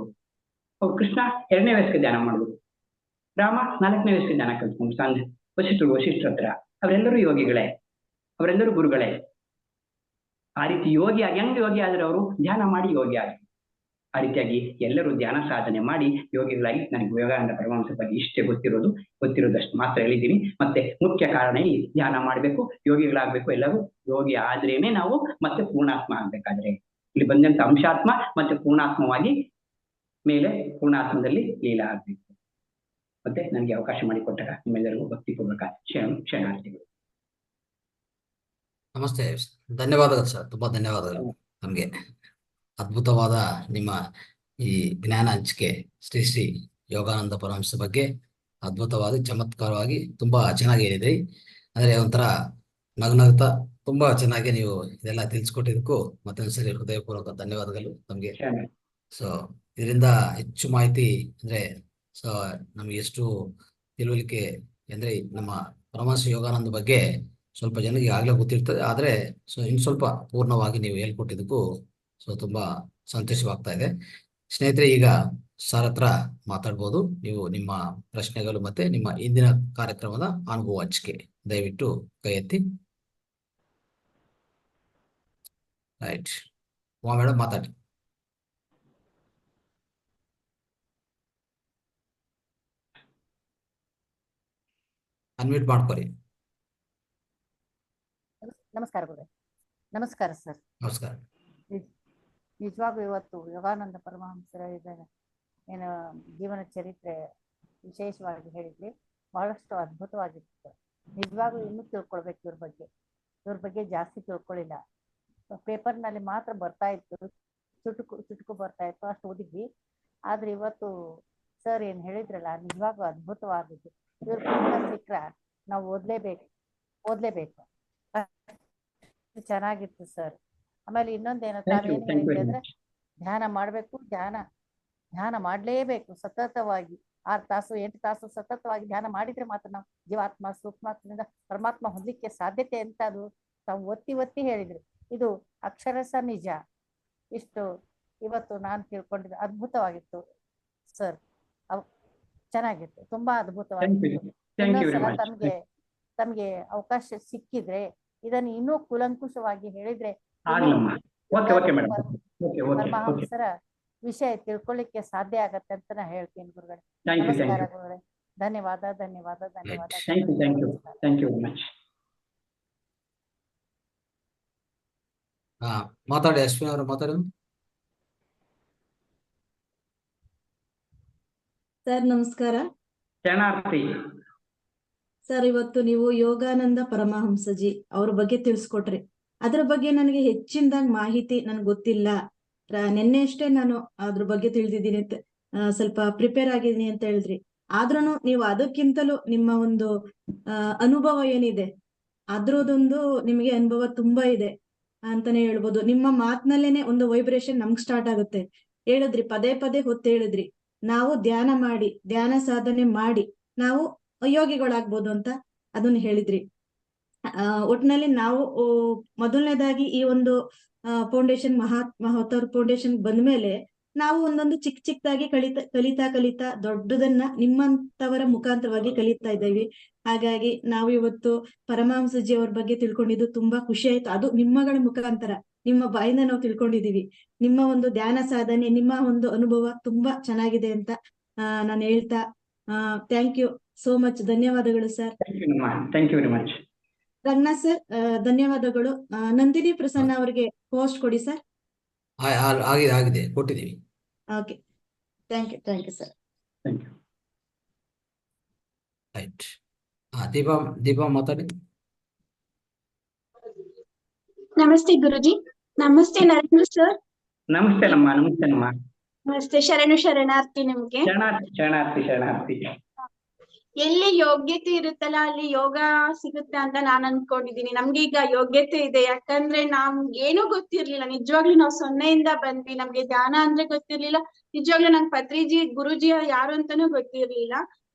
ಅವ್ರು ಕೃಷ್ಣ 2ನೇ ವಯಸ್ಸಿಗೆ ಧ್ಯಾನ ಮಾಡಿದ್ರು. ರಾಮ 4ನೇ ವಯಸ್ಸಿಗೆ ಧ್ಯಾನ ಕಲ್ತ್ಕೊಂಡು ವಶಿಷ್ಠರ ಹತ್ರ. ಅವರೆಲ್ಲರೂ ಯೋಗಿಗಳೇ, ಅವರೆಲ್ಲರೂ ಗುರುಗಳೇ. ಆ ರೀತಿ ಹೆಂಗ್ ಯೋಗಿ ಆದ್ರೆ ಅವರು ಧ್ಯಾನ ಮಾಡಿ ಯೋಗಿ ಆದ್ರು. ಆ ರೀತಿಯಾಗಿ ಎಲ್ಲರೂ ಧ್ಯಾನ ಸಾಧನೆ ಮಾಡಿ ಯೋಗಿಗಳಾಗಿ. ನನಗೆ ಯೋಗಾನಂದ ಪರಮಹಂಸರ ಬಗ್ಗೆ ಇಷ್ಟೇ ಗೊತ್ತಿರೋದಷ್ಟು ಮಾತ್ರ ಹೇಳಿದ್ದೀನಿ. ಮತ್ತೆ ಮುಖ್ಯ ಕಾರಣ ಇಲ್ಲಿ ಧ್ಯಾನ ಮಾಡ್ಬೇಕು, ಯೋಗಿಗಳಾಗ್ಬೇಕು. ಎಲ್ಲರೂ ಯೋಗಿ ಆದ್ರೇನೆ ನಾವು ಮತ್ತೆ ಪೂರ್ಣಾತ್ಮ ಆಗ್ಬೇಕಾದ್ರೆ. ಇಲ್ಲಿ ಬಂದಂತ ಅಂಶಾತ್ಮ ಮತ್ತೆ ಪೂರ್ಣಾತ್ಮವಾಗಿ ಮೇಲೆ ಪೂರ್ಣಾತ್ಮದಲ್ಲಿ ಲೀಲಾ ಆಗ್ಬೇಕು. ಮತ್ತೆ ನನಗೆ ಅವಕಾಶ ಮಾಡಿಕೊಟ್ಟಾಗ ನಿಮ್ಮೆಲ್ಲರಿಗೂ ಭಕ್ತಿಪೂರ್ವಕ ಶರಣಾರ್ಥಿಗಳು. ನಮಸ್ತೆ, ಧನ್ಯವಾದಗಳು ಸರ್. ತುಂಬಾ ಧನ್ಯವಾದಗಳು. ನಮ್ಗೆ ಅದ್ಭುತವಾದ ನಿಮ್ಮ ಈ ಜ್ಞಾನ ಹಂಚಿಕೆ ಶ್ರೀ ಯೋಗಾನಂದ ಪರಮಹಂಸರ ಬಗ್ಗೆ ಅದ್ಭುತವಾದ ಚಮತ್ಕಾರವಾಗಿ ತುಂಬಾ ಚೆನ್ನಾಗಿ ಹೇಳಿದ್ರಿ. ಅಂದ್ರೆ ಒಂಥರ ನಗುನಗ್ತಾ ತುಂಬಾ ಚೆನ್ನಾಗಿ ನೀವು ಇದೆಲ್ಲ ತಿಳಿಸ್ಕೊಟ್ಟಿದ್ದಕ್ಕೂ ಮತ್ತೊಂದ್ಸರಿ ಹೃದಯಪೂರ್ವಕ ಧನ್ಯವಾದಗಳು ನಮ್ಗೆ. ಸೊ ಇದರಿಂದ ಹೆಚ್ಚು ಮಾಹಿತಿ ಅಂದ್ರೆ ನಮ್ಗೆ ಎಷ್ಟು ತಿಳುವಳಿಕೆ ಅಂದ್ರೆ ನಮ್ಮ ಪರಮಹಂಸ ಯೋಗಾನಂದ ಬಗ್ಗೆ ಸ್ವಲ್ಪ ಜನರಿಗೆ ಆಗ್ಲೇ ಗೊತ್ತಿರ್ತದೆ, ಆದ್ರೆ ಇನ್ನು ಸ್ವಲ್ಪ ಪೂರ್ಣವಾಗಿ ನೀವು ಹೇಳ್ಕೊಟ್ಟಿದ್ದಕ್ಕೂ ತುಂಬಾ ಸಂತೋಷವಾಗ್ತಾ ಇದೆ. ಸ್ನೇಹಿತರೆ, ಈಗ ಸರ್ ಹತ್ರ ಮಾತಾಡ್ಬೋದು. ನೀವು ನಿಮ್ಮ ಪ್ರಶ್ನೆಗಳು ಮತ್ತೆ ನಿಮ್ಮ ಇಂದಿನ ಕಾರ್ಯಕ್ರಮದ ಅನುಭವ ಹಂಚಿಕೆ ದಯವಿಟ್ಟು ಕೈ ಎತ್ತಿ. ರೈಟ್, ಮೇಡಮ್ ಮಾತಾಡಿ. ಅನ್ಮ್ಯೂಟ್ ಮಾಡ್ಕೊರಿ. ನಮಸ್ಕಾರ ಗುರು. ನಮಸ್ಕಾರ ಸರ್. ನಮಸ್ಕಾರ. ನಿಜವಾಗೂ ಇವತ್ತು ಯೋಗಾನಂದ ಪರಮಹಂಸರ ಏನು ಜೀವನ ಚರಿತ್ರೆ ವಿಶೇಷವಾಗಿ ಹೇಳಿದ್ರಿ. ಬಹಳಷ್ಟು ಅದ್ಭುತವಾಗಿತ್ತು. ನಿಜವಾಗೂ ಇನ್ನೂ ತಿಳ್ಕೊಳ್ಬೇಕು ಇವ್ರ ಬಗ್ಗೆ ಜಾಸ್ತಿ ತಿಳ್ಕೊಳ್ಳಿಲ್ಲ. ಪೇಪರ್ನಲ್ಲಿ ಮಾತ್ರ ಬರ್ತಾ ಇತ್ತು, ಚುಟುಕು ಬರ್ತಾ ಇತ್ತು, ಅಷ್ಟು ಓದಿದ್ವಿ. ಆದ್ರೆ ಇವತ್ತು ಸರ್ ಏನ್ ಹೇಳಿದ್ರಲ್ಲ, ನಿಜವಾಗೂ ಅದ್ಭುತವಾಗಿತ್ತು. ಇವ್ರ ಪುಸ್ತಕ ಸಿಕ್ಕ್ರ ನಾವು ಓದ್ಲೇಬೇಕು. ಚೆನ್ನಾಗಿತ್ತು ಸರ್. ಆಮೇಲೆ ಇನ್ನೊಂದೇನು ತಾವೇನು ಹೇಳಿದ್ರಿ ಅಂದ್ರೆ ಧ್ಯಾನ ಮಾಡ್ಬೇಕು, ಧ್ಯಾನ ಮಾಡ್ಲೇಬೇಕು ಸತತವಾಗಿ. 6 ತಾಸು 8 ತಾಸು ಸತತವಾಗಿ ಧ್ಯಾನ ಮಾಡಿದ್ರೆ ಮಾತ್ರ ನಾವು ಜೀವಾತ್ಮ ಸೂಕ್ಷ್ಮಾತ್ಮದಿಂದ ಪರಮಾತ್ಮ ಹೊಂದಲಿಕ್ಕೆ ಸಾಧ್ಯತೆ ಅಂತ ಅದು ತಾವು ಒತ್ತಿ ಹೇಳಿದ್ರಿ. ಇದು ಅಕ್ಷರಶ ನಿಜ. ಇಷ್ಟು ಇವತ್ತು ನಾನು ತಿಳ್ಕೊಂಡಿದ್ದೆ. ಅದ್ಭುತವಾಗಿತ್ತು ಸರ್. ಚೆನ್ನಾಗಿತ್ತು, ತುಂಬಾ ಅದ್ಭುತವಾಗಿತ್ತು. ಇನ್ನೊಂದ್ಸಲ ತಮ್ಗೆ ಅವಕಾಶ ಸಿಕ್ಕಿದ್ರೆ ಇದನ್ನು ಇನ್ನೂ ಕೂಲಂಕುಷವಾಗಿ ಹೇಳಿದ್ರೆ ಪರಮಹಂಸರ ವಿಷಯ ತಿಳ್ಕೊಳ್ಳಿಕ್ಕೆ ಸಾಧ್ಯ ಆಗತ್ತೆ ಅಂತ ನಾ ಹೇಳ್ತೀನಿ ಗುರುಗಳೇ. ಥ್ಯಾಂಕ್ ಯು ನಮಸ್ಕಾರ ಗುರುಗಳೇ. ಧನ್ಯವಾದ ಧನ್ಯವಾದ ಧನ್ಯವಾದ. ಥ್ಯಾಂಕ್ ಯು ಥ್ಯಾಂಕ್ ಯು ನಮಸ್ಕಾರ. Thank you very much. ಮಾತಾಡಿ ಅಶ್ವಿನಿ ಅವರು ಮಾತಾಡಿ. ಸರ್ ನಮಸ್ಕಾರ. ಶರಣಾರ್ಥಿ. ಸರ್ ಇವತ್ತು ನೀವು ಯೋಗಾನಂದ ಪರಮಹಂಸಜಿ ಅವ್ರ ಬಗ್ಗೆ ತಿಳಿಸ್ಕೊಟ್ರಿ. ಅದ್ರ ಬಗ್ಗೆ ನನಗೆ ಹೆಚ್ಚಿನದಾಗಿ ಮಾಹಿತಿ ನನ್ಗೆ ಗೊತ್ತಿಲ್ಲ. ನಿನ್ನೆ ಅಷ್ಟೇ ನಾನು ಅದ್ರ ಬಗ್ಗೆ ತಿಳಿದಿದ್ದೀನಿ ಅಂತ ಸ್ವಲ್ಪ ಪ್ರಿಪೇರ್ ಆಗಿದ್ದೀನಿ ಅಂತ ಹೇಳಿದ್ರಿ. ಆದ್ರೂ ನೀವು ಅದಕ್ಕಿಂತಲೂ ನಿಮ್ಮ ಒಂದು ಅನುಭವ ಏನಿದೆ ಅದ್ರದೊಂದು ನಿಮಗೆ ಅನುಭವ ತುಂಬಾ ಇದೆ ಅಂತಾನೆ ಹೇಳ್ಬೋದು. ನಿಮ್ಮ ಮಾತಿನಲ್ಲೇನೆ ಒಂದು ವೈಬ್ರೇಷನ್ ನಮ್ಗೆ ಸ್ಟಾರ್ಟ್ ಆಗುತ್ತೆ. ಹೇಳಿದ್ರಿ, ಪದೇ ಪದೇ ಹೊತ್ತು ಹೇಳಿದ್ರಿ, ನಾವು ಧ್ಯಾನ ಮಾಡಿ ಧ್ಯಾನ ಸಾಧನೆ ಮಾಡಿ ನಾವು ಯೋಗಿಗಳಾಗ್ಬೋದು ಅಂತ ಅದನ್ನ ಹೇಳಿದ್ರಿ. ಒಟ್ನಲ್ಲಿ ನಾವು ಮೊದಲನೇದಾಗಿ ಈ ಒಂದು ಫೌಂಡೇಶನ್ ಮಹೋತ್ತರ ಫೌಂಡೇಶನ್ ಬಂದ್ಮೇಲೆ ನಾವು ಒಂದೊಂದು ಚಿಕ್ಕದಾಗಿ ಕಲಿತಾ ದೊಡ್ಡದನ್ನ ನಿಮ್ಮಂತವರ ಮುಖಾಂತರವಾಗಿ ಕಲಿತಾ ಇದ್ದೇವೆ. ಹಾಗಾಗಿ ನಾವು ಇವತ್ತು ಪರಮಹಂಸಜಿ ಅವ್ರ ಬಗ್ಗೆ ತಿಳ್ಕೊಂಡಿದ್ದು ತುಂಬಾ ಖುಷಿ ಆಯ್ತು. ಅದು ನಿಮ್ಮಗಳ ಮುಖಾಂತರ, ನಿಮ್ಮ ಬಾಯಿಂದ ನಾವು ತಿಳ್ಕೊಂಡಿದೀವಿ. ನಿಮ್ಮ ಒಂದು ಧ್ಯಾನ ಸಾಧನೆ, ನಿಮ್ಮ ಒಂದು ಅನುಭವ ತುಂಬಾ ಚೆನ್ನಾಗಿದೆ ಅಂತ ನಾನು ಹೇಳ್ತಾ ಥ್ಯಾಂಕ್ ಯು ಸೋ ಮಚ್. ಧನ್ಯವಾದಗಳು sir. Thank you very much. Ranganath sir ಧನ್ಯವಾದಗಳು. ನಂದಿನಿ ಪ್ರಸನ್ನ ಅವರಿಗೆ ಪೋಸ್ಟ್ ಕೊಡಿ ಸರ್. ಆಗಿದೆ ಕೊಟ್ಟಿದ್ದೀವಿ. Okay, thank you sir. Thank you. Right. Deepa ಮಾತಾಡಿ. ನಮಸ್ತೆ ಗುರುಜಿ. ನಮಸ್ತೆ ನರೇಂದ್ರ ಸರ್. ನಮಸ್ತೆ ನಮ್ಮ ನಮಸ್ತೆ ನಮ್ಮ ನಮಸ್ತೆ. ಶರಣಾರ್ಥಿ ನಿಮ್ಗೆ. ಶರಣಾರ್ಥಿ. ಎಲ್ಲಿ ಯೋಗ್ಯತೆ ಇರುತ್ತಲ್ಲ ಅಲ್ಲಿ ಯೋಗ ಸಿಗುತ್ತೆ ಅಂತ ನಾನ್ ಅನ್ಕೊಂಡಿದೀನಿ. ನಮ್ಗೆ ಈಗ ಯೋಗ್ಯತೆ ಇದೆ, ಯಾಕಂದ್ರೆ ಏನೂ ಗೊತ್ತಿರ್ಲಿಲ್ಲ. ನಿಜವಾಗ್ಲೂ ನಾವು ಸೊನ್ನೆಯಿಂದ ಬಂದ್ವಿ. ನಮ್ಗೆ ಧ್ಯಾನ ಅಂದ್ರೆ ಗೊತ್ತಿರ್ಲಿಲ್ಲ. ನಿಜವಾಗ್ಲೂ ನಂಗೆ ಪತ್ರಿಜಿ ಗುರುಜಿ ಯಾರು ಅಂತಾನೂ ಗೊತ್ತಿರ್ಲಿಲ್ಲ.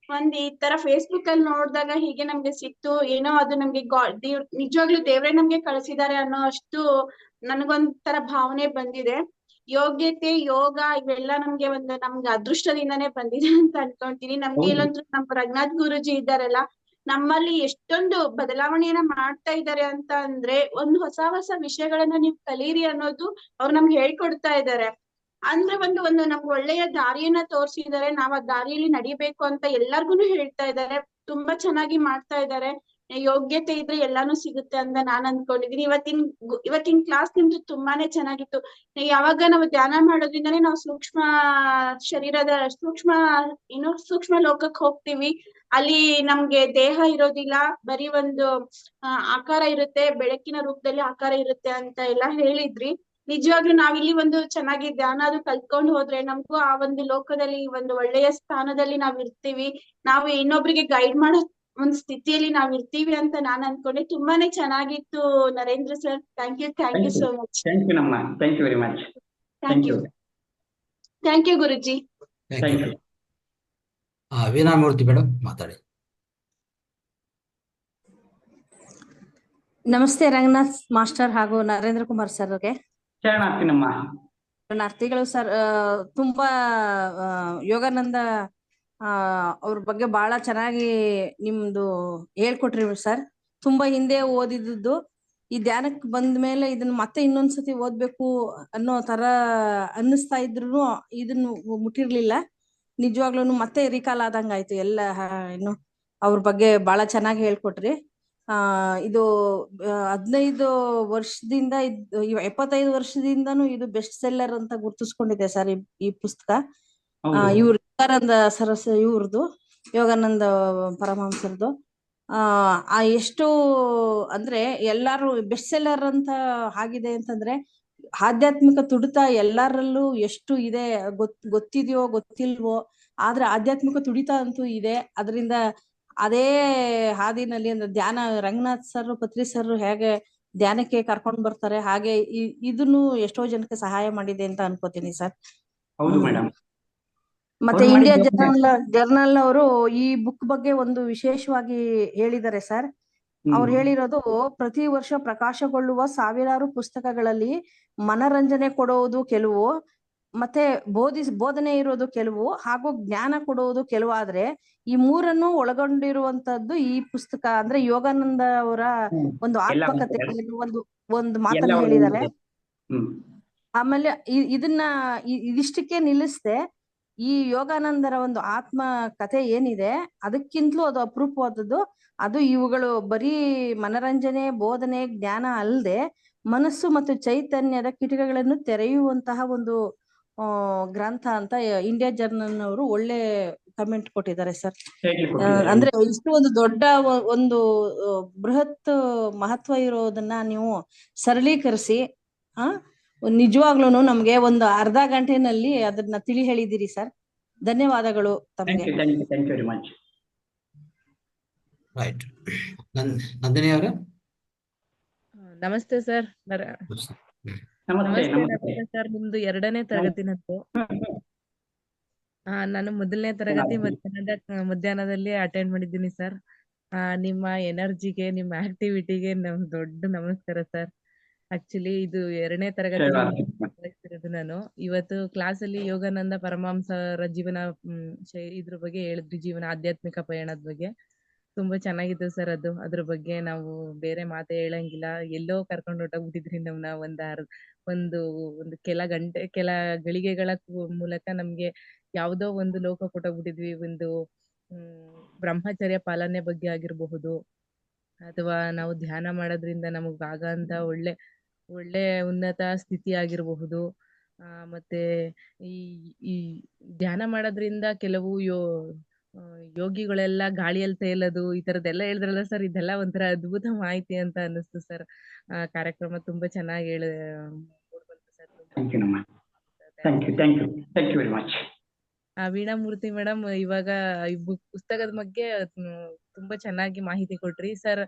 ಈ ತರ ಫೇಸ್ಬುಕ್ ಅಲ್ಲಿ ನೋಡಿದಾಗ ಹೀಗೆ ನಮ್ಗೆ ಸಿಕ್ತು. ಏನೋ ಅದು ನಮ್ಗೆ ನಿಜವಾಗ್ಲೂ ದೇವ್ರೆ ನಮ್ಗೆ ಕಳಿಸಿದ್ದಾರೆ ಅನ್ನೋ ಅಷ್ಟು ನನಗೊಂಥರ ಭಾವನೆ ಬಂದಿದೆ. ಯೋಗ್ಯತೆ, ಯೋಗ ಇವೆಲ್ಲ ನಮ್ಗೆ ನಮ್ಗೆ ಅದೃಷ್ಟದಿಂದಾನೇ ಬಂದಿದೆ ಅಂತ ಅನ್ಕೊಂತೀನಿ. ನಮ್ಗೆ ಇಲ್ಲಂತೂ ನಮ್ಮ ರಂಗನಾಥ್ ಗುರುಜಿ ಇದ್ದಾರಲ್ಲ, ನಮ್ಮಲ್ಲಿ ಎಷ್ಟೊಂದು ಬದಲಾವಣೆಯನ್ನ ಮಾಡ್ತಾ ಇದ್ದಾರೆ ಅಂತ ಅಂದ್ರೆ, ಒಂದು ಹೊಸ ವಿಷಯಗಳನ್ನ ನೀವು ಕಲೀರಿ ಅನ್ನೋದು ಅವ್ರು ನಮ್ಗೆ ಹೇಳ್ಕೊಡ್ತಾ ಇದ್ದಾರೆ. ಅಂದ್ರೆ ಒಂದು ನಮ್ಗೆ ಒಳ್ಳೆಯ ದಾರಿಯನ್ನ ತೋರಿಸಿದ್ದಾರೆ. ನಾವ್ ಆ ದಾರಿಯಲ್ಲಿ ನಡಿಬೇಕು ಅಂತ ಎಲ್ಲಾರ್ಗುನು ಹೇಳ್ತಾ ಇದ್ದಾರೆ. ತುಂಬಾ ಚೆನ್ನಾಗಿ ಮಾಡ್ತಾ ಇದ್ದಾರೆ. ಯೋಗ್ಯತೆ ಇದ್ರೆ ಎಲ್ಲಾನು ಸಿಗುತ್ತೆ ಅಂತ ನಾನ್ ಅನ್ಕೊಂಡಿದೀನಿ. ಇವತ್ತಿನ ಕ್ಲಾಸ್ ನಿಮ್ದು ತುಂಬಾನೇ ಚೆನ್ನಾಗಿತ್ತು. ಯಾವಾಗ ನಾವು ಧ್ಯಾನ ಮಾಡೋದ್ರಿಂದಾನೇ ನಾವು ಸೂಕ್ಷ್ಮ ಶರೀರದ ಸೂಕ್ಷ್ಮ ಲೋಕಕ್ಕೆ ಹೋಗ್ತೀವಿ. ಅಲ್ಲಿ ನಮ್ಗೆ ದೇಹ ಇರೋದಿಲ್ಲ, ಬರೀ ಒಂದು ಆಕಾರ ಇರುತ್ತೆ, ಬೆಳಕಿನ ರೂಪದಲ್ಲಿ ಆಕಾರ ಇರುತ್ತೆ ಅಂತ ಎಲ್ಲ ಹೇಳಿದ್ರಿ. ನಿಜವಾಗ್ಲೂ ನಾವಿಲ್ಲಿ ಒಂದು ಚೆನ್ನಾಗಿ ಧ್ಯಾನ ಅದು ಕಲ್ತ್ಕೊಂಡು ಹೋದ್ರೆ ನಮಗೂ ಆ ಒಂದು ಲೋಕದಲ್ಲಿ ಒಂದು ಒಳ್ಳೆಯ ಸ್ಥಾನದಲ್ಲಿ ನಾವ್ ಇರ್ತೀವಿ. ನಾವು ಇನ್ನೊಬ್ರಿಗೆ ಗೈಡ್ ಮಾಡೋ ಒಂದ್ ಸ್ಥಿತಿಯಲ್ಲಿ ನಾವ್ ಇರ್ತೀವಿ ಅಂತ ನಾನ್ ಅನ್ಕೊಂಡೆ. ತುಂಬಾನೇ ಚೆನ್ನಾಗಿತ್ತು Narendra sir. Thank you so much. Thank you ನಮ್ಮ thank you very much. Thank you guruji. Thank you. Veenamurthy madam ಮಾತಾಡಿ. ನಮಸ್ತೆ ರಂಗನಾಥ್ ಮಾಸ್ಟರ್ ಹಾಗೂ ನರೇಂದ್ರ ಕುಮಾರ್ ಸರ್ಗೆ ಶರಣಾರ್ಥಿ ನಮ್ಮ ಶರಣಾರ್ಥಿಗಳು ಸರ್. ತುಂಬಾ ಯೋಗಾನಂದ ಅವ್ರ ಬಗ್ಗೆ ಬಹಳ ಚೆನ್ನಾಗಿ ನಿಮ್ದು ಹೇಳ್ಕೊಟ್ರಿ ಸರ್. ತುಂಬಾ ಹಿಂದೆ ಓದಿದ್ದು, ಈ ಧ್ಯಾನಕ್ಕೆ ಬಂದ ಮೇಲೆ ಇದನ್ನ ಮತ್ತೆ ಇನ್ನೊಂದ್ಸತಿ ಓದ್ಬೇಕು ಅನ್ನೋ ತರ ಅನ್ನಿಸ್ತಾ ಇದ್ರು ಇದನ್ನು ಮುಟ್ಟಿರ್ಲಿಲ್ಲ. ನಿಜವಾಗ್ಲೂ ಮತ್ತೆ ರೀಕಾಲ್ ಆದಂಗ ಆಯ್ತು ಎಲ್ಲ. ಇನ್ನು ಅವ್ರ ಬಗ್ಗೆ ಬಹಳ ಚೆನ್ನಾಗಿ ಹೇಳ್ಕೊಟ್ರಿ. ಇದು 15 ವರ್ಷದಿಂದ 75 ವರ್ಷದಿಂದನೂ ಇದು ಬೆಸ್ಟ್ ಸೆಲ್ಲರ್ ಅಂತ ಗುರ್ತಿಸ್ಕೊಂಡಿದೆ ಸರ್ ಈ ಪುಸ್ತಕ. ಇವ್ರ ಯೋಗಾನಂದ ಇವ್ರದ್ದು ಯೋಗಾನಂದ ಪರಮಹಂಸರದು. ಎಷ್ಟು ಅಂದ್ರೆ ಎಲ್ಲಾರು ಬೆಸ್ಟ್ ಸೆಲ್ಲರ್ ಅಂತ ಆಗಿದೆ ಅಂತಂದ್ರೆ ಆಧ್ಯಾತ್ಮಿಕ ತುಡಿತ ಎಲ್ಲರಲ್ಲೂ ಎಷ್ಟು ಇದೆ ಗೊತ್ತಿದೆಯೋ ಗೊತ್ತಿಲ್ವೋ, ಆದ್ರೆ ಆಧ್ಯಾತ್ಮಿಕ ತುಡಿತ ಅಂತೂ ಇದೆ. ಅದರಿಂದ ಅದೇ ಹಾದಿನಲ್ಲಿ ಅಂದ್ರೆ ಧ್ಯಾನ ರಂಗನಾಥ್ ಸರ್ ಪತ್ರಿ ಸರ್ ಹೇಗೆ ಧ್ಯಾನಕ್ಕೆ ಕರ್ಕೊಂಡ್ ಬರ್ತಾರೆ, ಹಾಗೆ ಇದನ್ನು ಎಷ್ಟೋ ಜನಕ್ಕೆ ಸಹಾಯ ಮಾಡಿದೆ ಅಂತ ಅನ್ಕೋತೀನಿ ಸರ್. ಹೌದು ಮೇಡಮ್. ಮತ್ತೆ ಇಂಡಿಯಾ ಜರ್ನಲ್ ಅವರು ಈ ಬುಕ್ ಬಗ್ಗೆ ಒಂದು ವಿಶೇಷವಾಗಿ ಹೇಳಿದ್ದಾರೆ ಸರ್. ಅವ್ರು ಹೇಳಿರೋದು, ಪ್ರತಿ ವರ್ಷ ಪ್ರಕಾಶಗೊಳ್ಳುವ ಸಾವಿರಾರು ಪುಸ್ತಕಗಳಲ್ಲಿ ಮನರಂಜನೆ ಕೊಡುವುದು ಕೆಲವು, ಮತ್ತೆ ಬೋಧನೆ ಇರೋದು ಕೆಲವು, ಹಾಗೂ ಜ್ಞಾನ ಕೊಡುವುದು ಕೆಲವು. ಆದ್ರೆ ಈ ಮೂರನ್ನು ಒಳಗೊಂಡಿರುವಂತದ್ದು ಈ ಪುಸ್ತಕ. ಅಂದ್ರೆ ಯೋಗಾನಂದ ಅವರ ಒಂದು ಆತ್ಮಕಥೆ ಒಂದು ಮಾತನ್ನು ಹೇಳಿದ್ದಾರೆ. ಆಮೇಲೆ ಇದನ್ನ ಇದಿಷ್ಟಕ್ಕೆ ನಿಲ್ಲಿಸ್ದೆ. ಈ ಯೋಗಾನಂದರ ಒಂದು ಆತ್ಮ ಕಥೆ ಏನಿದೆ ಅದಕ್ಕಿಂತಲೂ ಅದು ಅಪರೂಪವಾದದ್ದು. ಅದು ಇವುಗಳು ಬರೀ ಮನರಂಜನೆ, ಬೋಧನೆ, ಜ್ಞಾನ ಅಲ್ಲದೆ ಮನಸ್ಸು ಮತ್ತು ಚೈತನ್ಯದ ಕಿಟಕಿಗಳನ್ನು ತೆರೆಯುವಂತಹ ಒಂದು ಗ್ರಂಥ ಅಂತ ಇಂಡಿಯಾ ಜರ್ನಲ್ ನವರು ಒಳ್ಳೆ ಕಮೆಂಟ್ ಕೊಟ್ಟಿದ್ದಾರೆ ಸರ್. ಅಂದ್ರೆ ಇಷ್ಟು ಒಂದು ದೊಡ್ಡ ಒಂದು ಬೃಹತ್ ಮಹತ್ವ ಇರೋದನ್ನ ನೀವು ಸರಳೀಕರಿಸಿ ನಿಜವಾಗ್ಲೂನು ನಮ್ಗೆ ಒಂದು ಅರ್ಧ ಗಂಟೆನಲ್ಲಿ ಅದನ್ನ ತಿಳಿ ಹೇಳಿದಿರಿ ಸರ್. ಧನ್ಯವಾದಗಳು ತಮಗೆ. Thank you very much. Right. Nandini ಅವರೇ. ನಮಸ್ತೆ ಸರ್. ನಮಸ್ತೆ. ನಮಸ್ತೆ ಸರ್. ನಿಮ್ದು 2ನೇ ತರಗತಿ ನಂದು. ನಾನು ಮೊದಲನೇ ತರಗತಿ ಮಧ್ಯಾಹ್ನದಲ್ಲಿ ಅಟೆಂಡ್ ಮಾಡಿದ್ದೀನಿ ಸರ್. ನಿಮ್ಮ ಎನರ್ಜಿಗೆ, ನಿಮ್ಮ ಆಕ್ಟಿವಿಟಿಗೆ ನಮ್ ದೊಡ್ಡ ನಮಸ್ಕಾರ ಸರ್. ಆಕ್ಚುಲಿ ಇದು 2ನೇ ತರಗತಿ ನಾನು. ಇವತ್ತು ಕ್ಲಾಸ್ ಅಲ್ಲಿ ಯೋಗಾನಂದ ಪರಮಹಂಸರ ಜೀವನ ಇದ್ರ ಬಗ್ಗೆ ಹೇಳಿದ್ರಿ, ಜೀವನ ಆಧ್ಯಾತ್ಮಿಕ ಪಯಣದ ಬಗ್ಗೆ. ತುಂಬಾ ಚೆನ್ನಾಗಿತ್ತು ಸರ್ ಅದು. ಅದ್ರ ಬಗ್ಗೆ ನಾವು ಬೇರೆ ಮಾತೇ ಹೇಳಂಗಿಲ್ಲ. ಎಲ್ಲೋ ಕರ್ಕೊಂಡು ಹೊಟ್ಟೋಗ್ಬಿಟ್ಟಿದ್ರಿ ನಮ್ನ. ಒಂದು ಕೆಲ ಗಳಿಗೆಗಳ ಮೂಲಕ ನಮ್ಗೆ ಯಾವ್ದೋ ಒಂದು ಲೋಕ ಕೊಟ್ಟೋಗ್ಬಿಟ್ಟಿದ್ವಿ. ಒಂದು ಬ್ರಹ್ಮಚರ್ಯ ಪಾಲನೆ ಬಗ್ಗೆ ಆಗಿರಬಹುದು, ಅಥವಾ ನಾವು ಧ್ಯಾನ ಮಾಡೋದ್ರಿಂದ ನಮಗ್ ಆಗಂತ ಒಳ್ಳೆ ಉನ್ನತ ಸ್ಥಿತಿ ಆಗಿರಬಹುದು. ಮತ್ತೆ ಈ ಧ್ಯಾನ ಮಾಡೋದ್ರಿಂದ ಕೆಲವು ಯೋಗಿಗಳೆಲ್ಲ ಗಾಳಿಯಲ್ಲಿ ತೇಲೋದು, ಈ ತರದ್ದೆಲ್ಲ ಹೇಳಿದ್ರಲ್ಲ ಸರ್. ಇದೆಲ್ಲ ಒಂಥರ ಅದ್ಭುತ ಮಾಹಿತಿ ಅಂತ ಅನ್ನಿಸ್ತು ಸರ್. ಕಾರ್ಯಕ್ರಮ ತುಂಬಾ ಚೆನ್ನಾಗಿ ಮೂಡ್ಬಂತು sir. Thank you very much. Veenamurthy madam, ಇವಾಗ ಈ ಪುಸ್ತಕದ ಬಗ್ಗೆ ತುಂಬಾ ಚೆನ್ನಾಗಿ ಮಾಹಿತಿ ಕೊಟ್ರಿ ಸರ್.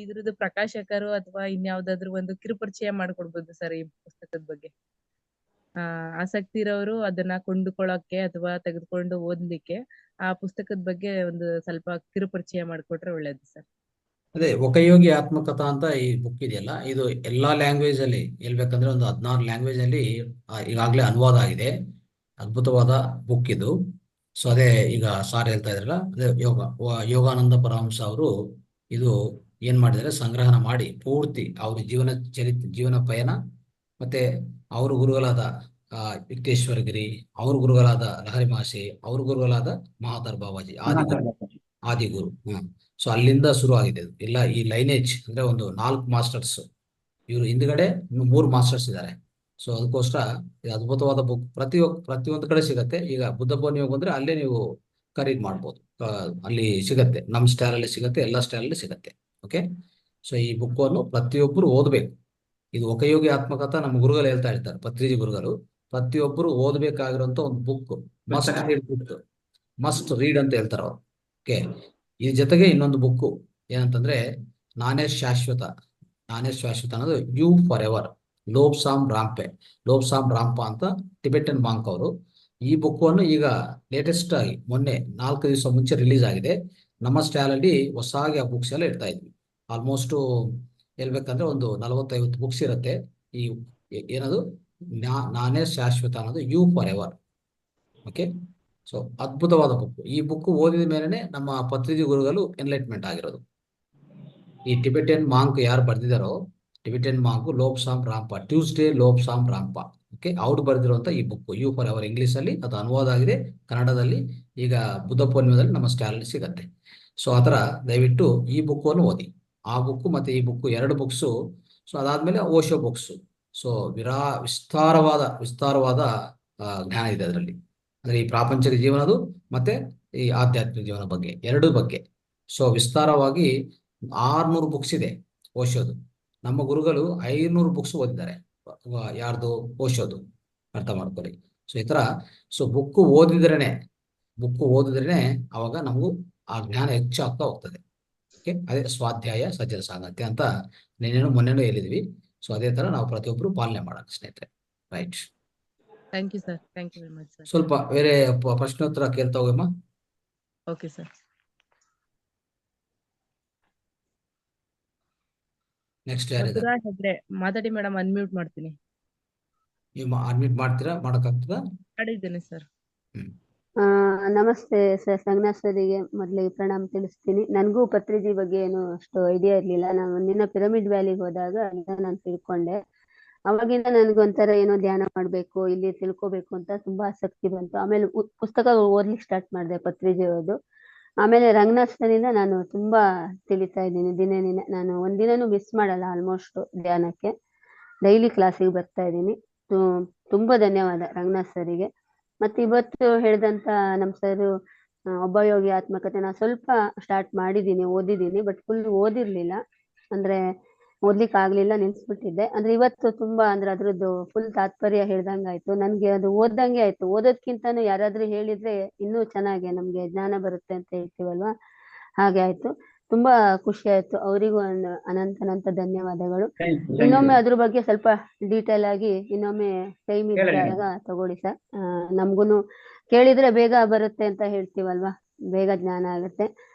ಇದ್ರದ್ದು ಪ್ರಕಾಶಕರು ಅಥವಾ ಇನ್ಯಾವ್ದಾದ್ರು ಒಂದು ಕಿರುಪರಿಚಯ ಮಾಡ್ಕೊಡ್ಬೋದು ಸರ್ ಈ ಪುಸ್ತಕದ ಬಗ್ಗೆ. ಆಸಕ್ತಿ ಇರೋರು ಅದನ್ನ ಕೊಂಡುಕೊಳ್ಳಕ್ಕೆ ಅಥವಾ ತೆಗೆದುಕೊಂಡು ಓದ್ಲಿಕ್ಕೆ ಆ ಪುಸ್ತಕದ ಬಗ್ಗೆ ಒಂದು ಸ್ವಲ್ಪ ಕಿರುಪರಿಚಯ ಮಾಡ್ಕೊಟ್ರೆ ಒಳ್ಳೇದು ಸರ್. ಅದೇ ಒಕಯೋಗಿ ಆತ್ಮಕಥಾ ಅಂತ ಈ ಬುಕ್ ಇದೆಯಲ್ಲ, ಇದು ಎಲ್ಲಾ ಲ್ಯಾಂಗ್ವೇಜ್ ಅಲ್ಲಿ ಹೇಳ್ಬೇಕಂದ್ರೆ ಒಂದು 16 ಲ್ಯಾಂಗ್ವೇಜ್ ಅಲ್ಲಿ ಈಗಾಗಲೇ ಅನುವಾದ ಆಗಿದೆ. ಅದ್ಭುತವಾದ ಬುಕ್ ಇದು. ಸೊ ಅದೇ ಈಗ ಸಾರ್ ಹೇಳ್ತಾ ಇದ್ರಲ್ಲ, ಅದೇ ಯೋಗಾನಂದ ಪರಮಹಂಸ ಅವರು ಇದು ಏನ್ ಮಾಡಿದರೆ, ಸಂಗ್ರಹಣ ಮಾಡಿ ಪೂರ್ತಿ ಅವ್ರ ಜೀವನ ಪಯಣ, ಮತ್ತೆ ಅವ್ರ ಗುರುಗಳಾದ ಯುಕ್ತೇಶ್ವರಗಿರಿ, ಅವ್ರ ಗುರುಗಳಾದ ಲಹರಿ ಮಹರ್ಷಿ, ಅವ್ರ ಗುರುಗಳಾದ ಮಹಾಧರ್ ಬಾಬಾಜಿ ಆದಿಗುರು. ಸೊ ಅಲ್ಲಿಂದ ಶುರು ಆಗಿದೆ ಎಲ್ಲ ಈ ಲೈನೇಜ್. ಅಂದ್ರೆ ಒಂದು 4 ಮಾಸ್ಟರ್ಸ್, ಇವರು ಹಿಂದ್ಗಡೆ 3 ಮಾಸ್ಟರ್ಸ್ ಇದ್ದಾರೆ. ಸೊ ಅದಕ್ಕೋಸ್ಕರ ಇದು ಅದ್ಭುತವಾದ ಬುಕ್. ಪ್ರತಿಯೊಂದು ಕಡೆ ಸಿಗತ್ತೆ. ಈಗ ಬುದ್ಧ ಪೂರ್ಣಿಮೆಗೆ ಬಂದ್ರೆ ಅಲ್ಲೇ ನೀವು ಖರೀದಿ ಮಾಡ್ಬೋದು. ಅಲ್ಲಿ ಸಿಗತ್ತೆ, ನಮ್ಮ ಸ್ಟೈಲ್ ಅಲ್ಲಿ ಸಿಗತ್ತೆ, ಎಲ್ಲ ಸ್ಟೈಲ್ ಅಲ್ಲಿ ಸಿಗತ್ತೆ. ಓಕೆ. ಸೊ ಈ ಬುಕ್ ಅನ್ನು ಪ್ರತಿಯೊಬ್ಬರು ಓದ್ಬೇಕು. ಇದು ಒಕಯೋಗಿ ಆತ್ಮಕಥಾ ನಮ್ಮ ಗುರುಗಳು ಹೇಳ್ತಾ ಇರ್ತಾರೆ, ಪತ್ರಿಜಿ ಗುರುಗಳು. ಪ್ರತಿಯೊಬ್ಬರು ಓದ್ಬೇಕಾಗಿರುವಂತ ಒಂದು ಬುಕ್, ಮಸ್ಟ್ ರೀಡ್ ಅಂತ ಹೇಳ್ತಾರೆ ಅವರು. ಓಕೆ. ಈ ಜೊತೆಗೆ ಇನ್ನೊಂದು ಬುಕ್ ಏನಂತಂದ್ರೆ ನಾನೇ ಶಾಶ್ವತ ಅನ್ನೋದು ಯು ಫಾರ್ ಎವರ್, ಲೋಬ್ಸಾಮ್ ರಾಂಪೆ ಅಂತ ಟಿಬೆಟನ್ ಮಾಂಕ್ ಅವರು. ಈ ಬುಕ್ ಅನ್ನು ಈಗ ಲೇಟೆಸ್ಟ್ ಆಗಿ ಮೊನ್ನೆ 4 ದಿವಸ ಮುಂಚೆ ರಿಲೀಸ್ ಆಗಿದೆ. ನಮ್ಮ ಸ್ಟೈಲ್ ಅಲ್ಲಿ ಹೊಸದಾಗಿ ಆ ಬುಕ್ಸ್ ಎಲ್ಲ ಇಡ್ತಾ ಇದ್ವಿ. ಆಲ್ಮೋಸ್ಟ್ ಹೇಳ್ಬೇಕಂದ್ರೆ ಒಂದು 40-50 ಬುಕ್ಸ್ ಇರುತ್ತೆ. ಈ ಏನದು ನಾನೇ ಶಾಶ್ವತ ಅನ್ನೋದು you forever. Okay. So ಅದ್ಭುತವಾದ ಬುಕ್. ಈ ಬುಕ್ ಓದಿದ ಮೇಲೆನೆ ನಮ್ಮ ಪತ್ರಿಜಿ ಗುರುಗಳು ಎನ್ಲೈಟ್ಮೆಂಟ್ ಆಗಿರೋದು. ಈ ಟಿಬೆಟನ್ ಮಾಂಕ್ ಯಾರು ಬರ್ದಿದಾರೋ, Tibetan monk Tuesday Lobsang Rampa. Okay. ಅವ್ರು ಬರೆದಿರುವಂತ ಈ book you forever, English ಅಲ್ಲಿ ಅದು ಅನುವಾದ ಆಗಿದೆ, ಕನ್ನಡದಲ್ಲಿ ಈಗ ಬುದ್ಧ ಪೂರ್ಣಿಮೆದಲ್ಲಿ ನಮ್ಮ ಸ್ಟಾಲ್ ಅಲ್ಲಿ ಸಿಗತ್ತೆ. ಸೊ ಆತರ ದಯವಿಟ್ಟು ಈ ಬುಕ್ ಅನ್ನು ಓದಿ. ಆ ಬುಕ್ ಮತ್ತೆ ಈ ಬುಕ್ 2 ಬುಕ್ಸ್. ಸೊ ಅದಾದ್ಮೇಲೆ ಓಶೋ ಬುಕ್ಸ್. ಸೊ ವಿಸ್ತಾರವಾದ ಜ್ಞಾನ ಇದೆ ಅದರಲ್ಲಿ. ಅಂದ್ರೆ ಈ ಪ್ರಾಪಂಚಿಕ ಜೀವನದು ಮತ್ತೆ ಈ ಆಧ್ಯಾತ್ಮಿಕ ಜೀವನ ಬಗ್ಗೆ 2 ಬಗ್ಗೆ. ಸೊ ವಿಸ್ತಾರವಾಗಿ 600 ಬುಕ್ಸ್ ಇದೆ ಓಶೋದು. ನಮ್ಮ ಗುರುಗಳು 500 ಬುಕ್ಸ್ ಓದಿದ್ದಾರೆ. ಯಾರ್ದು? ಓಶೋದು. ಅರ್ಥ ಮಾಡ್ಕೊಳ್ಳಿ. ಸೊ ಈ ತರ ಬುಕ್ ಓದಿದ್ರೇನೆ ಅವಾಗ ನಮಗೂ ಆ ಜ್ಞಾನ ಹೆಚ್ಚಾಗ್ತಾ ಹೋಗ್ತದೆ. ಓಕೆ. ಅದೇ ಸ್ವಾಧ್ಯಾಯ ಸಜ್ಜನ ಸಾಂಗತ್ಯ ಅಂತ ಮೊನ್ನೆನೂ ಹೇಳಿದ್ವಿ. ಸೊ ಅದೇ ತರ ನಾವು ಪ್ರತಿಯೊಬ್ಬರು ಪಾಲನೆ ಮಾಡೋಣ ಸ್ನೇಹಿತರೆ. Right. Thank you sir. Thank you very much sir. ಸ್ವಲ್ಪ ಬೇರೆ ಪ್ರಶ್ನೋತ್ತರ ಕೇಳ್ತಾ ಹೋಗಮ್ಮ. Okay sir. ನೆಕ್ಸ್ಟ್ ಯಾರಿದ್ದಾರೆ? ಮಾತಾಡಿ ಮೇಡಮ್, ಅನ್ಮ್ಯೂಟ್ ಮಾಡ್ತೀನಿ. ನೀವು ಅಡ್ಮಿಟ್ ಮಾಡ್ತೀರಾ? ಮಾಡಕ್ಕಾಗ್ತದಾ? ಮಾಡಿದ್ದೇನೆ ಸರ್. ನಮಸ್ತೆ ಸರ್. ಸಂಗನಾ ಸರಿಗೆ ಮೊದಲಿಗೆ ಪ್ರಣಾಮ ತಿಳಿಸ್ತೀನಿ. ನನಗೂ ಪತ್ರಿಜಿ ಬಗ್ಗೆ ಏನು ಅಷ್ಟು ಐಡಿಯಾ ಇರ್ಲಿಲ್ಲ. ನಾನು ಒಂದಿನ ಪಿರಮಿಡ್ ವ್ಯಾಲಿಗೆ ಹೋದಾಗ ನಾನು ತಿಳ್ಕೊಂಡೆ. ಅವಾಗಿಂದ ನನ್ಗೊಂಥರ ಏನೋ ಧ್ಯಾನ ಮಾಡ್ಬೇಕು, ಇಲ್ಲಿ ತಿಳ್ಕೊಬೇಕು ಅಂತ ತುಂಬಾ ಆಸಕ್ತಿ ಬಂತು. ಆಮೇಲೆ ಪುಸ್ತಕ ಓದ್ಲಿಕ್ಕೆ ಸ್ಟಾರ್ಟ್ ಮಾಡಿದೆ, ಪತ್ರಿಜಿ ಓದು. ಆಮೇಲೆ ರಂಗನಾಥ್ ಸರಿಂದ ನಾನು ತುಂಬಾ ತಿಳಿತಾ ಇದ್ದೀನಿ. ದಿನೇ ದಿನೇ ನಾನು ಒಂದಿನನೂ ಮಿಸ್ ಮಾಡಲ್ಲ ಆಲ್ಮೋಸ್ಟ್ ಧ್ಯಾನಕ್ಕೆ. ಡೈಲಿ ಕ್ಲಾಸಿಗೆ ಬರ್ತಾ ಇದ್ದೀನಿ. ತುಂಬಾ ಧನ್ಯವಾದ ರಂಗನಾಥ್ ಸರಿಗೆ. ಮತ್ತೆ ಇವತ್ತು ಹೇಳಿದಂತ ನಮ್ ಸರ್ ಒಬ್ಬ ಯೋಗಿ ಆತ್ಮಕಥೆ ನಾ ಸ್ವಲ್ಪ ಸ್ಟಾರ್ಟ್ ಮಾಡಿದ್ದೀನಿ, ಓದಿದ್ದೀನಿ, ಬಟ್ ಫುಲ್ ಓದಿರ್ಲಿಲ್ಲ. ಅಂದ್ರೆ ಓದ್ಲಿಕ್ಕೆ ಆಗ್ಲಿಲ್ಲ, ನಿಲ್ಸ್ಬಿಟ್ಟಿದ್ದೆ. ಅಂದ್ರೆ ಇವತ್ತು ತುಂಬಾ ಅಂದ್ರೆ ಅದ್ರದ್ದು ಫುಲ್ ತಾತ್ಪರ್ಯ ಹೇಳ್ದಂಗಾಯ್ತು. ನನ್ಗೆ ಅದು ಓದ್ದಂಗೆ ಆಯ್ತು. ಓದೋದ್ಕಿಂತಾನು ಯಾರಾದ್ರೂ ಹೇಳಿದ್ರೆ ಇನ್ನೂ ಚೆನ್ನಾಗಿ ನಮ್ಗೆ ಜ್ಞಾನ ಬರುತ್ತೆ ಅಂತ ಹೇಳ್ತೀವಲ್ವಾ, ಹಾಗೆ ಆಯ್ತು. ತುಂಬಾ ಖುಷಿ ಆಯ್ತು. ಅವರಿಗೂ ಅನಂತ ಧನ್ಯವಾದಗಳು. ಇನ್ನೊಮ್ಮೆ ಅದ್ರ ಬಗ್ಗೆ ಸ್ವಲ್ಪ ಡೀಟೇಲ್ ಆಗಿ ಇನ್ನೊಮ್ಮೆ ಟೈಮ್ ಇದ್ದಾಗ ತಗೊಳ್ಳಿ ಸರ್. ನಮ್ಗುನು ಕೇಳಿದ್ರೆ ಬೇಗ ಬರುತ್ತೆ ಅಂತ ಹೇಳ್ತೀವಲ್ವಾ, ಬೇಗ ಜ್ಞಾನ ಆಗುತ್ತೆ.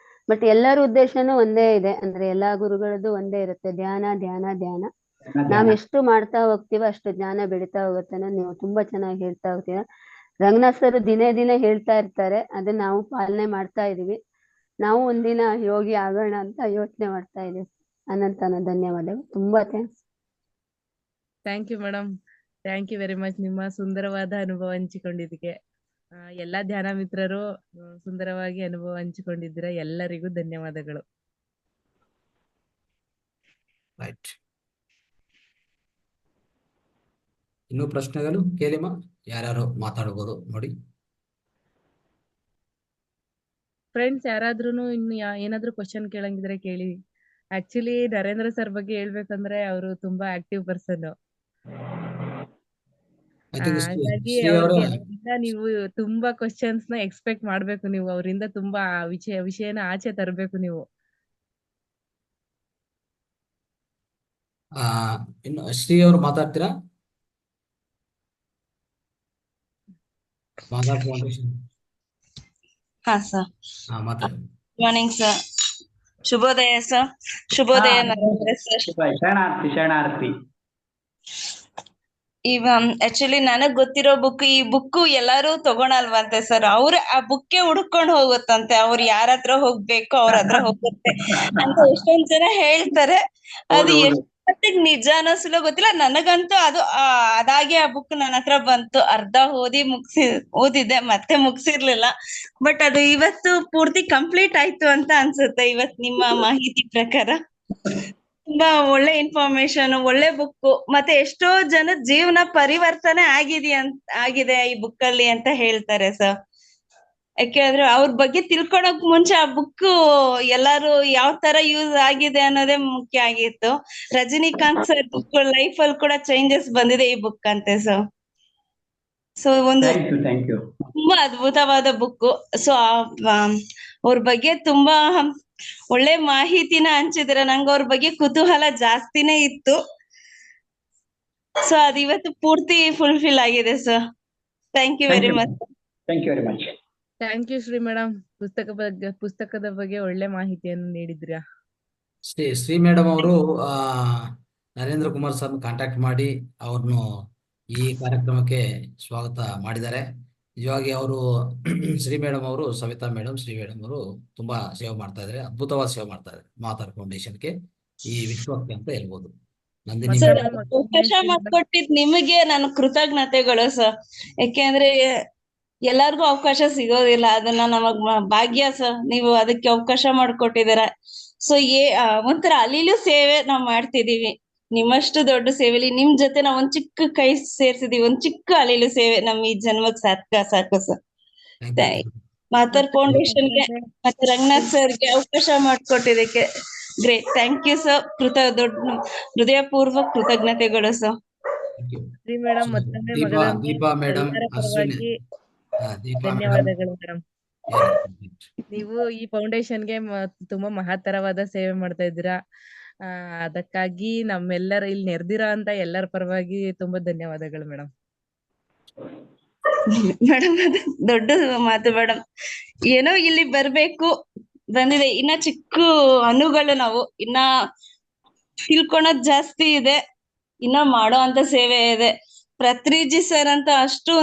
ಬಟ್ ಎಲ್ಲರ ಉದ್ದೇಶನೂ ಒಂದೇ ಇದೆ, ಅಂದ್ರೆ ಎಲ್ಲಾ ಗುರುಗಳದ್ದು ಒಂದೇ ಇರುತ್ತೆ, ಧ್ಯಾನ ಧ್ಯಾನ ಧ್ಯಾನ. ನಾವ್ ಎಷ್ಟು ಮಾಡ್ತಾ ಹೋಗ್ತೀವೋ ಅಷ್ಟು ಜ್ಞಾನ ಬೆಳೀತಾ ಹೋಗುತ್ತೆ ಅನ್ನೋದು ನೀವು ತುಂಬಾ ಚೆನ್ನಾಗಿ ಹೇಳ್ತಾ ಹೋಗ್ತೀರಾ. ರಂಗನಾಥ್ ಸರ್ ದಿನೇ ದಿನೇ ಹೇಳ್ತಾ ಇರ್ತಾರೆ, ಅದನ್ನ ನಾವು ಪಾಲನೆ ಮಾಡ್ತಾ ಇದೀವಿ. ನಾವು ಒಂದಿನ ಯೋಗಿ ಆಗೋಣ ಅಂತ ಯೋಚನೆ ಮಾಡ್ತಾ ಇದೀವಿ. ಅನಂತ ಧನ್ಯವಾದಗಳು. ತುಂಬಾ thanks. Thank you madam, thank you very much. ನಿಮ್ಮ ಸುಂದರವಾದ ಅನುಭವ ಹಂಚಿಕೊಂಡಿದ್ದಕ್ಕೆ ಎಲ್ಲಾ ಧ್ಯಾನ ಮಿತ್ರರು ಸುಂದರವಾಗಿ ಅನುಭವ ಹಂಚಿಕೊಂಡಿದ್ದೀರಾ. ಎಲ್ಲರಿಗೂ ಧನ್ಯವಾದಗಳು. ರೈಟ್. ಇನ್ನೂ ಪ್ರಶ್ನೆಗಳು ಕೇಳಿಮ್ಮ, ಯಾರ್ಯಾರು ಮಾತಾಡ್ಬೋದು ನೋಡಿ. ಫ್ರೆಂಡ್ಸ್ ಯಾರಾದ್ರೂನು ಇನ್ನು ಏನಾದ್ರೂ ಕ್ವಶನ್ ಕೇಳಂಗಿದ್ರೆ ಕೇಳಿ. ಆಕ್ಚುಲಿ ನರೇಂದ್ರ ಸರ್ ಬಗ್ಗೆ ಹೇಳ್ಬೇಕಂದ್ರೆ ಅವರು ತುಂಬಾ ಆಕ್ಟಿವ್ ಪರ್ಸನ್. ಹಾಗಾಗಿ ಅವರಿಂದ ನೀವು ತುಂಬಾ ಕ್ವಶನ್ಸ್ ನ ಎಕ್ಸ್ಪೆಕ್ಟ್ ಮಾಡ್ಬೇಕು. ನೀವು ಅವರಿಂದ ತುಂಬಾ ವಿಷಯನ ಆಚೆ ತರಬೇಕು ನೀವು. ಇನ್ನು ಶ್ರೀ ಅವರು ಮಾತಾಡ್ತೀರಾ? ಮಾದಾರ್ ಫೌಂಡೇಶನ್. ಹಾ ಸರ್. ಮಾತಾಡಿ. Good morning sir. ಶುಭೋದಯ ಸರ್. ಶುಭೋದಯ ನರೇಂದ್ರ ಸರ್. ಶರಣಾರ್ಥಿ. ಈಗ ಆಕ್ಚುಲಿ ನನಗ್ ಗೊತ್ತಿರೋ ಬುಕ್, ಈ ಬುಕ್ ಎಲ್ಲಾರು ತಗೊಳಲ್ವಂತೆ ಸರ್. ಅವ್ರ ಆ ಬುಕ್ಕೆ ಹುಡ್ಕೊಂಡ್ ಹೋಗುತ್ತಂತೆ. ಅವ್ರು ಯಾರ ಹತ್ರ ಹೋಗ್ಬೇಕು ಅವ್ರ ಹತ್ರ ಹೋಗುತ್ತೆ ಅಂತ ಎಷ್ಟೊಂದ್ ಜನ ಹೇಳ್ತಾರೆ. ಅದು ಎಷ್ಟೊತ್ತಿಗೆ ನಿಜ ಅನ್ನೋಸಲ ಗೊತ್ತಿಲ್ಲ. ನನಗಂತೂ ಅದು ಅದಾಗೆ ಆ ಬುಕ್ ನನ್ನ ಹತ್ರ ಬಂತು. ಅರ್ಧ ಓದಿದ್ದೆ, ಮತ್ತೆ ಮುಗಿಸಿರ್ಲಿಲ್ಲ. ಬಟ್ ಅದು ಇವತ್ತು ಪೂರ್ತಿ ಕಂಪ್ಲೀಟ್ ಆಯ್ತು ಅಂತ ಅನ್ಸುತ್ತೆ ಇವತ್ ನಿಮ್ಮ ಮಾಹಿತಿ ಪ್ರಕಾರ. ತುಂಬಾ ಒಳ್ಳೆ ಇನ್ಫಾರ್ಮೇಶನ್, ಒಳ್ಳೆ ಬುಕ್. ಮತ್ತೆ ಎಷ್ಟೋ ಜನ ಜೀವನ ಪರಿವರ್ತನೆ ಆಗಿದೆ ಈ ಬುಕ್ ಅಲ್ಲಿ ಅಂತ ಹೇಳ್ತಾರೆ ಸರ್. ಯಾಕೆಂದ್ರೆ ಅವ್ರ ಬಗ್ಗೆ ತಿಳ್ಕೊಳಕ್ ಮುಂಚೆ ಆ ಬುಕ್ ಎಲ್ಲಾರು ಯಾವ ತರ ಯೂಸ್ ಆಗಿದೆ ಅನ್ನೋದೇ ಮುಖ್ಯ ಆಗಿತ್ತು. ರಜನಿಕಾಂತ್ ಸರ್ ಬುಕ್ ಲೈಫ್ ಅಲ್ಲಿ ಕೂಡ ಚೇಂಜಸ್ ಬಂದಿದೆ ಈ ಬುಕ್ ಅಂತೆ ಸರ್. ಸೊ ಒಂದು ತುಂಬಾ ಅದ್ಭುತವಾದ ಬುಕ್. ಸೊ ಅವ್ರ ಬಗ್ಗೆ ತುಂಬಾ ಒಳ್ಳೆ ಮಾಹಿತಿನ ಹಂಚಿದ್ರೆ. ನಂಗೆ ಅವ್ರ ಬಗ್ಗೆ ಕುತೂಹಲ ಜಾಸ್ತಿನೇ ಇತ್ತು. ಸೊ ಅದು ಇವತ್ತು ಪೂರ್ತಿ ಫುಲ್ಫಿಲ್ ಆಗಿದೆ sir. Thank you very much. Thank you Shri madam. ಪುಸ್ತಕದ ಬಗ್ಗೆ ಒಳ್ಳೆ ಮಾಹಿತಿಯನ್ನು ನೀಡಿದ್ರಾ. ಶ್ರೀ ಮೇಡಮ್ ಅವರು ನರೇಂದ್ರ ಕುಮಾರ್ ಸರ್ ಕಾಂಟ್ಯಾಕ್ಟ್ ಮಾಡಿ ಅವ್ರನ್ನು ಈ ಕಾರ್ಯಕ್ರಮಕ್ಕೆ ಸ್ವಾಗತ ಮಾಡಿದ್ದಾರೆ. ನಿಜವಾಗಿ ಅವರು ಶ್ರೀ ಮೇಡಮ್ ಅವರು, ಸವಿತಾ ಮೇಡಮ್, ಶ್ರೀ ಮೇಡಮ್ ಅವರು ತುಂಬಾ ಸೇವೆ ಮಾಡ್ತಾ ಇದ್ದಾರೆ, ಅದ್ಭುತವಾದ ಸೇವೆ ಮಾಡ್ತಾ ಇದ್ದಾರೆ ಮಾತಾರ್ ಫೌಂಡೇಶನ್ಗೆ, ಈ ವಿಶ್ವಕ್ಕೆ ಅಂತ ಹೇಳ್ಬೋದು. ಅವಕಾಶ ಮಾಡಿಕೊಟ್ಟಿದ್ ನಿಮಗೆ ನನ್ನ ಕೃತಜ್ಞತೆಗಳು ಸರ್. ಯಾಕೆಂದ್ರೆ ಎಲ್ಲಾರ್ಗು ಅವಕಾಶ ಸಿಗೋದಿಲ್ಲ, ಅದನ್ನ ನಮಗ್ ಭಾಗ್ಯ ಸರ್. ನೀವು ಅದಕ್ಕೆ ಅವಕಾಶ ಮಾಡ್ಕೊಟ್ಟಿದ್ದೀರ. ಸೊ ಒಂಥರ ಅಲ್ಲಿಲೂ ಸೇವೆ ನಾವ್ ಮಾಡ್ತಿದೀವಿ. ನಿಮ್ಮಷ್ಟು ದೊಡ್ಡ ಸೇವೆಲಿ ನಿಮ್ ಜೊತೆ ನಾವ್ ಒಂದ್ ಚಿಕ್ಕ ಕೈ ಸೇರ್ಸಿದೀವಿ. ಒಂದ್ ಚಿಕ್ಕ ಅಲ್ಲಿಲು ಸೇವೆ ನಮ್ ಈ ಜನ್ಮಕ್ ಸಾಕು ಸರ್. ಮಾತಾರ್ ಫೌಂಡೇಶನ್ಗೆ ಮತ್ತೆ ರಂಗನಾಥ್ ಸರ್ಗೆ ಅವಕಾಶ ಮಾಡ್ಕೊಟ್ಟಿದ್ದಕ್ಕೆ ಗ್ರೇಟ್. Thank you sir. ದೊಡ್ಡ ಹೃದಯಪೂರ್ವಕ ಕೃತಜ್ಞತೆಗಳು ಸರ್. ಶ್ರೀ ಮೇಡಮ್ ಮತ್ತೊಮ್ಮೆ ದೀಪಾ ಮೇಡಮ್, ಧನ್ಯವಾದಗಳು ಮೇಡಮ್. ನೀವು ಈ ಫೌಂಡೇಶನ್ಗೆ ತುಂಬಾ ಮಹತ್ತರವಾದ ಸೇವೆ ಮಾಡ್ತಾ ಇದ್ದೀರಾ. ಅದಕ್ಕಾಗಿ ನಮ್ಮೆಲ್ಲರ ಇಲ್ಲಿ ನೆರೆದಿರೋ ಅಂತ ಎಲ್ಲರ ಪರವಾಗಿ ತುಂಬಾ ಧನ್ಯವಾದಗಳು ಮೇಡಮ್. ಮೇಡಮ್ ಅದು ದೊಡ್ಡ ಮಾತು ಮೇಡಮ್. ಏನೋ ಇಲ್ಲಿ ಬಂದಿದೆ. ಇನ್ನ ಚಿಕ್ಕ ಅನುಗಳು ನಾವು ಇನ್ನ ತಿಳ್ಕೊಳೋದ್ ಜಾಸ್ತಿ ಇದೆ, ಇನ್ನ ಮಾಡೋ ಅಂತ ಸೇವೆ ಇದೆ. ಪತ್ರಿಜಿ ಸರ್ ಅಂತ ಅಷ್ಟು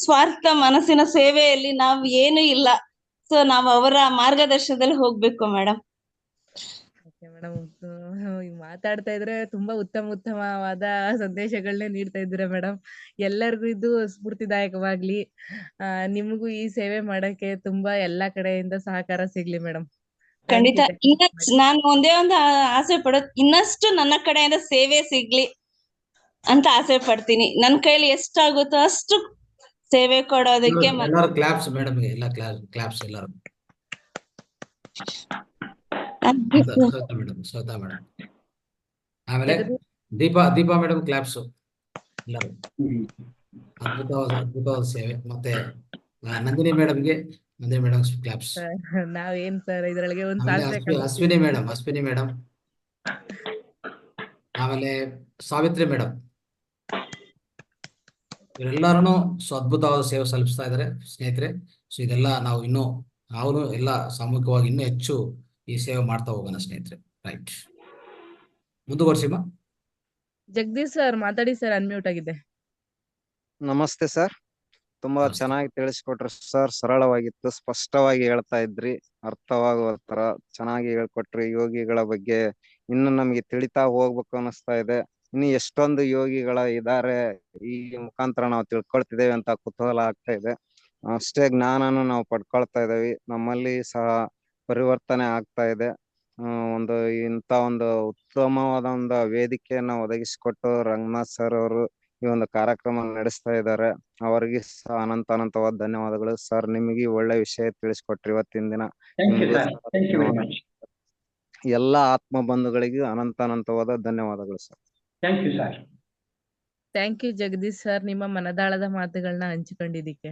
ಸ್ವಾರ್ಥ ಮನಸ್ಸಿನ ಸೇವೆಯಲ್ಲಿ ನಾವ್ ಏನು ಇಲ್ಲ. ಸೊ ನಾವ್ ಅವರ ಮಾರ್ಗದರ್ಶನದಲ್ಲಿ ಹೋಗ್ಬೇಕು ಮೇಡಮ್. ಈಗ ಮಾತಾಡ್ತಾ ಇದ್ರೆ ತುಂಬಾ ಉತ್ತಮವಾದ ಸಂದೇಶಗಳನ್ನೇ ನೀಡ್ತಾ ಇದ್ದೀರಾ ಮೇಡಮ್. ಎಲ್ಲರಿಗೂ ಇದು ಸ್ಫೂರ್ತಿದಾಯಕವಾಗ್ಲಿ. ನಿಮಗೂ ಈ ಸೇವೆ ಮಾಡಕ್ಕೆ ತುಂಬಾ ಎಲ್ಲಾ ಕಡೆಯಿಂದ ಸಹಕಾರ ಸಿಗ್ಲಿ ಮೇಡಮ್. ಖಂಡಿತ. ನಾನು ಒಂದೇ ಒಂದು ಆಸೆ ಪಡೋದು, ಇನ್ನಷ್ಟು ನನ್ನ ಕಡೆಯಿಂದ ಸೇವೆ ಸಿಗ್ಲಿ ಅಂತ ಆಸೆ ಪಡ್ತೀನಿ. ನನ್ನ ಕೈಲಿ ಎಷ್ಟಾಗುತ್ತೋ ಅಷ್ಟು ಸೇವೆ ಕೊಡೋದಕ್ಕೆ. ಎಲ್ಲರೂ ಕ್ಲಾಪ್ಸ್ ಮೇಡಮ್ಗೆ, ಎಲ್ಲ ಕ್ಲಾಪ್ಸ್ ಎಲ್ಲರೂ. ಶ್ವೇತಾ ಮೇಡಮ್, ಆಮೇಲೆ ದೀಪಾ ಮೇಡಮ್ ಕ್ಲಾಪ್ಸ್ ಎಲ್ಲರೂ. ಅದ್ಭುತವಾದ ಸೇವೆ. ಮತ್ತೆ ನಂದಿನಿ ಮೇಡಮ್ಗೆ, ನಂದಿನಿ ಮೇಡಮ್ ಕ್ಲಾಪ್ಸ್. ನಾವೇನ್ ಸರ್ ಇದ್ರೊಳಗೆ ಒಂದು ಅಶ್ವಿನಿ ಮೇಡಮ್, ಆಮೇಲೆ ಸಾವಿತ್ರಿ ಮೇಡಮ್, ಇವರೆಲ್ಲರೂ ಅದ್ಭುತವಾದ ಸೇವೆ ಸಲ್ಲಿಸ್ತಾ ಇದ್ದಾರೆ ಸ್ನೇಹಿತರೆ. ಸೊ ಇದೆಲ್ಲ ನಾವು ಎಲ್ಲ ಸಾಮೂಹಿಕವಾಗಿ ಇನ್ನೂ ಹೆಚ್ಚು ಈ ಸೇವೆ ಮಾಡ್ತಾ ಹೋಗೋಣ ಸ್ನೇಹಿತರೆ. ರೈಟ್, ಮುಂದುವರ್ಸಿಮ್ಮ. ಜಗದೀಶ್ ಸರ್ ಮಾತಾಡಿ ಸರ್, ಅನ್ಮ್ಯೂಟ್ ಆಗಿದೆ. ನಮಸ್ತೆ ಸರ್, ತುಂಬಾ ಚೆನ್ನಾಗಿ ತಿಳಿಸ್ಕೊಟ್ರಿ ಸರ್. ಸರಳವಾಗಿತ್ತು, ಸ್ಪಷ್ಟವಾಗಿ ಹೇಳ್ತಾ ಇದ್ರಿ, ಅರ್ಥವಾಗುವ ತರ ಚೆನ್ನಾಗಿ ಹೇಳ್ಕೊಟ್ರಿ. ಯೋಗಿಗಳ ಬಗ್ಗೆ ಇನ್ನು ನಮ್ಗೆ ತಿಳಿತಾ ಹೋಗ್ಬೇಕು ಅನಿಸ್ತಾ ಇದೆ. ಇನ್ನು ಎಷ್ಟೊಂದು ಯೋಗಿಗಳ ಇದಾರೆ, ಈ ಮುಖಾಂತರ ನಾವು ತಿಳ್ಕೊಳ್ತಿದ್ದೇವೆ ಅಂತ ಕುತೂಹಲ ಆಗ್ತಾ ಇದೆ. ಅಷ್ಟೇ ಜ್ಞಾನನು ನಾವು ಪಡ್ಕೊಳ್ತಾ ಇದ್ದೇವೆ, ನಮ್ಮಲ್ಲಿ ಸಹ ಪರಿವರ್ತನೆ ಆಗ್ತಾ ಇದೆ. ಇಂಥ ಒಂದು ಉತ್ತಮವಾದ ಒಂದು ವೇದಿಕೆಯನ್ನ ಒದಗಿಸಿಕೊಟ್ಟು ರಂಗನಾಥ್ ಸರ್ ಅವರು ಈ ಒಂದು ಕಾರ್ಯಕ್ರಮ ನಡೆಸ್ತಾ ಇದ್ದಾರೆ. ಅವರಿಗೆ ಸಹ ಅನಂತವಾದ ಧನ್ಯವಾದಗಳು ಸರ್. ನಿಮಗೆ ಒಳ್ಳೆ ವಿಷಯ ತಿಳಿಸ್ಕೊಟ್ರಿ ಇವತ್ತಿನ ದಿನ. ಎಲ್ಲ ಆತ್ಮ ಬಂಧುಗಳಿಗೂ ಅನಂತವಾದ ಧನ್ಯವಾದಗಳು sir. Thank you Jagadish sir, ನಿಮ್ಮ ಮನದಾಳದ ಮಾತುಗಳನ್ನ ಹಂಚಿಕೊಂಡಿದ್ದಕ್ಕೆ.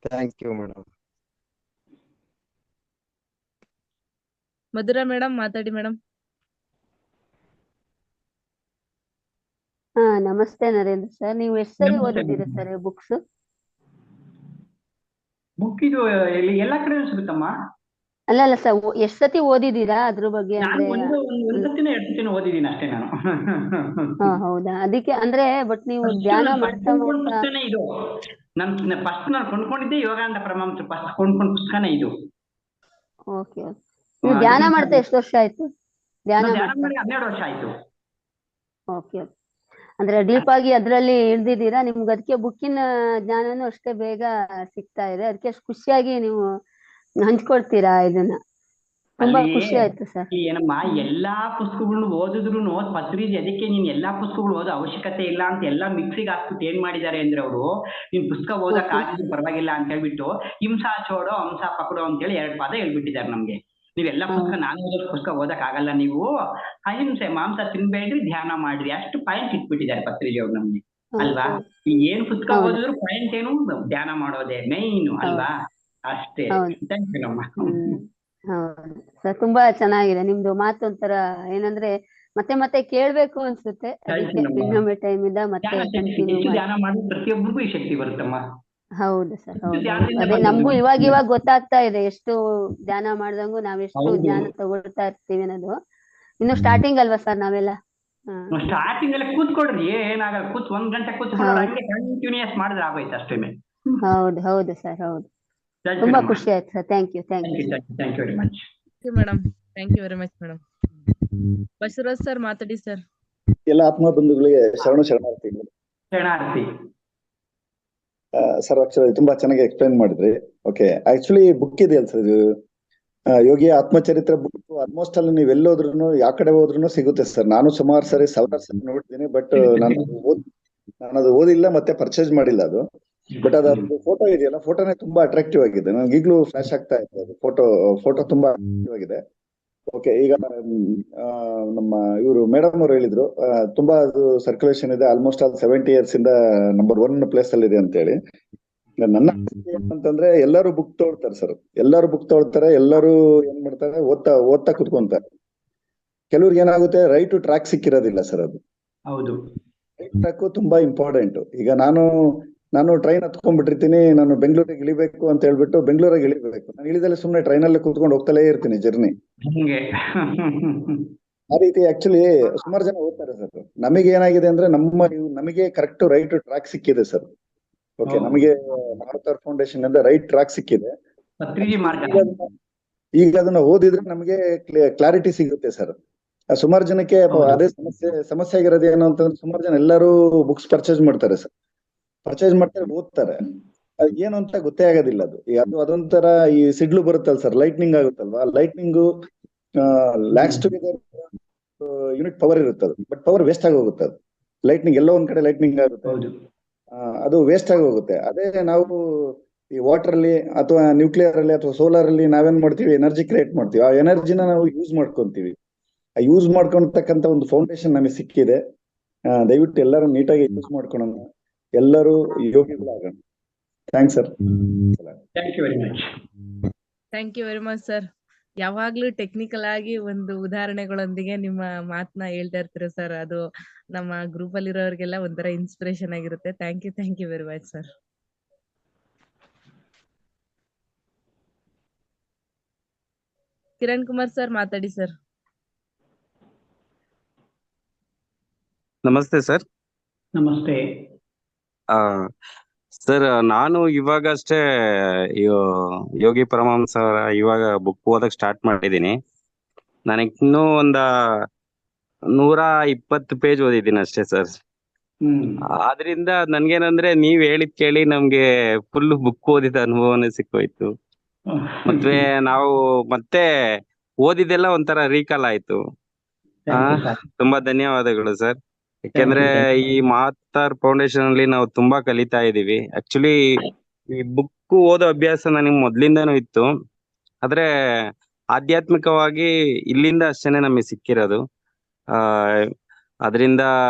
Thank you madam. Madhura madam ಮಾತಾಡಿ ಮೇಡಮ್. ನಮಸ್ತೆ ನರೇಂದ್ರ ಸರ್. ನೀವು ಎಷ್ಟು ಸರಿ ಓದಿದ್ದೀರಾ ಸರ್ ಬುಕ್ಸ್? ಬುಕ್ ಇದು ಎಲ್ಲಾ ಕಡೆ ಸಿಗುತ್ತಮ್ಮ. ಅಲ್ಲ ಸರ್, ಎಷ್ಟ್ ಸತಿ ಓದಿದ್ದೀರಾ ಅದ್ರ ಬಗ್ಗೆ? ಅಂದ್ರೆ ಒಂದು ಸತಿನ 2 ಸತಿನ ಓದಿದ್ದೀನಿ ಅಷ್ಟೇ ನಾನು. ಹೌದಾ? ಅದಕ್ಕೆ ಅಂದ್ರೆ ಬಟ್ ನೀವು ಧ್ಯಾನ ಮಾಡ್ತಾ ಪುಸ್ತಕನೇ ಇದು. ನಾನು ಫಸ್ಟ್ ಕೊಂಡ್ಕೊಂಡಿದ್ದೆ ಯೋಗಾನಂದ ಪರಮಹಂಸರು ಫಸ್ಟ್ ಕೊಂಡ್ಕೊಂಡ್ ಪುಸ್ತಕನೇ ಇದು. ಓಕೆ. ನೀವು ಧ್ಯಾನ ಮಾಡ್ತಾ ಎಷ್ಟು ವರ್ಷ ಆಯ್ತು? ಧ್ಯಾನ ಮಾಡಿ 12 ವರ್ಷ ಆಯ್ತು. ಓಕೆ. ಅಂದ್ರೆ ಡೀಪ್ ಆಗಿ ಅದ್ರಲ್ಲಿ ಇಳ್ದಿದ್ದೀರಾ. ನಿಮ್ಗೆ ಅದಕ್ಕೆ ಬುಕ್ಕಿನ ಜ್ಞಾನನು ಅಷ್ಟೇ ಬೇಗ ಸಿಗ್ತಾ ಇದೆ. ಅದಕ್ಕೆ ಖುಷಿಯಾಗಿ ನೀವು ಹಂಚ್ಕೊಳ್ತೀರಾ ಇದನ್ನ. ತುಂಬಾ ಖುಷಿ ಆಯ್ತು ಸರ್. ಏನಮ್ಮ, ಎಲ್ಲಾ ಪುಸ್ತಕಗಳನ್ನ ಓದಿದ್ರು ಪತ್ರಿಜಿ ಅದಕ್ಕೆ ನೀನ್ ಎಲ್ಲಾ ಪುಸ್ತಕಗಳು ಓದೋ ಅವಶ್ಯಕತೆ ಇಲ್ಲ ಅಂತ ಎಲ್ಲಾ ಮಿಕ್ಸಿಗೆ ಹಾಕ್ಬಿಟ್ಟು ಏನ್ ಮಾಡಿದ್ದಾರೆ ಅಂದ್ರೆ ಅವರು, ನೀನ್ ಪುಸ್ತಕ ಓದಕ್ ಆಗಿದ್ದು ಪರವಾಗಿಲ್ಲ ಅಂತ ಹೇಳ್ಬಿಟ್ಟು ಹಿಂಸಾ ಚೋಡೋ ಹಂಸಾ ಪಕಡೋ ಅಂತ ಹೇಳಿ 2 ಪದ ಹೇಳ್ಬಿಟ್ಟಿದ್ದಾರೆ ನಮ್ಗೆ. ನೀವೆಲ್ಲಾ ಪುಸ್ತಕ, ನಾನು ಓದೋ ಪುಸ್ತಕ ಓದಕ್ ಆಗಲ್ಲ, ನೀವು ಅಹಿಂಸೆ ಮಾಂಸ ತಿನ್ಬೇಡ್ರಿ, ಧ್ಯಾನ ಮಾಡ್ರಿ, ಅಷ್ಟು ಪಾಯಿಂಟ್ ಇಟ್ಬಿಟ್ಟಿದ್ದಾರೆ ಪತ್ರಿಜಿ ಅವ್ರು ನಮ್ಗೆ, ಅಲ್ವಾ? ಏನ್ ಪುಸ್ತಕ ಓದಿದ್ರು ಪಾಯಿಂಟ್ ಏನು, ಧ್ಯಾನ ಮಾಡೋದೇ ಮೈನ್ ಅಲ್ವಾ? ಅಷ್ಟೇ. ಥ್ಯಾಂಕ್ ಯು ಅಮ್ಮ. ಹೌದು ಸರ್, ತುಂಬಾ ಚೆನ್ನಾಗಿದೆ ನಿಮ್ದು ಮಾತು. ಒಂಥರ ಏನಂದ್ರೆ ಮತ್ತೆ ಕೇಳ್ಬೇಕು ಅನ್ಸುತ್ತೆ. ಇನ್ನೊಮ್ಮೆ ಟೈಮ್ ಇಂದ ಮತ್ತೆ ಧ್ಯಾನ ಮಾಡಿ ಪ್ರತಿಯೊಬ್ಬರಿಗೂ ಈ ಶಕ್ತಿ ಬರುತ್ತಮ್ಮ. ಹೌದು ಸರ್, ಹೌದು. ಅದೇ ನಮಗೂ ಇವಾಗ ಗೊತ್ತಾಗ್ತಾ ಇದೆ, ಎಷ್ಟು ಧ್ಯಾನ ಮಾಡ್ದಂಗು ನಾವೆಷ್ಟು ಜ್ಞಾನ ತಗೊಳ್ತಾ ಇರ್ತೀವಿ ಅನ್ನೋದು. ಇನ್ನು ಸ್ಟಾರ್ಟಿಂಗ್ ಅಲ್ವಾ ಸರ್ ನಾವೆಲ್ಲ? ಸ್ಟಾರ್ಟಿಂಗ್ ಅಲ್ಲಿ ಕೂತ್ಕೊಳ್ರಿ, ಏನಾಗಲ್ಲ. 1 ಗಂಟೆ ಕೂತ್ಕೊಳ್ಳೋರು, ಹಂಗೆ ಕಂಟಿನ್ಯೂಸ್ ಮಾಡಿದ್ರೆ ಆಗೋಯ್ತು ಅಷ್ಟೇ. ಹೌದು ಸರ್, ಹೌದು. ತುಂಬಾ ಖುಷಿ ಆಯ್ತು sir. Thank you very much madam. Thank you very much madam. Basavaraj sir ಮಾತಾಡಿ ಸರ್. ಎಲ್ಲ ಆತ್ಮ ಬಂಧುಗಳಿಗೆ ಶರಣಾರ್ಥಿ. ಸರ್ ಆಕ್ಚುಲಿ ತುಂಬಾ ಚೆನ್ನಾಗಿ ಎಕ್ಸ್ಪ್ಲೈನ್ ಮಾಡಿದ್ರಿ. ಓಕೆ, ಆಕ್ಚುಲಿ ಬುಕ್ ಇದೆಯಲ್ಲ ಸರ್, ಇದು ಯೋಗಿ ಆತ್ಮಚರಿತ್ರೆ ಬುಕ್. ಆಲ್ಮೋಸ್ಟ್ ಅಲ್ಲಿ ನೀವು ಎಲ್ಲೋದ್ರೂ ಯಾವ ಕಡೆ ಹೋದ್ರೂ ಸಿಗುತ್ತೆ ಸರ್. ನಾನು ಸುಮಾರು ಸರಿ 1000 ಸರಿ ನೋಡಿದ್ದೀನಿ, ಬಟ್ ನಾನು ಅದು ಓದಿಲ್ಲ ಮತ್ತೆ ಪರ್ಚೇಸ್ ಮಾಡಿಲ್ಲ ಅದು. ಬಟ್ ಅದ್ರ ಫೋಟೋ ಇದೆಯಲ್ಲ, ಫೋಟೋನೇ ತುಂಬಾ ಅಟ್ರಾಕ್ಟಿವ್ ಆಗಿದೆ. ನನ್ಗೆ ಈಗಲೂ ಫ್ಲಾಶ್ ಆಗ್ತಾ ಇದೆ ಅದು ಫೋಟೋ ತುಂಬಾ ಅಟ್ರಾಕ್ಟಿವ್ ಆಗಿದೆ. ಓಕೆ, ಈಗ ನಮ್ಮ ಇವರು ಮೇಡಮ್ ಅವರು ಹೇಳಿದ್ರು ತುಂಬಾ ಅದು ಸರ್ಕ್ಯುಲೇಷನ್ ಇದೆ, ಆಲ್ಮೋಸ್ಟ್ ಆಲ್ 70 years ಇಂದ ನಂಬರ್ 1 ಪ್ಲೇಸ್ ಅಲ್ಲಿ ಇದೆ ಅಂತ ಹೇಳಿ. ನನ್ನ ಅಂತಂದ್ರೆ ಎಲ್ಲರೂ ಬುಕ್ ತಗೊಳ್ತಾರೆ ಸರ್, ಎಲ್ಲರೂ ಬುಕ್ ತಗೊಳ್ತಾರೆ, ಎಲ್ಲರೂ ಏನ್ ಮಾಡ್ತಾರೆ, ಓದ್ತಾ ಕುತ್ಕೊಂತಾರೆ. ಕೆಲವ್ರಿಗೆ ಏನಾಗುತ್ತೆ, ರೈಟ್ ಟ್ರ್ಯಾಕ್ ಸಿಕ್ಕಿರೋದಿಲ್ಲ ಸರ್. ಅದು ಹೌದು, ರೈಟ್ ಟ್ರ್ಯಾಕ್ ತುಂಬಾ ಇಂಪಾರ್ಟೆಂಟ್. ಈಗ ನಾನು ಟ್ರೈನ್ ಹತ್ಕೊಂಡ್ಬಿಟ್ಟಿರ್ತೀನಿ, ನಾನು ಬೆಂಗಳೂರಿಗೆ ಇಳಿಬೇಕು ಅಂತ ಹೇಳ್ಬಿಟ್ಟು ಬೆಂಗಳೂರಿಗೆ ಇಳಿಬೇಕು. ನಾನು ಇಳಿದಲ್ಲಿ ಸುಮ್ಮನೆ ಟ್ರೈನಲ್ಲಿ ಕೂತ್ಕೊಂಡು ಹೋಗ್ತಲೇ ಇರ್ತೀನಿ ಜರ್ನಿ. ಆ ರೀತಿ ಆಕ್ಚುಲಿ ಸುಮಾರು ಜನ ಓದ್ತಾರೆ ಸರ್. ನಮಗೆ ಏನಾಗಿದೆ ಅಂದ್ರೆ ನಮಗೆ ಕರೆಕ್ಟ್ ರೈಟ್ ಟ್ರ್ಯಾಕ್ ಸಿಕ್ಕಿದೆ ಸರ್. ಓಕೆ, ನಮಗೆ ಭಾರತ ಫೌಂಡೇಶನ್ ಇಂದ ರೈಟ್ ಟ್ರ್ಯಾಕ್ ಸಿಕ್ಕಿದೆ. ಈಗ ಅದನ್ನ ಓದಿದ್ರೆ ನಮಗೆ ಕ್ಲಾರಿಟಿ ಸಿಗುತ್ತೆ ಸರ್. ಸುಮಾರು ಜನಕ್ಕೆ ಹೌದು. ಅದೇ ಸಮಸ್ಯೆ ಆಗಿರೋದು ಏನು ಅಂತಂದ್ರೆ ಸುಮಾರು ಜನ ಎಲ್ಲರೂ ಬುಕ್ಸ್ ಪರ್ಚೇಸ್ ಮಾಡ್ತಾರೆ ಸರ್. ಪರ್ಚೇಸ್ ಮಾಡ್ತಾರೆ, ಓದ್ತಾರೆ, ಅದು ಏನು ಅಂತ ಗೊತ್ತೇ ಆಗೋದಿಲ್ಲ. ಅದು ಅದೊಂಥರ ಈ ಸಿಡ್ಲು ಬರುತ್ತಲ್ಲ ಸರ್, ಲೈಟ್ನಿಂಗ್ ಆಗುತ್ತಲ್ವಾ, lightning lakhs together unit power ಇರುತ್ತದು, ಬಟ್ ಪವರ್ ವೇಸ್ಟ್ ಆಗಿ ಹೋಗುತ್ತೆ. ಅದು ಲೈಟ್ನಿಂಗ್ ಎಲ್ಲೋ ಒಂದ್ ಕಡೆ ಲೈಟ್ನಿಂಗ್ ಆಗುತ್ತೆ, ಹೌದು. ಅದು ವೇಸ್ಟ್ ಆಗಿ ಹೋಗುತ್ತೆ. ಅದೇ ನಾವು ಈ ವಾಟರ್ ಅಲ್ಲಿ ಅಥವಾ ನ್ಯೂಕ್ಲಿಯರ್ ಅಲ್ಲಿ ಅಥವಾ ಸೋಲಾರ್ ಅಲ್ಲಿ ನಾವೇನ್ ಮಾಡ್ತೀವಿ, ಎನರ್ಜಿ ಕ್ರಿಯೇಟ್ ಮಾಡ್ತೀವಿ. ಆ ಎನರ್ಜಿನ ನಾವು ಯೂಸ್ ಮಾಡ್ಕೊಂತೀವಿ. ಆ ಯೂಸ್ ಮಾಡ್ಕೊಂತಕ್ಕಂತ ಒಂದು ಫೌಂಡೇಶನ್ ನಮಗೆ ಸಿಕ್ಕಿದೆ. ದಯವಿಟ್ಟು ಎಲ್ಲರೂ ನೀಟಾಗಿ ಯೂಸ್ ಮಾಡ್ಕೊಳ್ಳೋಣ, ಎಲ್ಲರೂ ಯೋಗಿಗಳಾಗೋಣ. Thanks sir. Thank you very much. Thank you very much sir. ಯಾವಾಗ್ಲೂ ಟೆಕ್ನಿಕಲ್ ಆಗಿ ಒಂದು ಉದಾಹರಣೆಗಳೊಂದಿಗೆ ನಿಮ್ಮ ಮಾತನ್ನ ಹೇಳ್ತಾ ಇರ್ತೀರ ಸರ್. ಅದು ನಮ್ಮ ಗ್ರೂಪ್ ಅಲ್ಲಿ ಇರೋರಿಗೆಲ್ಲ ಒಂಥರ ಇನ್ಸ್ಪಿರೇಷನ್ ಆಗಿರುತ್ತೆ. Thank you very much sir. Kiran Kumar sir ಮಾತಾಡಿ ಸರ್. ನಮಸ್ತೆ ಸರ್. ನಮಸ್ತೆ. ಸರ್, ನಾನು ಇವಾಗಷ್ಟೇ ಯೋಗಿ ಪರಮಹಂಸ ಅವರ ಇವಾಗ ಬುಕ್ ಓದಕ್ ಸ್ಟಾರ್ಟ್ ಮಾಡಿದ್ದೀನಿ. ನನಗೆ ಇನ್ನೂ 120 ಪೇಜ್ ಓದಿದ್ದೀನಿ ಅಷ್ಟೇ ಸರ್. ಆದ್ರಿಂದ ನನ್ಗೇನಂದ್ರೆ ನೀವ್ ಹೇಳಿದ್ ಕೇಳಿ ನಮ್ಗೆ ಫುಲ್ ಬುಕ್ ಓದಿದ ಅನುಭವನೇ ಸಿಕ್ಕೋಯ್ತು. ನಾವು ಮತ್ತೆ ಓದಿದೆಲ್ಲ ಒಂಥರ ರೀಕಾಲ್ ಆಯ್ತು. ತುಂಬಾ ಧನ್ಯವಾದಗಳು ಸರ್. ಯಾಕೆಂದ್ರೆ ಈ ಮಹಾತಾರ್ ಫೌಂಡೇಶನ್ ಅಲ್ಲಿ ನಾವು ತುಂಬಾ ಕಲಿತಾ ಇದೀವಿ. ಆಕ್ಚುಲಿ ಈ ಬುಕ್ ಓದೋ ಅಭ್ಯಾಸ ನನಗೆ ಮೊದ್ಲಿಂದಾನು ಇತ್ತು, ಆದ್ರೆ ಆಧ್ಯಾತ್ಮಿಕವಾಗಿ ಇಲ್ಲಿಂದ ಅಷ್ಟೇನೆ ನಮಗೆ ಸಿಕ್ಕಿರೋದು. ಅದರಿಂದ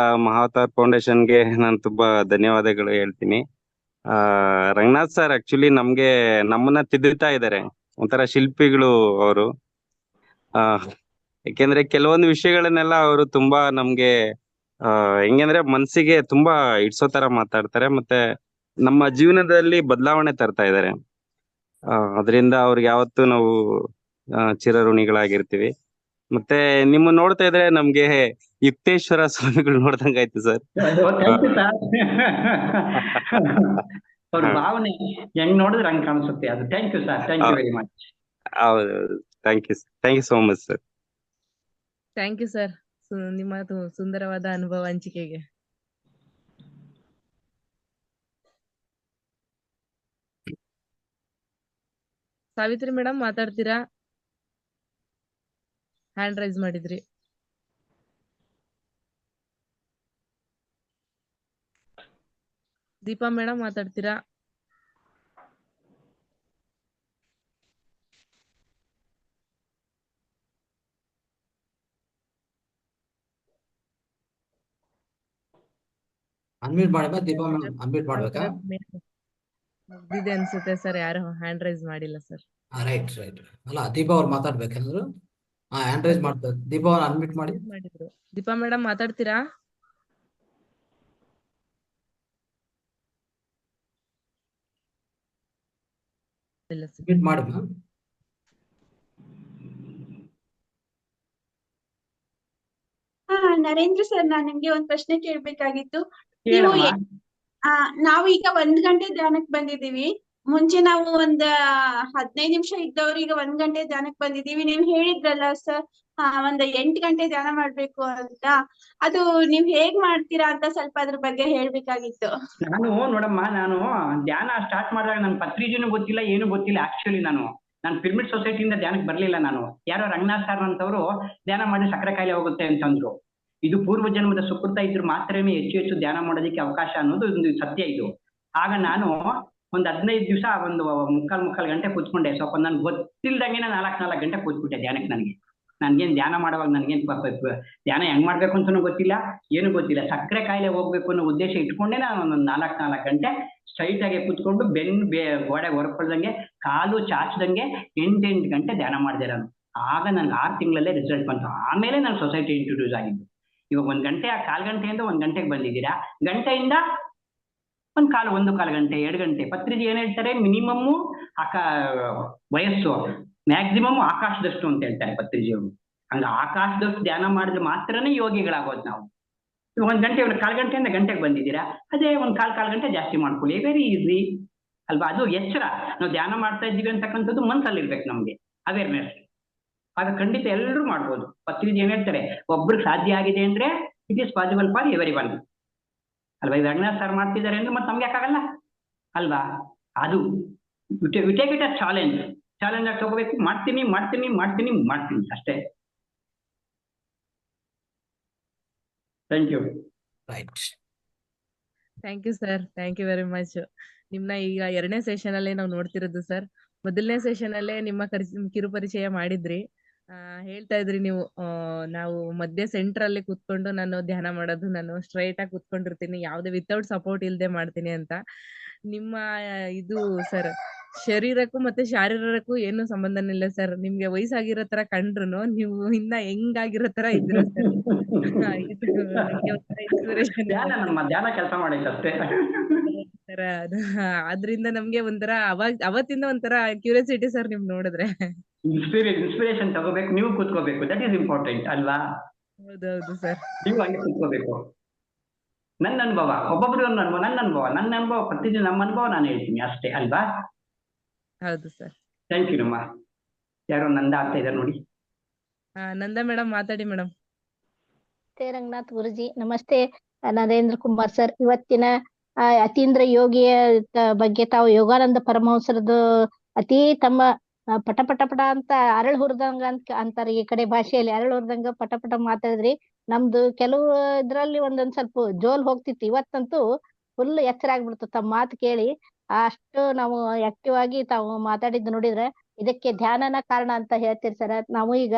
ಮಹಾತಾರ್ ಫೌಂಡೇಶನ್ಗೆ ನಾನು ತುಂಬಾ ಧನ್ಯವಾದಗಳು ಹೇಳ್ತೀನಿ. ರಂಗನಾಥ್ ಸರ್ ಆಕ್ಚುಲಿ ನಮ್ಮನ್ನ ತಿದ್ದುತ್ತಾ ಇದ್ದಾರೆ, ಒಂಥರ ಶಿಲ್ಪಿಗಳು ಅವರು. ಯಾಕೆಂದ್ರೆ ಕೆಲವೊಂದು ವಿಷಯಗಳನ್ನೆಲ್ಲ ಅವರು ತುಂಬಾ ನಮ್ಗೆ ಹೆಂಗಂದ್ರೆ ಮನ್ಸಿಗೆ ತುಂಬಾ ಇಡ್ಸೋ ತರ ಮಾತಾಡ್ತಾರೆ, ಮತ್ತೆ ನಮ್ಮ ಜೀವನದಲ್ಲಿ ಬದಲಾವಣೆ ತರ್ತಾ ಇದ್ದಾರೆ. ಅದರಿಂದ ಅವ್ರಿಗೆ ಯಾವತ್ತೂ ನಾವು ಚಿರಋಣಿಗಳಾಗಿರ್ತೀವಿ. ಮತ್ತೆ ನಿಮ್ಮ ನೋಡ್ತಾ ಇದ್ರೆ ನಮ್ಗೆ ಯುಕ್ತೇಶ್ವರ ಸ್ವಾಮಿಗಳು ನೋಡ್ದಂಗಾಯ್ತು ಸರ್. ಅವ್ರ ಭಾವನೆ ಹೆಂಗ್ ನೋಡಿದ್ರೆ ಹಂಗ್ ಕಾಣಿಸುತ್ತೆ ಅದು. Thank you sir. Thank you very much. ಹೌದು, thank you so much sir. Thank you sir ನಿಮ್ಮ ಸುಂದರವಾದ ಅನುಭವ ಹಂಚಿಕೆಗೆ. ಸಾವಿತ್ರಿ ಮೇಡಮ್ ಮಾತಾಡ್ತೀರಾ? ಹ್ಯಾಂಡ್ ರೈಸ್ ಮಾಡಿದ್ರಿ. ದೀಪಾ ಮೇಡಮ್ ಮಾತಾಡ್ತೀರಾ? ಅನ್ಮ್ಯೂಟ್ ಮಾಡಬೇಕಾ ದೀಪಾ ಮೇಡಮ್? ಅನ್ಮ್ಯೂಟ್ ಮಾಡ್ಬೇಕಾ? ಮುಗ್ದಿದೆ ಅನ್ಸುತ್ತೆ ಸರ್, ಯಾರು ಹ್ಯಾಂಡ್ ರೈಸ್ ಮಾಡಿಲ್ಲ ಸರ್. ರೈಟ್. ಅಲ್ಲ, ದೀಪಾ ಅವ್ರು ಮಾತಾಡ್ಬೇಕಂದ್ರು ಹ್ಯಾಂಡ್ ರೈಸ್ ಮಾಡ್ತಾರೆ. ದೀಪಾ ಅವ್ರು ಅನ್ಮ್ಯೂಟ್ ಮಾಡಿ. ದೀಪಾ ಮೇಡಮ್ ಮಾತಾಡ್ತೀರಾ? ಇಲ್ಲ ಸರ್, ಮಾಡಿ ಮ್ಯಾಮ್. ನರೇಂದ್ರ ಸರ್, ನಾನ್ ನಿಮ್ಗೆ ಒಂದ್ ಪ್ರಶ್ನೆ ಕೇಳ್ಬೇಕಾಗಿತ್ತು. ನೀವು ನಾವು ಈಗ 1 ಗಂಟೆ ಧ್ಯಾನಕ್ ಬಂದಿದೀವಿ. ಮುಂಚೆ ನಾವು ಒಂದ್ 15 ನಿಮಿಷ ಇದ್ದವ್ರು ಈಗ 1 ಗಂಟೆ ಧ್ಯಾನಕ್ ಬಂದಿದೀವಿ. ನೀವ್ ಹೇಳಿದ್ರಲ್ಲ ಸರ್, ಒಂದ್ 8 ಗಂಟೆ ಧ್ಯಾನ ಮಾಡ್ಬೇಕು ಅಂತ. ಅದು ನೀವ್ ಹೇಗ್ ಮಾಡ್ತೀರಾ ಅಂತ ಸ್ವಲ್ಪ ಅದ್ರ ಬಗ್ಗೆ ಹೇಳ್ಬೇಕಾಗಿತ್ತು. ನಾನು ನೋಡಮ್ಮ, ನಾನು ಧ್ಯಾನ ಸ್ಟಾರ್ಟ್ ಮಾಡಿದಾಗ ನನ್ ಪತ್ರಿಜಿನೂ ಗೊತ್ತಿಲ್ಲ, ಏನು ಗೊತ್ತಿಲ್ಲ. ಆಕ್ಚುಲಿ ನಾನು ಪಿರಮಿಡ್ ಸೊಸೈಟಿಯಿಂದ ಧ್ಯಾನಕ್ಕೆ ಬರ್ಲಿಲ್ಲ. ನಾನು ಯಾರೋ ರಂಗನಾಥ್ ಸರ್ ಅಂತವ್ರು ಧ್ಯಾನ ಮಾಡಿ ಸಕ್ಕರೆ ಕಾಯಿಲೆ ಹೋಗುತ್ತೆ ಅಂತಂದ್ರು. ಇದು ಪೂರ್ವ ಜನ್ಮದ ಸುಕೃತ ಇದ್ರು ಮಾತ್ರನೇ ಹೆಚ್ಚು ಧ್ಯಾನ ಮಾಡೋದಕ್ಕೆ ಅವಕಾಶ ಅನ್ನೋದು ಒಂದು ಸತ್ಯ ಇದು. ಆಗ ನಾನು ಒಂದ್ 15 ದಿವಸ ಒಂದು ಮುಕ್ಕಾಲ್ ಗಂಟೆ ಕೂತ್ಕೊಂಡೆ. ಸ್ವಲ್ಪ ನನ್ಗೆ ಗೊತ್ತಿಲ್ದಂಗೆ 4 ಗಂಟೆ ಕೂತ್ಬಿಟ್ಟೆ ಧ್ಯಾನಕ್ಕೆ. ನನ್ಗೇನ್ ಧ್ಯಾನ ಮಾಡುವಾಗ ನನ್ಗೇನ್ ಧ್ಯಾನ ಹೆಂಗ್ ಮಾಡ್ಬೇಕು ಅಂತಾನು ಗೊತ್ತಿಲ್ಲ, ಏನು ಗೊತ್ತಿಲ್ಲ. ಸಕ್ಕರೆ ಕಾಯಿಲೆ ಹೋಗ್ಬೇಕು ಅನ್ನೋ ಉದ್ದೇಶ ಇಟ್ಕೊಂಡೆ ನಾನು ಒಂದೊಂದ್ 4 ಗಂಟೆ ಸ್ಟ್ರೈಟ್ ಆಗಿ ಕೂತ್ಕೊಂಡು ಗೋಡೆ ಹೊರಕೊಳ್ದಂಗೆ, ಕಾಲು ಚಾಚದಂಗೆ 8 ಗಂಟೆ ಧ್ಯಾನ ಮಾಡಿದೆ ನಾನು. ಆಗ ನನ್ಗೆ 6 ತಿಂಗಳಲ್ಲೇ ರಿಸಲ್ಟ್ ಬಂತು. ಆಮೇಲೆ ನಾನು ಸೊಸೈಟಿ ಇಂಟ್ರೊಡ್ಯೂಸ್ ಆಗಿದ್ದು. ಇವಾಗ 1 ಗಂಟೆ, 1/4 ಗಂಟೆಯಿಂದ 1 ಗಂಟೆಗೆ ಬಂದಿದ್ದೀರಾ. ಗಂಟೆಯಿಂದ 1 ಗಂಟೆ 2 ಗಂಟೆ. ಪತ್ರಿಜಿ ಏನ್ ಹೇಳ್ತಾರೆ, ಮಿನಿಮಮ್ ವಯಸ್ಸು, ಮ್ಯಾಕ್ಸಿಮಮ್ ಆಕಾಶದಷ್ಟು ಅಂತ ಹೇಳ್ತಾರೆ ಪತ್ರಿಜಿಯವರು. ಹಂಗ ಆಕಾಶದಷ್ಟು ಧ್ಯಾನ ಮಾಡಿದ್ರೆ ಮಾತ್ರನೇ ಯೋಗಿಗಳಾಗೋದು ನಾವು. 1 ಗಂಟೆ 1/4 ಗಂಟೆಯಿಂದ ಗಂಟೆಗೆ ಬಂದಿದ್ದೀರಾ, ಅದೇ 1/4 ಗಂಟೆ ಜಾಸ್ತಿ ಮಾಡ್ಕೊಳ್ಳಿ. ವೆರಿ ಈಸಿ ಅಲ್ವಾ? ಅದು ಎಚ್ಚರ. ನಾವು ಧ್ಯಾನ ಮಾಡ್ತಾ ಇದ್ದೀವಿ ಅಂತಕ್ಕಂಥದ್ದು ಮನ್ಸಲ್ಲಿ ಇರ್ಬೇಕು ನಮ್ಗೆ, ಅವೇರ್ನೆಸ್. ಆಗ ಖಂಡಿತ ಎಲ್ಲರೂ ಮಾಡ್ಬೋದು. ಪತ್ರಿಜಿ ಏನ್ ಹೇಳ್ತಾರೆ, ಒಬ್ರಿಗೆ ಸಾಧ್ಯ ಆಗಿದೆ ಅಂದ್ರೆ it is possible for every one ಅಲ್ವಾ. ಈಗ ರಂಗನಾಥ್ ಸರ್ ಮಾಡ್ತಿದ್ದಾರೆ ಅಂದ್ರೆ ಮತ್ತೆ ನಮ್ಗೆ ಯಾಕಾಗಲ್ಲ ಅಲ್ವಾ. ಅದು ಟೇಕ್ ಇಟ್ ಅ ಚಾಲೆಂಜ್ ಆಗಿ ತಗೋಬೇಕು. ಮಾಡ್ತೀನಿ ಮಾಡ್ತೀನಿ ಮಾಡ್ತೀನಿ ಮಾಡ್ತೀನಿ ಅಷ್ಟೇ. Thank you. Right. Thank you sir, thank you very much. ನಿಮ್ನ ಈಗ 2ನೇ ಸೆಷನ್ ಅಲ್ಲೇ ನಾವು ನೋಡ್ತಿರೋದು ಸರ್. ಮೊದಲನೇ ಸೆಷನ್ ಅಲ್ಲೇ ನಿಮ್ಮ ಕಿರು ಪರಿಚಯ ಮಾಡಿದ್ರಿ. ಹೇಳ್ತಾ ಇದ್ರಿ ನೀವು, ನಾವು ಮಧ್ಯೆ ಸೆಂಟರ್ ಅಲ್ಲಿ ಕೂತ್ಕೊಂಡು ನಾನು ಧ್ಯಾನ ಮಾಡೋದು, ನಾನು ಸ್ಟ್ರೈಟ್ ಆಗಿ ಕೂತ್ಕೊಂಡಿರ್ತೀನಿ, ಯಾವುದೇ ವಿತೌಟ್ ಸಪೋರ್ಟ್ ಇಲ್ಲದೆ ಮಾಡ್ತೀನಿ ಅಂತ. ನಿಮ್ಮ ಇದು ಸರ್ ಶರೀರಕ್ಕೂ ಮತ್ತೆ ಶಾರೀರಕ್ಕೂ ಏನು ಸಂಬಂಧನೇ ಇಲ್ಲ ಸರ್. ನಿಮ್ಗೆ ವಯಸ್ಸಾಗಿರೋ ತರ ಕಂಡ್ರು ನೀವು ಇನ್ನ ಹೆಂಗಾಗಿರೋ ತರ ಇದ್ರ ಸರ್. ಇದು ನಮ್ಗೆ ಒಂಥರ ಇನ್ಸ್ಪಿರೇಷನ್ ಧ್ಯಾನ ಕೆಲಸ ಮಾಡೈತಷ್ಟೇ ಸರ್. ಅದ್ರಿಂದ ನಮ್ಗೆ ಒಂಥರ ಅವತ್ತಿಂದ ಒಂಥರ ಕ್ಯೂರಿಯಾಸಿಟಿ ಸರ್ ನಿಮ್ ನೋಡಿದ್ರೆ. ಇನ್ಸ್ಪಿರೇಷನ್ ತಗೋಬೇಕು, ನೀವು ಕೂತ್ಕೋಬೇಕು, ದಟ್ ಈಸ್ ಇಂಪಾರ್ಟೆಂಟ್ ಅಲ್ವಾ. ಹೌದೌದು ಸರ್, ನೀವು ಹಂಗೆ ಕೂತ್ಕೋಬೇಕು. ನನ್ನ ಅನುಭವ, ಒಬ್ಬೊಬ್ರು ನನ್ನ ಅನುಭವ ಪ್ರತಿದಿನ ನಮ್ಮ ಅನುಭವ ನಾನು ಹೇಳ್ತೀನಿ ಅಷ್ಟೇ ಅಲ್ವಾ. ಹೌದು ಸರ್. ಥ್ಯಾಂಕ್ ಯು ನಮ್ಮ. ಯಾರೋ ನಂದ ಆಗ್ತಾ ಇದ್ದಾರೆ ನೋಡಿ. ನಂದಾ ಮೇಡಮ್ ಮಾತಾಡಿ ಮೇಡಮ್. ನಮಸ್ತೆ ರಂಗನಾಥ್ ಗುರುಜಿ. ನಮಸ್ತೆ ನರೇಂದ್ರ ಕುಮಾರ್ ಸರ್. ಇವತ್ತಿನ ಅತೀಂದ್ರ ಯೋಗಿಯ ಬಗ್ಗೆ ತಾವು ಯೋಗಾನಂದ ಪರಮಹಂಸರದ್ದು ಅತಿ ತಮ್ಮ ಪಟ ಪಟ ಪಟ ಅಂತ ಅರಳು ಹುರಿದಂಗ ಅಂತಾರೆ ಈ ಕಡೆ ಭಾಷೆಯಲ್ಲಿ. ಅರಳು ಹುರಿದಂಗ ಪಟ ಪಟ ಮಾತಾಡಿದ್ರಿ. ನಮ್ದು ಕೆಲವು ಇದ್ರಲ್ಲಿ ಒಂದೊಂದ್ ಸ್ವಲ್ಪ ಜೋಲ್ ಹೋಗ್ತಿತ್ತು. ಇವತ್ತಂತೂ ಫುಲ್ ಎಚ್ಚರ ಆಗ್ಬಿಡ್ತು ತಮ್ಮ ಮಾತು ಕೇಳಿ. ಅಷ್ಟು ನಾವು ಆಕ್ಟಿವ್ ಆಗಿ ತಾವು ಮಾತಾಡಿದ್ದು ನೋಡಿದ್ರೆ ಇದಕ್ಕೆ ಧ್ಯಾನನ ಕಾರಣ ಅಂತ ಹೇಳ್ತೀರಿ ಸರ್. ನಾವು ಈಗ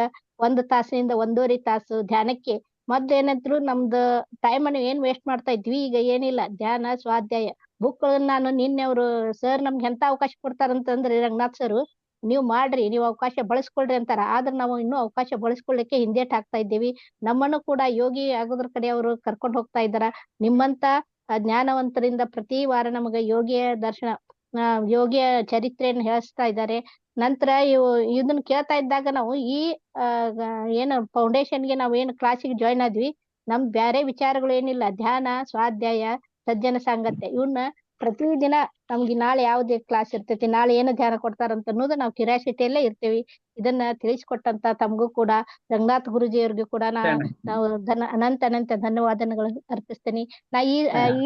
1 ತಾಸಿನಿಂದ 1.5 ತಾಸು ಧ್ಯಾನಕ್ಕೆ ಮೊದ್ಲು ಏನಾದ್ರು ನಮ್ದು ಟೈಮ್ ಅನ್ನು ಏನ್ ವೇಸ್ಟ್ ಮಾಡ್ತಾ ಇದ್ವಿ, ಈಗ ಏನಿಲ್ಲ. ಧ್ಯಾನ ಸ್ವಾಧ್ಯಾಯ ಬುಕ್ ನಾನು ನಿನ್ನೆ ಅವರು ಸರ್ ನಮ್ಗೆ ಎಂತ ಅವಕಾಶ ಕೊಡ್ತಾರಂತಂದ್ರೆ ರಂಗನಾಥ್ ಸರ್, ನೀವು ಮಾಡ್ರಿ, ನೀವು ಅವಕಾಶ ಬಳಸ್ಕೊಳ್ರಿ ಅಂತಾರ. ಆದ್ರೆ ನಾವು ಇನ್ನೂ ಅವಕಾಶ ಬಳಸ್ಕೊಳ್ಳಿಕ್ಕೆ ಹಿಂದೇಟ್ ಹಾಕ್ತಾ ಇದ್ದೀವಿ. ನಮ್ಮನ್ನು ಕೂಡ ಯೋಗಿ ಆಗೋದ್ರ ಕಡೆ ಅವರು ಕರ್ಕೊಂಡು ಹೋಗ್ತಾ ಇದ್ದಾರ. ನಿಮ್ಮಂತ ಜ್ಞಾನವಂತರಿಂದ ಪ್ರತಿ ವಾರ ನಮಗೆ ಯೋಗಿಯ ದರ್ಶನ, ಯೋಗಿಯ ಚರಿತ್ರೆಯನ್ನು ಹೇಳಿಸ್ತಾ ಇದ್ದಾರೆ. ನಂತರ ಇದನ್ನ ಕೇಳ್ತಾ ಇದ್ದಾಗ ನಾವು ಈ ಏನು ಫೌಂಡೇಶನ್ಗೆ ನಾವು ಏನು ಕ್ಲಾಸಿಗೆ ಜಾಯ್ನ್ ಆದ್ವಿ, ನಮ್ ಬ್ಯಾರೆ ವಿಚಾರಗಳು ಏನಿಲ್ಲ. ಧ್ಯಾನ, ಸ್ವಾಧ್ಯಾಯ, ಸಜ್ಜನ ಸಾಂಗತ್ಯ ಇವನ್ನ ಪ್ರತಿದಿನ ನಮ್ಗೆ ನಾಳೆ ಯಾವ್ದೇ ಕ್ಲಾಸ್ ಇರ್ತೈತಿ, ನಾಳೆ ಏನು ಧ್ಯಾನ ಕೊಡ್ತಾರಂತ ಅನ್ನೋದು ನಾವು ಕ್ಯೂರಿಯಾಸಿಟಿಯಲ್ಲೇ ಇರ್ತೀವಿ. ಇದನ್ನ ತಿಳಿಸ್ಕೊಟ್ಟಂತ ತಮಗೂ ಕೂಡ ರಂಗನಾಥ್ ಗುರುಜಿಯವ್ರಿಗೂ ಕೂಡ ನಾವು ಅನಂತ ಧನ್ಯವಾದಗಳು ಅರ್ಪಿಸ್ತೇನೆ. ನಾ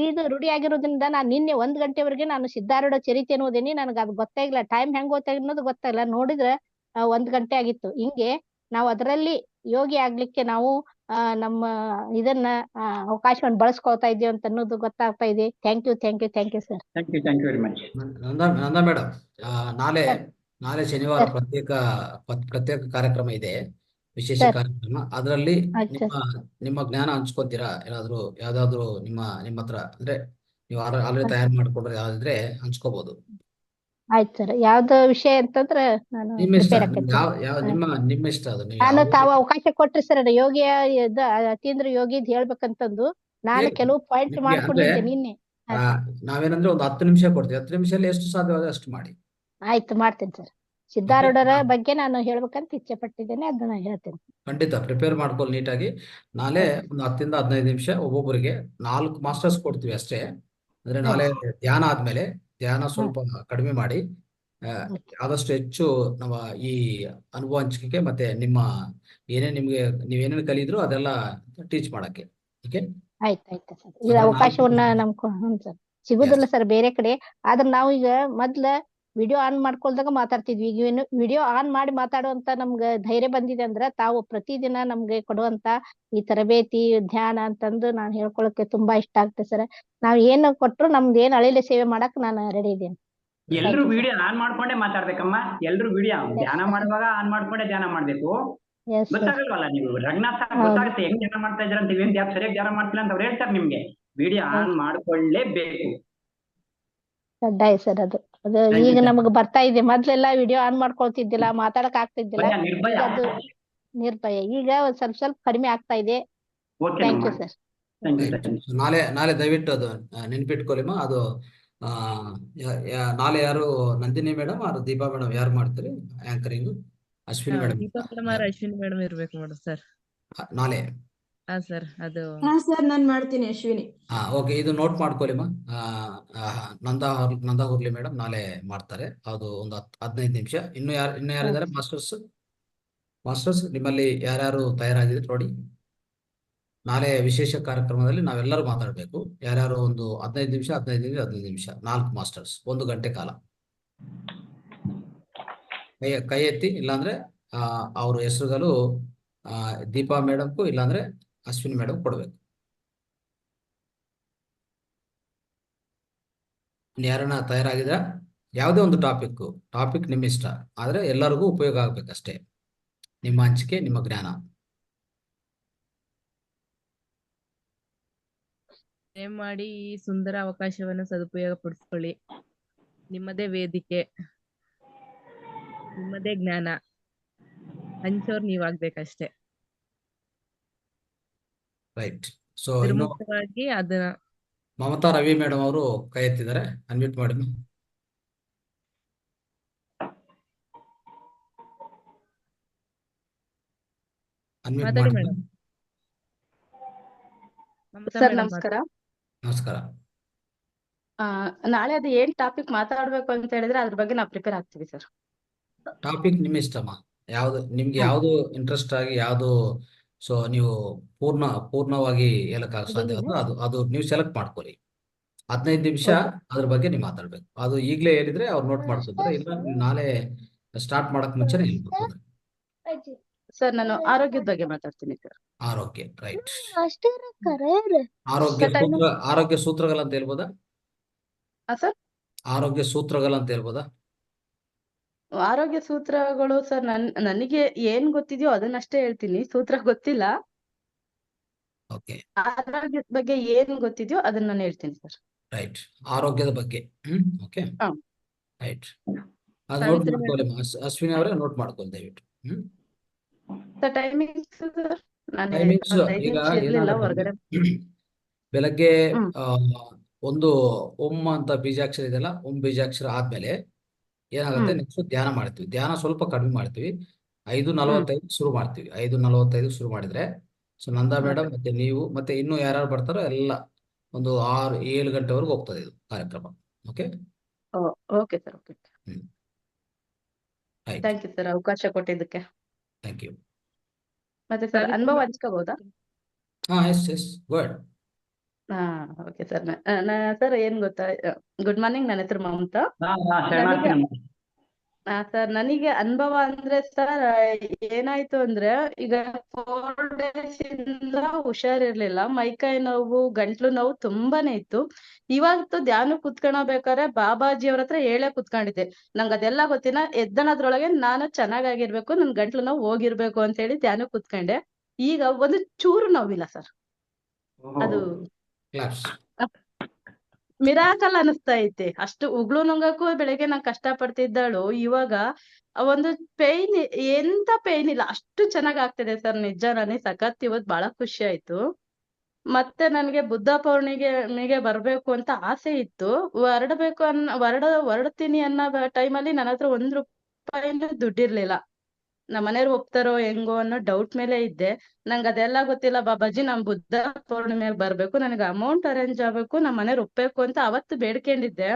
ಇದು ರೂಢಿ ಆಗಿರೋದ್ರಿಂದ ನಾನು ನಿನ್ನೆ 1 ಗಂಟೆವರೆಗೆ ನಾನು ಸಿದ್ಧಾರೂಢ ಚರಿತೆ ಅನ್ನೋದೇನಿ, ನನಗೆ ಅದು ಗೊತ್ತಾಗಿಲ್ಲ. ಟೈಮ್ ಹೆಂಗ್ ಗೊತ್ತಾಗಿ ಅನ್ನೋದು ಗೊತ್ತಾಗಿಲ್ಲ. ನೋಡಿದ್ರೆ 1 ಗಂಟೆ ಆಗಿತ್ತು. ಹಿಂಗೆ ನಾವು ಅದರಲ್ಲಿ ಯೋಗಿ ಆಗ್ಲಿಕ್ಕೆ ನಾವು ನಮ್ಮ ಇದನ್ನ ಅವಕಾಶವನ್ನು ಬಳಸ್ಕೊಳ್ತಾ ಇದ್ದೀವಿ ಅಂತ ಅನ್ನೋದು ಗೊತ್ತಾಗ್ತಾ ಇದೆ. Thank you sir. Thank you very much. Nanda madam, ನಾಳೆ ಶನಿವಾರ ಪ್ರತ್ಯೇಕ ಕಾರ್ಯಕ್ರಮ ಇದೆ, ವಿಶೇಷ ಕಾರ್ಯಕ್ರಮ. ಅದರಲ್ಲಿ ನಿಮ್ಮ ಜ್ಞಾನ ಹಂಚ್ಕೊತೀರಾ? ಯಾವ್ದಾದ್ರು ನಿಮ್ಮ ಹತ್ರ ಅಂದ್ರೆ ನೀವು ಆಲ್ರೆಡಿ ತಯಾರು ಮಾಡ್ಕೊಂಡ್ರೆ ಯಾವ್ದಿದ್ರೆ ಹಂಚ್ಕೋಬಹುದು. ಆಯ್ತು ಸರ್. ಯಾವ್ದು ವಿಷಯ ಅಂತಂದ್ರೆ ನಾನು ನಿಮ್ಮ ಇಷ್ಟ, ನಿಮ್ಮ ಇಷ್ಟ ಅದು. ನಾನು ತಾವು ಅವಕಾಶ ಕೊಟ್ರಿ ಸರ್, ಯೋಗಿಯ ಅತೀಂದ್ರ ಯೋಗಿದ್ ಹೇಳ್ಬೇಕಂತಂದು ನಾನು ಕೆಲವು ಪಾಯಿಂಟ್ ಮಾಡ್ಕೊಂಡಿದ್ದೆ ನಿನ್ನೆ. ನಾವೇನಂದ್ರೆ ಒಂದು 10 ನಿಮಿಷ ಕೊಡ್ತೀವಿ. 10 ನಿಮಿಷದಲ್ಲಿ ಎಷ್ಟು ಸಾಧ್ಯವಾದ ಅಷ್ಟು ಮಾಡಿ. ಆಯ್ತು, ಮಾಡ್ತೇನೆ ಸರ್. ಸಿದ್ಧಾರೂಢರ ಬಗ್ಗೆ ನಾನು ಹೇಳ್ಬೇಕಂತ ಇಚ್ಛೆ ಪಟ್ಟಿದ್ದೇನೆ, ಅದನ್ನ ಹೇಳ್ತೇನೆ. ಖಂಡಿತ ಪ್ರಿಪೇರ್ ಮಾಡ್ಕೊಳ್ಳಿ ನೀಟಾಗಿ. ನಾಳೆ ಒಂದು 10 ಇಂದ 15 ನಿಮಿಷ ಒಬ್ಬೊಬ್ಬರಿಗೆ 4 ಮಾಸ್ಟರ್ಸ್ ಕೊಡ್ತೀವಿ ಅಷ್ಟೇ. ಅಂದ್ರೆ ನಾಳೆ ಧ್ಯಾನ ಆದ್ಮೇಲೆ ಧ್ಯಾನ ಸ್ವಲ್ಪ ಕಡಿಮೆ ಮಾಡಿ, ಆದಷ್ಟು ಹೆಚ್ಚು ನಮ್ಮ ಈ ಅನುಭವ ಹಂಚಿಕೆ ಮತ್ತೆ ನೀವೇನೇನು ಕಲಿದ್ರು ಅದೆಲ್ಲ ಟೀಚ್ ಮಾಡಕ್ಕೆ. ಓಕೆ, ಆಯ್ತಾಯ್ತು ಸರ್. ಈ ಅವಕಾಶವನ್ನ ಸರ್ ಸಿಗುದಿಲ್ಲ ಸರ್ ಬೇರೆ ಕಡೆ. ಆದ್ರೆ ನಾವು ಈಗ ಮೊದ್ಲ ವಿಡಿಯೋ ಆನ್ ಮಾಡ್ಕೊಳ್ದಾಗ ಮಾತಾಡ್ತಿದ್ವಿ. ಈಗ ವಿಡಿಯೋ ಆನ್ ಮಾಡಿ ಮಾತಾಡುವಂತ ನಮ್ಗೆ ಧೈರ್ಯ ಬಂದಿದೆ ಅಂದ್ರೆ ತಾವು ಪ್ರತಿದಿನ ನಮ್ಗೆ ಕೊಡುವಂತ ಈ ತರಬೇತಿ ಧ್ಯಾನ ಅಂತಂದು ನಾನು ಹೇಳ್ಕೊಳಕ್ಕೆ ತುಂಬಾ ಇಷ್ಟ ಆಗ್ತದೆ ಸರ್. ನಾವ್ ಏನು ಕೊಟ್ರು ನಮ್ದು ಏನ್ ಅಳಿಲೆ ಸೇವೆ ಮಾಡಕ್ ನಾನು ರೆಡಿ ಇದ್ದೇನೆ. ಎಲ್ರು ವಿಡಿಯೋ ಆನ್ ಮಾಡ್ಕೊಂಡೆ ಮಾತಾಡ್ಬೇಕಮ್ಮ. ಎಲ್ರು ವಿಡಿಯೋ ಧ್ಯಾನ ಮಾಡುವಾಗ ಆನ್ ಮಾಡ್ಕೊಂಡೆ ಧ್ಯಾನ ಮಾಡ್ಬೇಕು. ಗೊತ್ತಾಗಲ್ವಲ್ಲ ನೀವು ರಂಗನಾಥ್ ಸರ್ ಗೊತ್ತಾಗುತ್ತೆ ಹೆಂಗ್ ಧ್ಯಾನ ಮಾಡ್ತಾ ಇದ್ರ ಅಂತ. ಏನ್ ಸರಿಯಾಗಿ ಧ್ಯಾನ ಮಾಡ್ತಿಲ್ಲ ಅಂತ ಅವ್ರು ಹೇಳ್ತಾರೆ ನಿಮ್ಗೆ. ವಿಡಿಯೋ ಆನ್ ಮಾಡ್ಕೊಳ್ಳೇಬೇಕು. ಕಡ್ಡಾಯ ಸರ್. ಅದು ಈಗ ನಮಗ್ ಬರ್ತಾ ಇದೆ. ಮೊದ್ಲೆಲ್ಲ ವಿಡಿಯೋ ಆನ್ ಮಾಡ್ಕೊಳ್ತಿದ್ದಿಲ್ಲ, ಮಾತಾಡಕ್ ಆಗ್ತಿದ್ದಿಲ್ಲ. ಅದು ನಿರ್ಭಯ. ಈಗ ಒಂದ್ ಸ್ವಲ್ಪ ಕಡಿಮೆ ಆಗ್ತಾ ಇದೆ. Thank you sir. ನಾಳೆ ದಯವಿಟ್ಟು ಅದು ನೆನ್ಪಿಟ್ಕೊಳ್ಳಿಮ್ಮ. ಅದು ನಾಳೆ ಯಾರು ನಂದಿನಿ ಮೇಡಮ್ ಆರು ದೀಪಾ ಮೇಡಮ್ ಯಾರು ಮಾಡ್ತಾರೆ anchoring? Ashwini madam. Deepa madam Ashwini madam ಇರ್ಬೇಕು ನೋಡಿ ಸರ್ ನಾಳೆ. ಸರ್ ಅದು ಸರ್ ನಾನು ಮಾಡ್ತೀನಿ ಅಶ್ವಿನಿ. ಓಕೆ, ಇದು ನೋಟ್ ಮಾಡ್ಕೊಳ್ಳಿಮ್ಮ. ನಂದಾ ಹುರ್ಲಿ ಮೇಡಮ್ ನಾಳೆ ಮಾಡ್ತಾರೆ. ಅದು ಒಂದು 15 ನಿಮಿಷ. ಇನ್ನು ಯಾರಿದ್ದಾರೆ ಮಾಸ್ಟರ್ಸ್? ಮಾಸ್ಟರ್ಸ್, ನಿಮ್ಮಲ್ಲಿ ಯಾರ್ಯಾರು ತಯಾರಾಗಿದ್ರೆ ನೋಡಿ. ನಾಳೆ ವಿಶೇಷ ಕಾರ್ಯಕ್ರಮದಲ್ಲಿ ನಾವೆಲ್ಲರೂ ಮಾತಾಡಬೇಕು. ಯಾರ್ಯಾರು ಒಂದು 15 ನಿಮಿಷ 15 ನಿಮಿಷ 4 ಮಾಸ್ಟರ್ಸ್ 1 ಗಂಟೆ ಕಾಲ ಕೈ ಎತ್ತಿ. ಇಲ್ಲಾಂದ್ರೆ ಅವ್ರ ಹೆಸರುಗಳು ದೀಪಾ ಮೇಡಮ್ಗೂ ಇಲ್ಲಾಂದ್ರೆ ಅಶ್ವಿನಿ ಮೇಡಮ್ ಕೊಡ್ಬೇಕು. ಯಾರನ್ನ ತಯಾರಾಗಿದ್ರ? ಯಾವುದೇ ಒಂದು ಟಾಪಿಕ್ ನಿಮ್ಮ ಇಷ್ಟ, ಆದ್ರೆ ಎಲ್ಲರಿಗೂ ಉಪಯೋಗ ಆಗ್ಬೇಕಷ್ಟೇ. ನಿಮ್ಮ ಹಂಚಿಕೆ, ನಿಮ್ಮ ಜ್ಞಾನ. ದಯಮಾಡಿ ಈ ಸುಂದರ ಅವಕಾಶವನ್ನು ಸದುಪಯೋಗ ಪಡಿಸ್ಕೊಳ್ಳಿ. ನಿಮ್ಮದೇ ವೇದಿಕೆ, ನಿಮ್ಮದೇ ಜ್ಞಾನ ಹಂಚೋರ್ ನೀವಾಗ್ಬೇಕಷ್ಟೇ. ರೈಟ್. ಸೊ ನಿರ್ಮುಕ್ತವಾಗಿ ಅದನ್ನ ಮಮತಾ ರವಿ ಮೇಡಮ್ ಅವರು ಕೈ ಎತ್ತಿದ್ದಾರೆ. ಅನ್ಮ್ಯೂಟ್ ಮಾಡಿ. ಅನ್ಮ್ಯೂಟ್ ಮಾತಾಡಿ ಮಾಡಿ. ಮೇಡಮ್. ಮಮತಾ ಸರ್ ಮೇಡಮ್ ನಮಸ್ಕಾರ. ನಮಸ್ಕಾರ. ನಾಳೆ ಅದು ಏನ್ ಟಾಪಿಕ್ ಮಾತಾಡ್ಬೇಕು ಅಂತ ಹೇಳಿದ್ರೆ ಅದ್ರ ಬಗ್ಗೆ ನಾವು ಪ್ರಿಪೇರ್ ಆಗ್ತೀವಿ ಸರ್. ಟಾಪಿಕ್ ನಿಮ್ಮ ಇಷ್ಟಮ್ಮ. ನಿಮ್ಗೆ ಯಾವ್ದು ಇಂಟ್ರೆಸ್ಟ್ ಆಗಿ ಯಾವ್ದು ಸೊ ನೀವು ಪೂರ್ಣವಾಗಿ ಹೇಳಕ್ ಸಾಧ್ಯ ಅದು ನೀವು ಸೆಲೆಕ್ಟ್ ಮಾಡ್ಕೊಳ್ಳಿ. 15 ನಿಮಿಷ ಅದ್ರ ಬಗ್ಗೆ ನೀವು ಮಾತಾಡ್ಬೇಕು. ಅದು ಈಗಲೇ ಹೇಳಿದ್ರೆ ಅವ್ರು ನೋಟ್ ಮಾಡ್ಕೊತಾರೆ, ಇಲ್ಲ ನಾಳೆ ಸ್ಟಾರ್ಟ್ ಮಾಡಕ್ ಮುಂಚೆನೆ ಹೇಳ್ಬೇಕು. ಸರ್ ನಾನು ಆರೋಗ್ಯದ ಬಗ್ಗೆ ಮಾತಾಡ್ತೀನಿ ಸರ್. ಆರೋಗ್ಯ, ರೈಟ್. Sir, timing- ಆರೋಗ್ಯ ಸೂತ್ರಗಳಂತ ಹೇಳ್ಬೋದಾ? ಸರ್ ಆರೋಗ್ಯ ಸೂತ್ರಗಳಂತ ಹೇಳ್ಬೋದಾ? ಆರೋಗ್ಯ ಸೂತ್ರಗಳು ಸರ್ ನನಗೆ ಏನ್ ಗೊತ್ತಿದೆಯೋ ಅದನ್ನಷ್ಟೇ ಹೇಳ್ತೀನಿ. ಸೂತ್ರ ಗೊತ್ತಿಲ್ಲ. ಓಕೆ, ಆರೋಗ್ಯದ ಬಗ್ಗೆ ಏನ್ ಗೊತ್ತಿದೆಯೋ ಅದನ್ನ ನಾನು ಹೇಳ್ತೀನಿ ಸರ್. ರೈಟ್. ಆರೋಗ್ಯದ ಬಗ್ಗೆ. ಓಕೆ, ಹಾ. ರೈಟ್. ಅದು ನೋಟ್ ಸಾವಿತ್ರಿ ಮಾಡ್ಕೊಳ್ಳಿ. ಅಶ್ವಿನಿ ಅವರೇ ನೋಟ್ ಮಾಡ್ಕೊಳ್ಳಿ ದಯವಿಟ್ಟು. ಸರ್ ಟೈಮಿಂಗ್ಸ್ ಸರ್ ನಾನು ಟೈಮಿಂಗ್ಸ್ ಒಂದ್ 5 ಈಗ ನಿಮಿಷ ಇರ್ಲಿಲ್ಲ ಹೊರಗಡೆ. ಬೆಳಗ್ಗೆ ಒಂದು ಓಂ ಅಂತ ಬೀಜಾಕ್ಷರ ಇದೆಯಲ್ಲ, ಓಂ ಬೀಜಾಕ್ಷರ ಆದ್ಮೇಲೆ ಏನಾಗುತ್ತೆ, ನೆಕ್ಸ್ಟ್ ಧ್ಯಾನ ಮಾಡ್ತೀವಿ. ಧ್ಯಾನ ಸ್ವಲ್ಪ ಕಡಿಮೆ ಮಾಡ್ತೀವಿ. 5:45 ಶುರು ಮಾಡ್ತೀವಿ. 5:45 ಶುರು ಮಾಡಿದ್ರೆ ಸೊ ನಂದಾ ಮೇಡಮ್ ಮತ್ತೆ ನೀವು ಮತ್ತೆ ಇನ್ನು ಯಾರ್ಯಾರು ಬರ್ತಾರೋ ಎಲ್ಲ ಒಂದು 6-7 ಗಂಟೆವರೆಗೂ ಹೋಗ್ತದೆ ಇದು ಕಾರ್ಯಕ್ರಮ. Okay, okay sir. Okay, right. Thank you sir ಅವಕಾಶ ಕೊಟ್ಟಿದ್ದಕ್ಕೆ. Thank you. ಮತ್ತೆ ಸರ್ ಅನುಭವ ಹಂಚ್ಕೋಬಹುದಾ? Yes good. Okay sir. Sir ಏನ್ ಗೊತ್ತಾ, ಗುಡ್ ಮಾರ್ನಿಂಗ್. ನನ್ನ ಹೆಸರು ಮಮತಾ. ಸರ್ ನನಗೆ ಅನುಭವ ಅಂದ್ರೆ ಸರ್ ಏನಾಯ್ತು ಅಂದ್ರೆ ಈಗ 4 days ಇಂದ ಹುಷಾರಿರ್ಲಿಲ್ಲ. ಮೈಕೈ ನೋವು, ಗಂಟ್ಲು ನೋವು ತುಂಬಾನೇ ಇತ್ತು. ಇವತ್ತು ಧ್ಯಾನ ಕುತ್ಕೊಳ್ಬೇಕಾದ್ರೆ ಬಾಬಾಜಿ ಅವ್ರ ಹತ್ರ ಹೇಳೇ ಕುತ್ಕೊಂಡಿದ್ದೆ. ನಂಗೆ ಅದೆಲ್ಲ ಗೊತ್ತಿಲ್ಲ. ಎದ್ದಣದ್ರೊಳಗೆ ನಾನು ಚೆನ್ನಾಗಾಗಿರ್ಬೇಕು, ನನ್ ಗಂಟ್ಲು ನೋವು ಹೋಗಿರ್ಬೇಕು ಅಂತ ಹೇಳಿ ಧ್ಯಾನ ಕುತ್ಕೊಂಡೆ. ಈಗ ಒಂದು ಚೂರು ನೋವಿಲ್ಲ ಸರ್. ಅದು ಮಿರಾಕಲ್ ಅನಿಸ್ತಾ ಐತೆ. ಅಷ್ಟು ಉಗ್ಳು ನುಂಗಕ್ಕೂ ಬೆಳಗ್ಗೆ ನಾನ್ ಕಷ್ಟ ಪಡ್ತಿದ್ದಾಳು. ಇವಾಗ ಒಂದು ಪೇಯ್ನ್, ಎಂತ ಪೇಯ್ನ್ ಇಲ್ಲ. ಅಷ್ಟು ಚೆನ್ನಾಗ್ ಆಗ್ತಿದೆ ಸರ್. ನಿಜ ನನಗೆ ಸಖತ್ ಇವತ್ ಬಹಳ ಖುಷಿ ಆಯ್ತು. ಮತ್ತೆ ನನ್ಗೆ ಬುದ್ಧ ಪೌರ್ಣಿಮೆಗೆ ಬರ್ಬೇಕು ಅಂತ ಆಸೆ ಇತ್ತು. ಹೊರಡ್ತೀನಿ ಅನ್ನೋ ಟೈಮಲ್ಲಿ ನನ್ನ ಹತ್ರ 1 ರೂಪಾಯಿನೂ ದುಡ್ಡಿರ್ಲಿಲ್ಲ. ನಮ್ಮ ಮನೆಯವ್ರು ಒಪ್ತಾರೋ ಹೆಂಗೋ ಅನ್ನೋ ಡೌಟ್ ಮೇಲೆ ಇದ್ದೆ. ನಂಗೆ ಅದೆಲ್ಲ ಗೊತ್ತಿಲ್ಲ. ಬಾಬಾಜಿ ನಾನ್ ಬುದ್ಧ ಪೌರ್ಣಿಮೆಗೆ ಬರ್ಬೇಕು, ನನಗೆ ಅಮೌಂಟ್ ಅರೇಂಜ್ ಆಗ್ಬೇಕು, ನಮ್ಮ ಮನೆಯವ್ರು ಒಪ್ಬೇಕು ಅಂತ ಅವತ್ತು ಬೇಡ್ಕೊಂಡಿದ್ದೆ.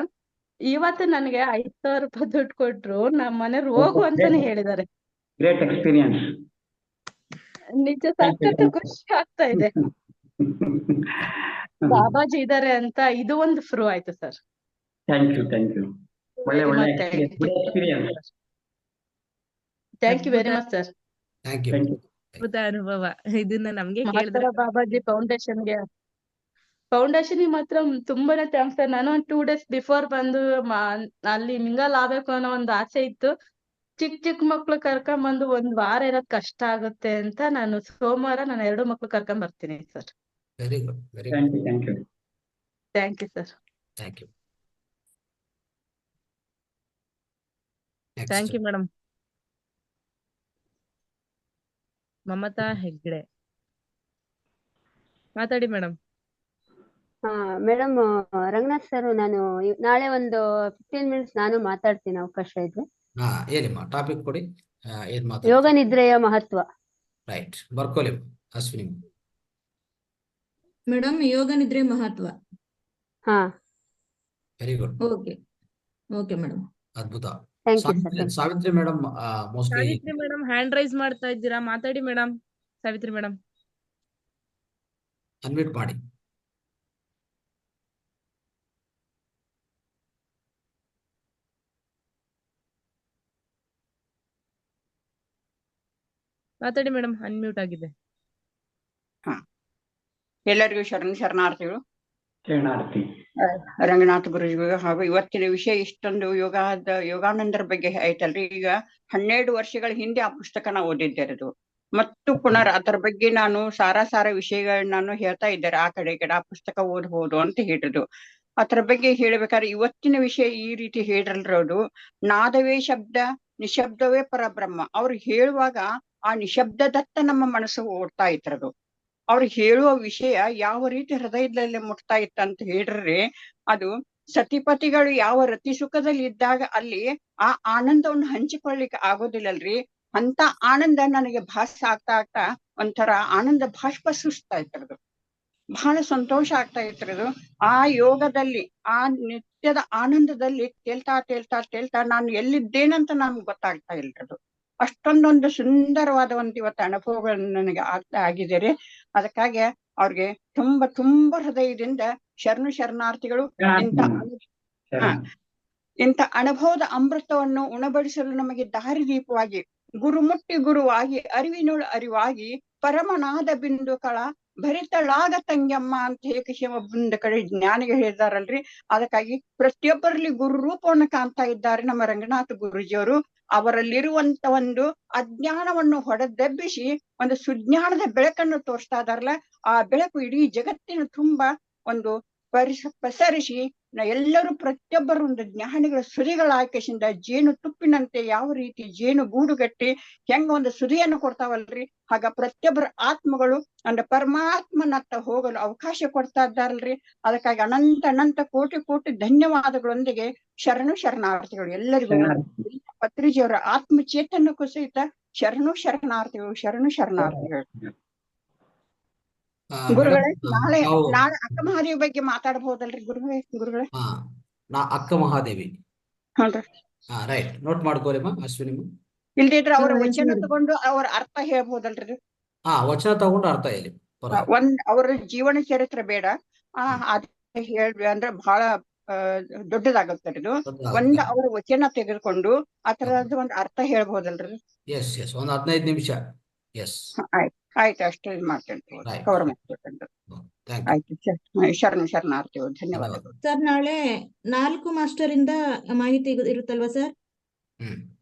ಇವತ್ತು ನನಗೆ 5,000 ರೂಪಾಯಿ ದುಡ್ಡು ಕೊಟ್ರು. ನಮ್ಮ ಮನೆಯವ್ರು ಹೋಗು ಅಂತಾನೆ ಹೇಳಿದ್ದಾರೆ. Great experience. ನಿಜ ಸಖತ್ ಖುಷಿ ಆಗ್ತಾ ಇದೆ. ಬಾಬಾಜಿ ಇದಾರೆ ಅಂತ ಇದು ಒಂದು ಪ್ರೂವ್ ಆಯ್ತು ಸರ್. Thank you. ಒಳ್ಳೆ experience. Thank you very much sir. Thank you. ಅದ್ಭುತ ಅನುಭವ. ಇದನ್ನ ನಮ್ಗೆ ಮಹಾತ್ಮ ಕೇಳಿದ್ರೆ ಬಾಬಾಜಿ ಫೌಂಡೇಶನ್ ಮಾತ್ರ ತುಂಬಾನೇ ಥ್ಯಾಂಕ್ಸ್ ಸರ್. ನಾನು 2 days ಬಿಫೋರ್ ಬಂದು ಅಲ್ಲಿ ಮಿಂಗಲ್ ಆಗ್ಬೇಕು ಅನ್ನೋ ಒಂದು ಆಸೆ ಇತ್ತು. ಚಿಕ್ಕ ಮಕ್ಳು ಕರ್ಕೊಂಡ್ ಬಂದು 1 ವಾರ ಇರೋದ್ ಕಷ್ಟ ಆಗುತ್ತೆ ಅಂತ ನಾನು ಸೋಮವಾರ ನನ್ನ 2 ಮಕ್ಳು ಕರ್ಕೊಂಡ್ ಬರ್ತೀನಿ sir. Very good, very thank good. You. Thank you sir. Thank you. Thank you madam. Mamata Hegde ಮಾತಾಡಿ ಮೇಡಮ್. ಮೇಡಮ್, ರಂಗನಾಥ್ ಸರ್, ನಾನು ನಾಳೆ ಒಂದು 15 minutes ನಾನು ಮಾತಾಡ್ತೀನಿ, ಅವಕಾಶ ಇದ್ರೆ. ಹೇಳಿಮ್ಮ, ಟಾಪಿಕ್ ಕೊಡಿ. ಏನ್ ಯೋಗ ನಿದ್ರೆಯ ಮಹತ್ವ. ರೈಟ್, ಬರ್ಕೊಳ್ಳಿ ಅಶ್ವಿನಿ. ಮೇಡಮ್, ಯೋಗ ನಿದ್ರೆ ಮಹತ್ವ. ಹಾ, ವೆರಿ ಗುಡ್. Okay madam. ಅದ್ಭುತ. Thank you sir. Savitri madam mostly Savitri madam hand raise ಮಾಡ್ತಾ ಇದ್ದೀರಾ? ಮಾತಾಡಿ ಮೇಡಮ್. ಸಾವಿತ್ರಿ ಮೇಡಮ್ ಅನ್ಮ್ಯೂಟ್ ಮಾಡಿ. ಮಾತಾಡಿ ಮೇಡಮ್, ಅನ್ಮ್ಯೂಟ್ ಆಗಿದೆ. ಎಲ್ಲರಿಗೂ ಶರಣಾರ್ಥಿಗಳು. ಶರಣಾರ್ಥಿ. ರಂಗನಾಥ ಗುರುಜಿಗೂ ಹಾಗೂ ಇವತ್ತಿನ ವಿಷಯ ಇಷ್ಟೊಂದು ಯೋಗಾನಂದರ ಬಗ್ಗೆ ಆಯ್ತಲ್ರಿ. ಈಗ 12 ವರ್ಷಗಳ ಹಿಂದೆ ಆ ಪುಸ್ತಕ ನಾವು ಓದಿದ್ದಿರೋದು ಮತ್ತು ಪುನರ್ ಅದರ ಬಗ್ಗೆ ನಾನು ಸಾರ ವಿಷಯಗಳನ್ನ ನಾನು ಹೇಳ್ತಾ ಇದ್ದಾರೆ. ಆ ಕಡೆ ಈ ಕಡೆ ಆ ಪುಸ್ತಕ ಓದ್ಬೋದು ಅಂತ ಹೇಳಿದ್ರು. ಅದರ ಬಗ್ಗೆ ಹೇಳ್ಬೇಕಾದ್ರೆ ಇವತ್ತಿನ ವಿಷಯ ಈ ರೀತಿ ಹೇಳಿರೋದು, ನಾದವೇ ಶಬ್ದ, ನಿಶಬ್ದವೇ ಪರಬ್ರಹ್ಮ. ಅವ್ರು ಹೇಳುವಾಗ ಆ ನಿಶಬ್ದದತ್ತ ನಮ್ಮ ಮನಸ್ಸು ಓಡ್ತಾ ಇತ್ರದು. ಅವ್ರು ಹೇಳುವ ವಿಷಯ ಯಾವ ರೀತಿ ಹೃದಯದಲ್ಲಿ ಮುಟ್ತಾ ಇತ್ತಂತ ಹೇಳಿದ್ರೆ, ಅದು ಸತಿಪತಿಗಳು ಯಾವ ರತಿ ಸುಖದಲ್ಲಿ ಇದ್ದಾಗ ಅಲ್ಲಿ ಆ ಆನಂದವನ್ನು ಹಂಚಿಕೊಳ್ಳಿಕ್ಕೆ ಆಗೋದಿಲ್ಲಲ್ರಿ, ಅಂತ ಆನಂದ ನನಗೆ ಭಾಸ ಆಗ್ತಾ ಒಂಥರ ಆನಂದ ಬಾಷ್ಪ ಸುಸ್ತಾ ಇತ್ರದು. ಬಹಳ ಸಂತೋಷ ಆಗ್ತಾ ಇತ್ರದು. ಆ ಯೋಗದಲ್ಲಿ ಆ ನಿತ್ಯದ ಆನಂದದಲ್ಲಿ ತೇಲ್ತಾ ನಾನು ಎಲ್ಲಿದ್ದೇನಂತ ನಮ್ಗೆ ಗೊತ್ತಾಗ್ತಾ ಇಲ್ರದು. ಅಷ್ಟೊಂದೊಂದು ಸುಂದರವಾದ ಒಂದು ಇವತ್ತು ಅನುಭವಗಳನ್ನು ನನಗೆ ಆಗಿದ್ದಾರೆ. ಅದಕ್ಕಾಗಿ ಅವ್ರಿಗೆ ತುಂಬಾ ಹೃದಯದಿಂದ ಶರಣಾರ್ಥಿಗಳು. ಇಂಥ ಅನುಭವದ ಅಮೃತವನ್ನು ಉಣಬಡಿಸಲು ನಮಗೆ ದಾರಿದೀಪವಾಗಿ, ಗುರುಮುಟ್ಟಿ ಗುರುವಾಗಿ, ಅರಿವಿನೊಳು ಅರಿವಾಗಿ, ಪರಮನಾದ ಬಿಂದು ಕಳ ಭರಿತಳಾಗ ತಂಗ್ಯಮ್ಮ ಅಂತ ಹೇಳಿ ಒಬ್ಬೊಂದು ಕಡೆ ಜ್ಞಾನಿಗೆ ಹೇಳಿದಾರಲ್ರಿ. ಅದಕ್ಕಾಗಿ ಪ್ರತಿಯೊಬ್ಬರಲ್ಲಿ ಗುರು ರೂಪವನ್ನು ಕಾಣ್ತಾ ಇದ್ದಾರೆ ನಮ್ಮ ರಂಗನಾಥ ಗುರೂಜಿಯವರು. ಅವರಲ್ಲಿರುವಂತ ಒಂದು ಅಜ್ಞಾನವನ್ನು ಹೊಡೆದೆಬ್ಬಿಸಿ ಒಂದು ಸುಜ್ಞಾನದ ಬೆಳಕನ್ನು ತೋರಿಸ್ತಾ ಇದಾರಲ್ಲ, ಆ ಬೆಳಕು ಇಡೀ ಜಗತ್ತಿನ ತುಂಬಾ ಒಂದು ಪಸರಿಸಿ ಎಲ್ಲರೂ ಪ್ರತಿಯೊಬ್ಬರು ಒಂದು ಜ್ಞಾನಿಗಳ ಸುರಿಗಳಾಕಿಸಿಂದ ಜೇನು ತುಪ್ಪಿನಂತೆ ಯಾವ ರೀತಿ ಜೇನು ಗೂಡುಗಟ್ಟಿ ಹೆಂಗ ಒಂದು ಸುರಿಯನ್ನು ಕೊಡ್ತಾವಲ್ರಿ, ಹಾಗ ಪ್ರತಿಯೊಬ್ಬರ ಆತ್ಮಗಳು ಅಂದ್ರೆ ಪರಮಾತ್ಮನತ್ತ ಹೋಗಲು ಅವಕಾಶ ಕೊಡ್ತಾ ಇದ್ದಾರಲ್ರಿ. ಅದಕ್ಕಾಗಿ ಅನಂತ ಕೋಟಿ ಧನ್ಯವಾದಗಳೊಂದಿಗೆ ಶರಣಾರ್ಥಿಗಳು ಎಲ್ಲರಿಗೂ. ಪತ್ರಿಜಿಯವರ ಆತ್ಮ ಚೇತನಕ್ಕೂ ಸಹಿತ ಶರಣಾರ್ಥಿಗಳು. ಗುರುಗಳೇ, ನಾಳೆ ಅಕ್ಕ ಮಹಾದೇವಿ ಬಗ್ಗೆ ಮಾತಾಡಬಹುದಲ್ರಿ ಗುರುಗಳೇ? ಅಕ್ಕ ಮಹಾದೇವಿ, ರೈಟ್, ನೋಟ್ ಮಾಡ್ಕೋರಿಮ್ಮ ಅಶ್ವಿನಿ. ಇಲ್ದಿದ್ರೆ ಅವರ ವಚನ ತಗೊಂಡು ಅವರ ಅರ್ಥ ಹೇಳ್ಬಹುದಲ್ರಿ? ವಚನ ತಗೊಂಡು ಅರ್ಥ ಹೇಳಿ. ಅವರ ಜೀವನ ಚರಿತ್ರೆ ಬೇಡ, ಹೇಳ್ರಿ ಅಂದ್ರೆ ಬಹಳ ದೊಡ್ಡದಾಗುತ್ತೆ ಇದು. ಅವರ ವಚನ ತೆಗೆದುಕೊಂಡು ಆ ತರದ್ದು ಒಂದು ಅರ್ಥ ಹೇಳ್ಬಹುದಲ್ರಿ? ಎಸ್, ಒಂದು 15 ನಿಮಿಷ. ಎಸ್, ಆಯ್ತು, ಅಷ್ಟು ಮಾಡ್ತೇನೆ. ಕವರ್ ಮಾಡ್ತೇನೆ. ಆಯ್ತು, ಶರಣಾರ್ಥಿಗಳು, ಧನ್ಯವಾದಗಳು ಸರ್. ನಾಳೆ 4 ಮಾಸ್ಟರ್ ಇಂದ ಮಾಹಿತಿ ಇರುತ್ತಲ್ವಾ ಸರ್?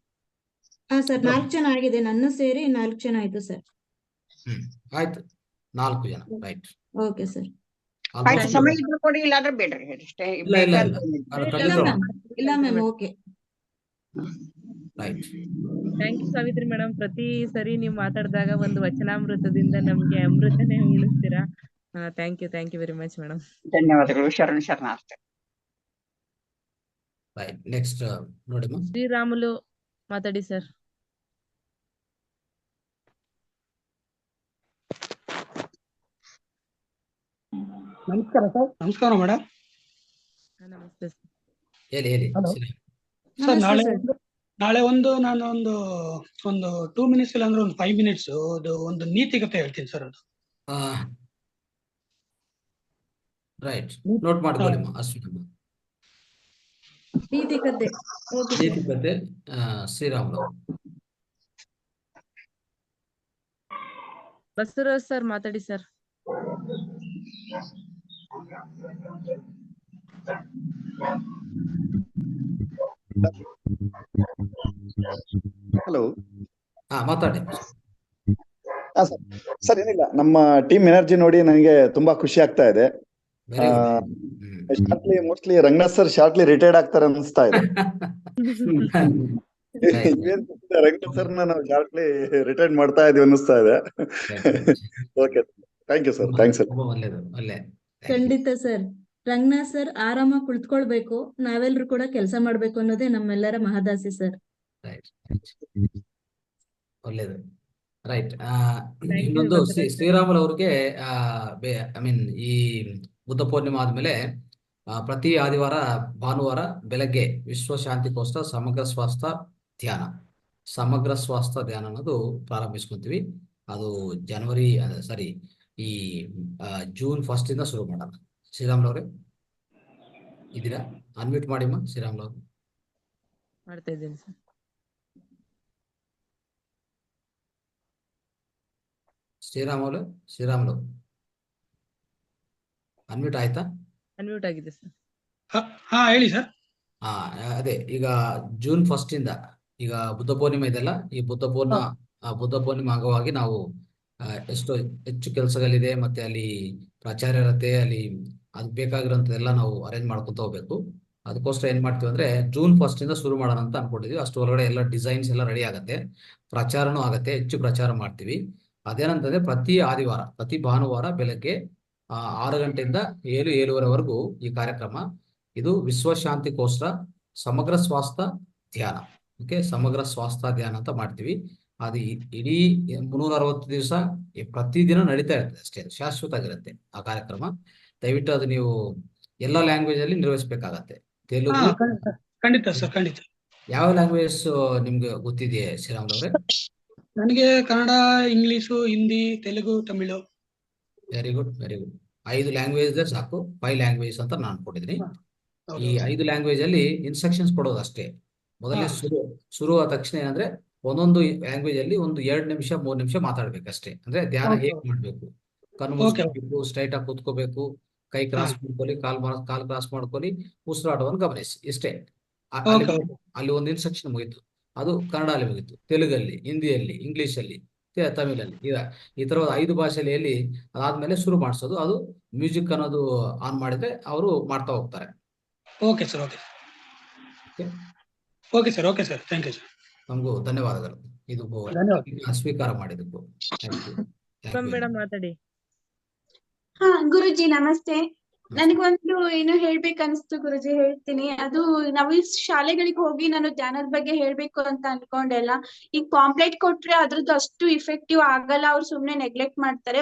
ಸರ್ 4 ಜನ ಆಗಿದೆ, ನನ್ನ ಸೇರಿ 4 ಜನ ಆಯ್ತು ಸರ್. ಆಯ್ತು, 4 ಜನ, ರೈಟ್. Okay sir. ಆಯ್ತು, ಸಮಯ ಇದ್ರು ಕೊಡಿ, ಇಲ್ಲಾಂದ್ರೆ ಬೇಡ್ರಿ ಅಷ್ಟೇ. ಇಲ್ಲ ma'am, okay. Thank you Savitri madam. ಪ್ರತಿ ಸರಿ ನೀವು ಮಾತಾಡಿದಾಗ ಒಂದು ವಚನಾಮೃತದಿಂದ ನಮ್ಗೆ ಅಮೃತನೇ ಉಳಿಸ್ತೀರಾ. Thank you very much madam. ಧನ್ಯವಾದಗಳು. ಶರಣಾರ್ಥಿ. ನೆಕ್ಸ್ಟ್ ನೋಡಿ ಶ್ರೀರಾಮುಲು ಮಾತಾಡಿ ಸರ್. ನಮಸ್ಕಾರ ಸರ್. ನಮಸ್ಕಾರ ಮೇಡಮ್. ನಮಸ್ತೆ ಸರ್. ಹೇಳಿ ಸರ್. ನಾಳೆ ನಾನು ಒಂದು 2 ಮಿನಿಟ್ಸ್ ಇಲ್ಲ ಅಂದ್ರೆ ಒಂದು 5 ಮಿನಿಟ್ಸ್ ಒಂದು ನೀತಿಕತೆ ಹೇಳ್ತೀನಿ ಸರ್. ಅದು ರೈಟ್, ನೋಟ್ ಮಾಡ್ಕೊಳ್ಳಿ ಅಶ್ವಿನಿ. ನೀತಿಕತೆ ಶ್ರೀರಾಮುಲು. ಬಸವರಾಜ್ ಸರ್ ಮಾತಾಡಿ ಸರ್. ಹಲೋ, ಮಾತಾಡಿ ಸರ್. ಏನಿಲ್ಲ, ನಮ್ಮ ಟೀಮ್ ಎನರ್ಜಿ ನೋಡಿ ನನಗೆ ತುಂಬಾ ಖುಷಿ ಆಗ್ತಾ ಇದೆ. Mostly Ranganath sir shortly retired ಆಗ್ತಾರೆ ಅನಿಸ್ತಾ ಇದೆ. ರಂಗನಾಥ್ ಸರ್ ನಾವು ಶಾರ್ಟ್ಲಿ ರಿಟೈರ್ಡ್ ಮಾಡ್ತಾ ಇದೀವಿ ಅನಿಸ್ತಾ ಇದೆ. Okay, thank you sir. Thanks sir. ಖಂಡಿತ ಸರ್. ರಂಗನಾಥ್ ಸರ್ ಆರಾಮಾಗಿ ಕುಳಿತುಕೊಳ್ಬೇಕು, ನಾವೆಲ್ಲರೂ ಕೂಡ ಕೆಲಸ ಮಾಡ್ಬೇಕು ಅನ್ನೋದೇ ನಮ್ಮೆಲ್ಲರ ಮಹದಾಸೆ ಸರ್. ಒಳ್ಳೇದು, ರೈಟ್. ಇನ್ನೊಂದು ಶ್ರೀರಾಮುಲು ಅವ್ರಿಗೆ ಈ ಬುದ್ಧ ಪೂರ್ಣಿಮೆ ಆದ್ಮೇಲೆ ಪ್ರತಿ ಆದಿವಾರ ಭಾನುವಾರ ಬೆಳಗ್ಗೆ ವಿಶ್ವ ಶಾಂತಿಗೋಸ್ಕರ ಸಮಗ್ರ ಸ್ವಾಸ್ಥ್ಯ ಧ್ಯಾನ ಅನ್ನೋದು ಪ್ರಾರಂಭಿಸ್ಕೊಂತೀವಿ. ಅದು ಜನವರಿ ಸಾರಿ ಈ ಜೂನ್ 1 ಇಂದ ಶುರು ಮಾಡೋಣ. ಶ್ರೀರಾಮ್ಲವ್ರೆ ಇದ್ದೀರಾ? ಅನ್ಮ್ಯೂಟ್ ಮಾಡಿಮ್ಮ ಶ್ರೀರಾಮ್ಲವ್ರು. ಮಾಡ್ತಾ ಇದ್ದೀನಿ ಸರ್. ಶ್ರೀರಾಮ್ಲು ಅನ್ಮ್ಯೂಟ್ ಆಯ್ತಾ? ಅನ್ಮ್ಯೂಟ್ ಆಗಿದೆ ಸರ್. ಹಾ ಹೇಳಿ ಸರ್. ಅದೇ ಈಗ ಜೂನ್ 1 ಇಂದ ಈಗ ಬುದ್ಧ ಪೂರ್ಣಿಮೆ ಇದೆಲ್ಲ, ಈ ಬುದ್ಧ ಪೂರ್ಣಿಮೆ ಅಂಗವಾಗಿ ನಾವು ಎಷ್ಟು ಹೆಚ್ಚು ಕೆಲಸಗಳಿದೆ, ಮತ್ತೆ ಅಲ್ಲಿ ಪ್ರಾಚಾರ್ಯರತೆ ಅಲ್ಲಿ ಅದ್ ಬೇಕಾಗಿರೋಂಥದ್ದೆಲ್ಲ ನಾವು ಅರೇಂಜ್ ಮಾಡ್ಕೊಂತ ಹೋಗ್ಬೇಕು. ಅದಕ್ಕೋಸ್ಕರ ಏನ್ ಮಾಡ್ತೀವಿ ಅಂದ್ರೆ ಜೂನ್ 1 ಇಂದ ಶುರು ಮಾಡೋಣ ಅಂತ ಅನ್ಕೊಂಡಿದೀವಿ. ಅಷ್ಟು ಒಳಗಡೆ ಎಲ್ಲ ಡಿಸೈನ್ಸ್ ಎಲ್ಲ ರೆಡಿ ಆಗತ್ತೆ, ಪ್ರಚಾರನೂ ಆಗತ್ತೆ, ಹೆಚ್ಚು ಪ್ರಚಾರ ಮಾಡ್ತೀವಿ. ಅದೇನಂತಂದ್ರೆ ಪ್ರತಿ ಭಾನುವಾರ ಬೆಳಗ್ಗೆ 6 ಗಂಟೆಯಿಂದ 7:30ವರೆಗೂ ಈ ಕಾರ್ಯಕ್ರಮ. ಇದು ವಿಶ್ವ ಶಾಂತಿಗೋಸ್ಕರ ಸಮಗ್ರ ಸ್ವಾಸ್ಥ್ಯ ಧ್ಯಾನ. ಸಮಗ್ರ ಸ್ವಾಸ್ಥ್ಯ ಧ್ಯಾನ ಅಂತ ಮಾಡ್ತೀವಿ. ಅದು ಇಡೀ 360 ದಿವಸ ಪ್ರತಿದಿನ ನಡೀತಾ ಇರ್ತದೆ, ಅಷ್ಟೇ ಶಾಶ್ವತ ಆಗಿರುತ್ತೆ ಆ ಕಾರ್ಯಕ್ರಮ. ದಯವಿಟ್ಟು ಅದು ನೀವು ಎಲ್ಲ ಲ್ಯಾಂಗ್ವೇಜ್ ಅಲ್ಲಿ ನಿರ್ವಹಿಸಬೇಕಾಗತ್ತೆ. ತೆಲುಗು, ಖಂಡಿತ ಸರ್, ಖಂಡಿತ. ಯಾವ ಲ್ಯಾಂಗ್ವೇಜ್ ನಿಮ್ಗೆ ಗೊತ್ತಿದೆಯೇ ಶ್ರೀರಾಮ್ಲವ್ರೆ? ನನಗೆ Kannada, English, Hindi, Telugu, Tamil. Very good. 5 language ಸಾಕು. 5 ಲ್ಯಾಂಗ್ವೇಜ್ ಅಂತ ನಾನು ಅನ್ಕೊಂಡಿದ್ದೀನಿ. ಈ 5 ಲ್ಯಾಂಗ್ವೇಜ್ ಅಲ್ಲಿ ಇನ್ಸ್ಟ್ರಕ್ಷನ್ಸ್ ಕೊಡೋದು ಅಷ್ಟೇ. ಮೊದಲೇ ಶುರು ಆದ ತಕ್ಷಣ ಏನಂದ್ರೆ ಒಂದೊಂದು ಲ್ಯಾಂಗ್ವೇಜ್ ಅಲ್ಲಿ ಒಂದು 2 ನಿಮಿಷ 3 ನಿಮಿಷ ಮಾತಾಡ್ಬೇಕಷ್ಟೇ. ಅಂದ್ರೆ ಧ್ಯಾನ ಹೇಗೆ ಮಾಡ್ಬೇಕು, ಕಣ್ಣು ಮುಚ್ಕೋಬೇಕು, ಸ್ಟ್ರೈಟ್ ಆಗಿ ಕೂತ್ಕೋಬೇಕು, ಕೈ ಕ್ರಾಸ್ ಮಾಡ್ಕೊಳ್ಳಿ, ಕಾಲ್ ಕ್ರಾಸ್ ಮಾಡ್ಕೊಳ್ಳಿ, ಉಸಿರಾಟವನ್ನು ಗಮನಿಸಿ, ಇಷ್ಟೇ. ಅಲ್ಲಿ ಒಂದು ಇನ್ಸ್ಟ್ರಕ್ಷನ್ ಮುಗೀತು. ಅದು ಕನ್ನಡ ಅಲ್ಲಿ ಮುಗೀತು, ತೆಲುಗಲ್ಲಿ, ಹಿಂದಿಯಲ್ಲಿ, ಇಂಗ್ಲಿಷ್ ಅಲ್ಲಿ, ತಮಿಳಲ್ಲಿ, ಈ ತರ 5 ಭಾಷೆಯಲ್ಲಿ ಅದಾದ್ಮೇಲೆ ಶುರು ಮಾಡಿಸೋದು. ಅದು ಮ್ಯೂಸಿಕ್ ಅನ್ನೋದು ಆನ್ ಮಾಡಿದ್ರೆ ಅವರು ಮಾಡ್ತಾ ಹೋಗ್ತಾರೆ. Okay sir. Thank you sir. ನಮಗೂ ಧನ್ಯವಾದಗಳು ಇದು ಸ್ವೀಕಾರ ಮಾಡಿದ್ದಕ್ಕೂ. ಮೇಡಮ್ ಮಾತಾಡಿ. ಹಾ ಗುರುಜಿ ನಮಸ್ತೆ. ನನಗೊಂದು ಏನು ಹೇಳ್ಬೇಕನ್ಸ್ತು ಗುರುಜಿ, ಹೇಳ್ತೀನಿ. ಅದು ನಾವು ಶಾಲೆಗಳಿಗೆ ಹೋಗಿ ನಾನು ಧ್ಯಾನದ ಬಗ್ಗೆ ಹೇಳ್ಬೇಕು ಅಂತ ಅನ್ಕೊಂಡೆಲ್ಲ. ಈಗ ಪಾಂಪ್ಲೆಟ್ ಕೊಟ್ರೆ ಅದ್ರದ್ದು ಅಷ್ಟು ಇಫೆಕ್ಟಿವ್ ಆಗಲ್ಲ, ಅವ್ರು ಸುಮ್ನೆ ನೆಗ್ಲೆಕ್ಟ್ ಮಾಡ್ತಾರೆ.